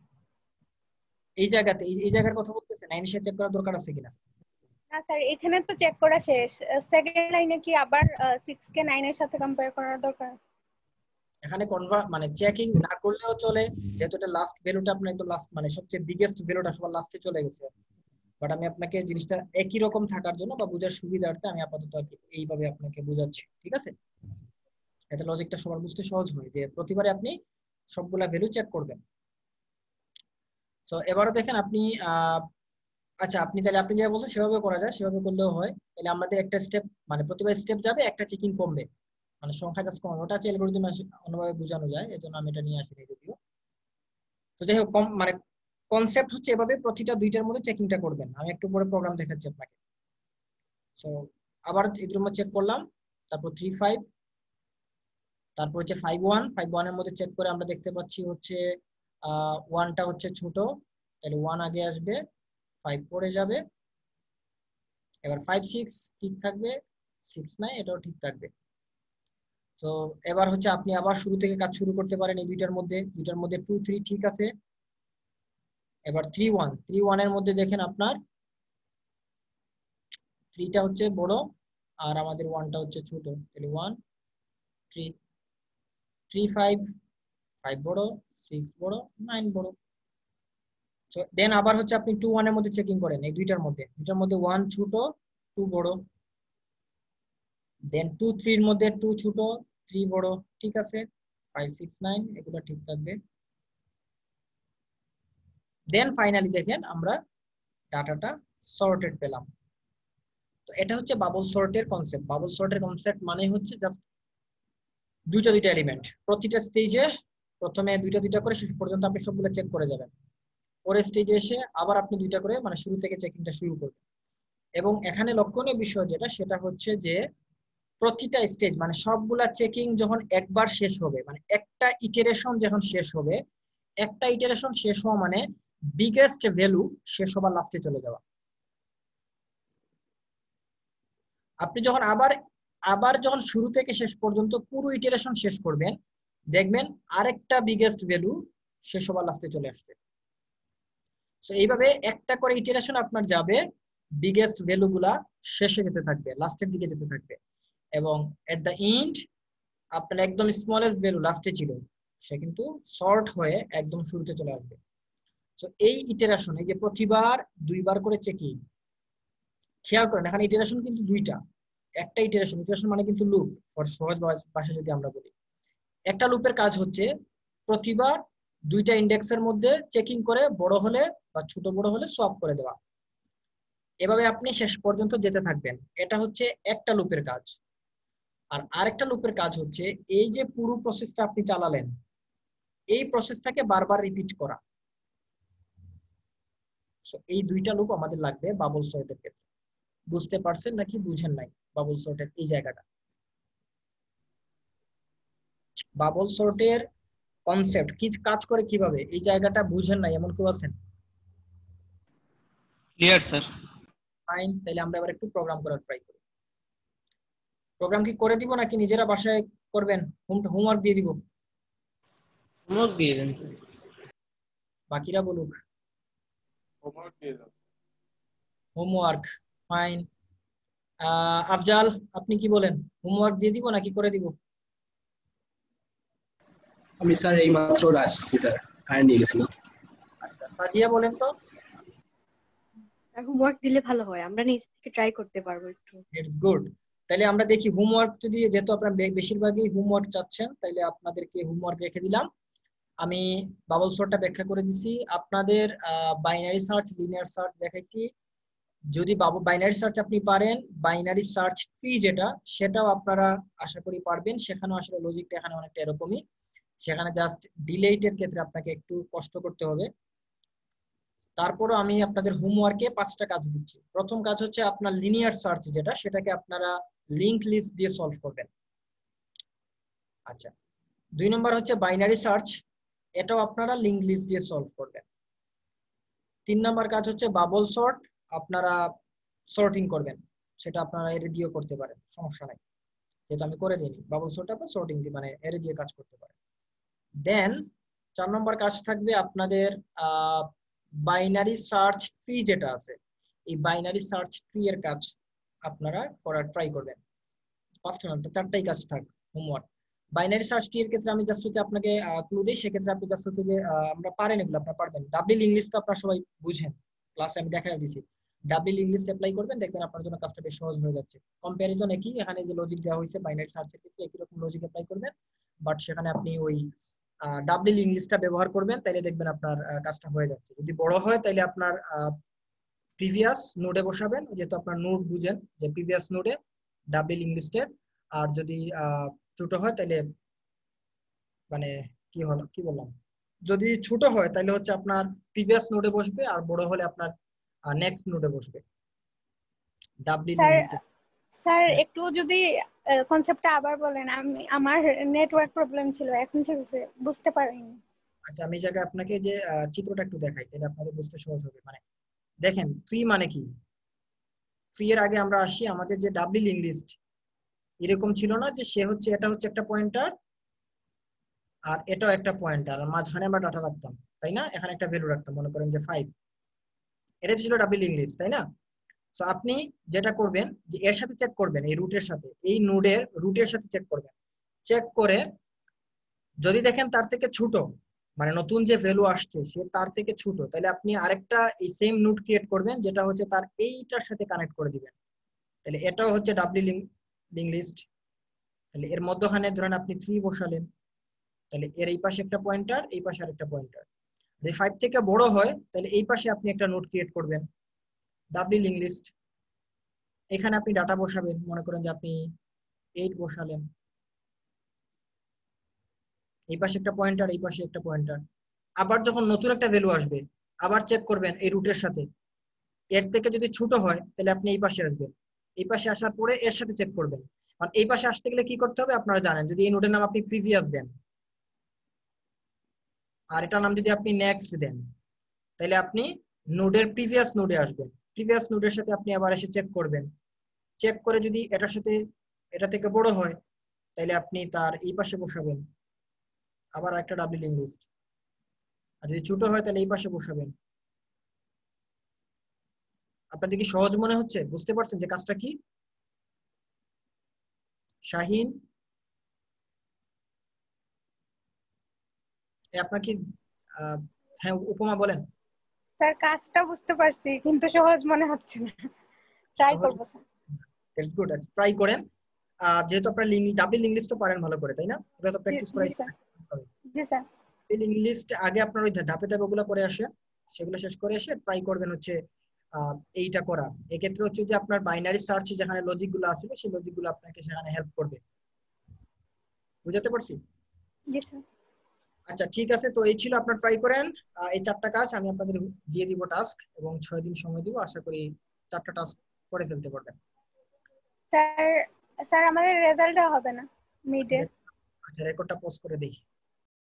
A: এই জায়গাতে এই জায়গার কথা বলতেছে, 9 এর সাথে চেক করার দরকার আছে কিনা?
C: না স্যার, এখানে তো চেক করা শেষ, সেকেন্ড লাইনে কি আবার 6 কে 9 এর সাথে কম্পেয়ার করার দরকার আছে?
A: এখানে মানে চেকিং না করলেও চলে, যেহেতু এটা লাস্ট ভ্যালুটা আপনার একদম লাস্ট, মানে সবচেয়ে বিগেস্ট ভ্যালুটা সবার লাস্টে চলে গেছে। বাট আমি আপনাকে জিনিসটা একই রকম থাকার জন্য বা বোঝার সুবিধার্থে আমি আপাতত এইভাবে আপনাকে বোঝাচ্ছি, ঠিক আছে? এতে লজিকটা সবার বুঝতে সহজ হয় যে প্রতিবারে আপনি সবগুলা ভ্যালু চেক করবেন। তো এবারে দেখেন আপনি আচ্ছা, আপনি তাহলে আপনি যা বলছেন সেভাবে করা যায়, সেভাবে করলেও হয়। তাহলে আমাদের একটা স্টেপ, মানে প্রতিবার স্টেপ যাবে, একটা চেকিং কমবে, মানে সংখ্যা কাজ কমবে। ওটা হচ্ছে অ্যালগরিদম অন্যভাবে বোঝানো যায়, এজন্য আমি এটা নিয়ে আসিনি যদিও। তো যাই হোক, মানে কনসেপ্ট হচ্ছে এভাবে প্রতিটা দুইটার মধ্যে চেকিংটা করবেন। আমি একটু পরে প্রোগ্রাম দেখাচ্ছি আপনাকে। সো আবার এগুলোর মধ্যে চেক করলাম, তারপর 3 5, তারপর হচ্ছে 5-1 এর মধ্যে চেক করে আমরা দেখতে পাচ্ছি হচ্ছে 1টা হচ্ছে ছোট, তাহলে 1 আগে আসবে, 5 পরে যাবে। এবার 5-6 ঠিক থাকবে, 6-9 এটাও ঠিক থাকবে। তো এবার হচ্ছে আপনি আবার শুরু থেকে কাজ শুরু করতে পারেন এই দুইটার মধ্যে 2-3 ঠিক আছে। এবার 3-1 এর মধ্যে দেখেন আপনার 3টা হচ্ছে বড় আর আমাদের 1টা হচ্ছে ছোট, তাহলে 1 3 3-5 5 বড়, 6 বড়, 9 বড়। সো দেন আবার হচ্ছে আপনি 2-1 এর মধ্যে চেকিং করেন এই দুইটার মধ্যে 1 ছোট 2 বড়, দেন 2-3 এর মধ্যে 2 ছোট 3 বড়, ঠিক আছে। 5-6-9 এগুলো ঠিক থাকবে। দেন ফাইনালি দেখেন আমরা ডাটাটা সর্টেড পেলাম। তো এটা হচ্ছে বাবল সর্টের কনসেপ্ট। বাবল সর্টের কনসেপ্ট মানে হচ্ছে জাস্ট দুইটা এলিমেন্ট প্রতিটা স্টেজে প্রথমে দুইটা করে শেষ পর্যন্ত আপনি সবগুলো চেক করে যাবেন। পরের স্টেজে এসে আবার আপনি দুইটা করে মানে শুরু থেকে চেকিংটা শুরু করবেন। এবং এখানে লক্ষণীয় বিষয় যেটা সেটা হচ্ছে যে প্রতিটা স্টেজ মানে সবগুলা চেকিং যখন একবার শেষ হবে, মানে একটা ইটারেশন যখন শেষ হবে, একটা ইটারেশন শেষ হওয়া মানে বিগেস্ট ভ্যালু শেষ হবার লাস্টে চলে যাওয়া। আপনি যখন আবার যখন শুরু থেকে শেষ পর্যন্ত পুরো ইটারেশন শেষ করবেন, দেখবেন আরেকটা বিগেস্ট ভ্যালু শেষ হবার লাস্টে চলে আসবে। সো এইভাবে একটা করে ইটারেশন আপনার যাবে, বিগেস্ট ভ্যালু গুলা শেষে যেতে থাকবে, লাস্টের দিকে যেতে থাকবে, এবং এট দ্য এন্ড আপনার একদম স্মলেস্ট ভ্যালু লাস্টে ছিল সে কিন্তু শর্ট হয়ে একদম শুরুতে চলে আসবে। সো এই ইটারেশন, এই যে প্রতিবার দুইবার করে চেকিং, খেয়াল করেন এখানে ইটারেশন কিন্তু দুইটা, একটা ইটারেশন মানে কিন্তু লুপ, ফর সহজ ভাষায় যদি আমরা বলি, একটা লুপের কাজ হচ্ছে প্রতিবার দুইটা ইন্ডেক্সের মধ্যে চেকিং করে বড় হলে বা ছোট বড় হলে সোয়াপ করে দেওয়া। এভাবে আপনি শেষ পর্যন্ত যেতে থাকবেন, এটা হচ্ছে একটা লুপের কাজ। আর আরেকটা লুপের কাজ হচ্ছে এই যে পুরো প্রসেসটা আপনি চালালেন, এই প্রসেসটাকে বারবার রিপিট করা। এই দুইটা লুপ আমাদের লাগবে বাবল সর্টের ক্ষেত্রে। বুঝতে পারছেন নাকি বুঝেন নাই বাবল সর্টের এই জায়গাটা? বাবল সর্টের কনসেপ্ট কি কাজ করে কিভাবে এই জায়গাটা বুঝেন নাই এমন কেউ আছেন?
B: Clear sir.
A: ফাইন, তাহলে আমরা এবার একটু প্রোগ্রাম করার ট্রাই করি। প্রোগ্রাম কি করে দিব নাকি নিজেরা বাসায় করবেন? হোমওয়ার্ক দিয়ে দিব?
B: হোমওয়ার্ক দিয়ে দেন।
A: বাকিরা বলুক।
E: হোমওয়ার্ক দিয়ে দাও।
A: Homework, fine. আফজাল আপনি কি বলেন, হোমওয়ার্ক দিয়ে দিব নাকি করে দিব?
H: আমি স্যার এই মাত্র আসছি স্যার, কারেন্ট নিয়ে গেছিল।
A: সাজিয়া বলেন তো।
G: হোমওয়ার্ক দিলে ভালো হয়, আমরা নিজে থেকে ট্রাই করতে পারবো একটু।
A: It's good. তাহলে আমরা দেখি হোমওয়ার্ক যদি, যেহেতু আপনারা বেশিরভাগই হোমওয়ার্ক চাচ্ছেন, তাহলে আপনাদেরকে হোমওয়ার্ক রেখে দিলাম। আমি বাবল সর্টটা ব্যাখ্যা করে দিছি, আপনাদের বাইনারি সার্চ, লিনিয়ার সার্চ দেখাইছি। যদি বাইনারি সার্চ আপনি পারেন, বাইনারি সার্চ ট্রি যেটা সেটাও আপনারা আশা করি পারবেন। সেখানেও আসলে লজিকটা এখানে অনেকটা এরকমই, সেখানে জাস্ট ডিলেটের ক্ষেত্রে আপনাকে একটু কষ্ট করতে হবে। তারপরও আমি আপনাদের হোমওয়ার্কে 5টা কাজ দিচ্ছি। প্রথম কাজ হচ্ছে আপনার লিনিয়ার সার্চ যেটা, সেটাকে আপনারা লিংক লিস্ট দিয়ে সলভ করবেন। আচ্ছা, 2 নম্বর হচ্ছে বাইনারি সার্চ, এটাও আপনারা লিংক লিস্ট দিয়ে সলভ করবেন। 3 নম্বর কাজ হচ্ছে বাবল সর্ট, আপনারা সর্টিং করবেন, সেটা আপনারা এর দিয়েও করতে পারেন, সমস্যা নাই, যেহেতু আমি করে দিইনি। বাবল সর্ট আপনার সর্টিং দিয়ে মানে এর দিয়ে কাজ করতে পারেন। দেন 4 নম্বর কাজ থাকবে আপনাদের বাইনারি সার্চ ট্রি যেটা আছে, এই বাইনারি সার্চ ট্রি এর কাজ আপনারা করার ট্রাই করবেন। 4টাই কাজ থাক হোমওয়ার্ক। বাইনারি সার্চ ট্রি এর ক্ষেত্রে আমি জাস্ট হচ্ছে আপনাকে ক্লু দিই, সেক্ষেত্রে আপনি জাস্ট হচ্ছে যে আমরা পারেন এগুলো আপনারা পারবেন। ডাবল ইংলিশ তো আপনারা সবাই বুঝেন, ক্লাসে আমি দেখাই দিয়েছি। ডাবল ইংলিশ অ্যাপ্লাই করবেন, দেখবেন আপনার জন্য কাজটা বেশ সহজ হয়ে যাচ্ছে। কম্পারিজন একই, এখানে যে লজিক দেওয়া হয়েছে বাইনারি সার্চের ক্ষেত্রে একই রকম লজিক অ্যাপ্লাই করবেন, বাট সেখানে আপনি ওই ডাবল ইংলিশটা ব্যবহার করবেন, তাইলে দেখবেন আপনার কাজটা হয়ে যাচ্ছে। যদি বড় হয় তাইলে আপনার প্রিভিয়াস নোডে বসাবেন, যেহেতু আপনার নোড বুঝেন যে প্রিভিয়াস নোডে ডাবল ইংলিশের। আর যদি ছোট হয় তাহলে মানে কি বললাম, যদি ছোট হয় তাহলে হচ্ছে আপনার প্রিভিয়াস নোডে বসবে, আর বড় হলে আপনার নেক্সট নোডে বসবে। ডাবল ইংলিশ
C: স্যার একটু যদি কনসেপ্টটা আবার বলেন, আমার নেটওয়ার্ক প্রবলেম ছিল, এখন ঠিক আছে, বুঝতে পারিনি।
A: আচ্ছা, আমি এই জায়গায় আপনাকে যে চিত্রটা একটু দেখাই, তাহলে আপনাদের বুঝতে সহজ হবে। মানে দেখেন, ট্রি মানে কি? ট্রি এর আগে আমরা আসি, আমাদের যে ডাবল লিঙ্ক লিস্ট এরকম ছিল না যে সে হচ্ছে, এটা হচ্ছে একটা পয়েন্টার আর এটাও একটা পয়েন্টার, আর মাঝখানে আমরা ডাটা রাখতাম, তাই না? এখানে একটা ভ্যালু রাখতাম, মনে করেন যে 5। এটা ছিল ডাবল লিঙ্ক লিস্ট, তাই না? সো আপনি যেটা করবেন যে এর সাথে চেক করবেন, এই রুটের সাথে, এই নোডের রুটের সাথে চেক করবেন। চেক করে যদি দেখেন তার থেকে ছোট, মানে নতুন যে ভ্যালু আসছে সে তার থেকে ছোট, তাহলে আপনি আরেকটা এই সেম নোড ক্রিয়েট করবেন, যেটা হচ্ছে তার এইটার সাথে কানেক্ট করে দিবেন। তাহলে এটাও হচ্ছে ডাবল লিঙ্ক লিস্ট। তাহলে এর মধ্যখানে ধরেন আপনি 3 বসালেন, তাহলে এর এই পাশে একটা পয়েন্টার, এই পাশে আরেকটা পয়েন্টার। যদি 5 থেকে বড় হয় তাহলে এই পাশে আপনি একটা নোড ক্রিয়েট করবেন, ডাবল লিঙ্ক লিস্ট। এখানে আপনি ডাটা বসাবেন, মনে করেন যে আপনি 8 বসালেন, এই পাশে একটা পয়েন্টার, এই পাশে একটা পয়েন্টার। আবার যখন নতুন একটা ভ্যালু আসবে আবার চেক করবেন এই রুটের সাথে, এর থেকে যদি ছোট হয় তাহলে আপনি এই পাশে আসবেন, এই পাশে আসার পরে এর সাথে চেক করবেন। আর এই পাশে আসতে গেলে কি করতে হবে আপনারা জানেন, যদি এই নোডের নাম আপনি প্রিভিয়াস দেন আর এটার নাম যদি আপনি নেক্সট দেন, তাহলে আপনি নোডের প্রিভিয়াস নোডে আসবেন। প্রিভিয়াস নোডের সাথে আপনি আবার এসে চেক করবেন, চেক করে যদি এটার সাথে এটা থেকে বড় হয় তাহলে আপনি তার এই পাশে বসাবেন, আবার একটা ডাবল লিঙ্ক লিস্ট। আর যদি ছোট হয় তাহলে এই পাশে বসাবেন। আপনাদের কি সহজ মনে হচ্ছে? বুঝতে পারছেন যে কাজটা কি? শাহিন, আপনার কি হ্যাঁ, উপমা বলেন।
C: স্যার কাজটা বুঝতে পারছি, কিন্তু সহজ মনে হচ্ছে না, ট্রাই করবো স্যার।
A: দ্যাটস গুড, ট্রাই করেন। যেহেতু আপনার ডাবল লিঙ্ক লিস্ট তো পারেন ভালো করে, তাই না? এটা তো প্র্যাকটিস
C: জি
A: করাই
C: স্যার, জি স্যার।
A: লিঙ্ক লিস্ট আগে আপনার ওই ধাপে ধাপে ওগুলো করে আসে, সেগুলো শেষ করে এসে ট্রাই করবেন হচ্ছে এইটা করা। এক্ষেত্রে হচ্ছে যে আপনার বাইনারি সার্চ যেখানে লজিক গুলো আছে সেই লজিক গুলো আপনাকে সেখানে হেল্প করবে। বুঝতে পারছি?
C: জি স্যার।
A: আচ্ছা ঠিক আছে, তো এই ছিল, আপনার ট্রাই করেন। এই 4টা কাজ আমি আপনাদের দিয়ে দিব টাস্ক, এবং 6 দিন সময় দিব, আশা করি 4টা টাস্ক করে ফেলতে পারবেন।
C: স্যার, স্যার আমাদের রেজাল্টটা হবে না মিডে।
A: আচ্ছা, রেকর্ডটা পজ করে দেখি।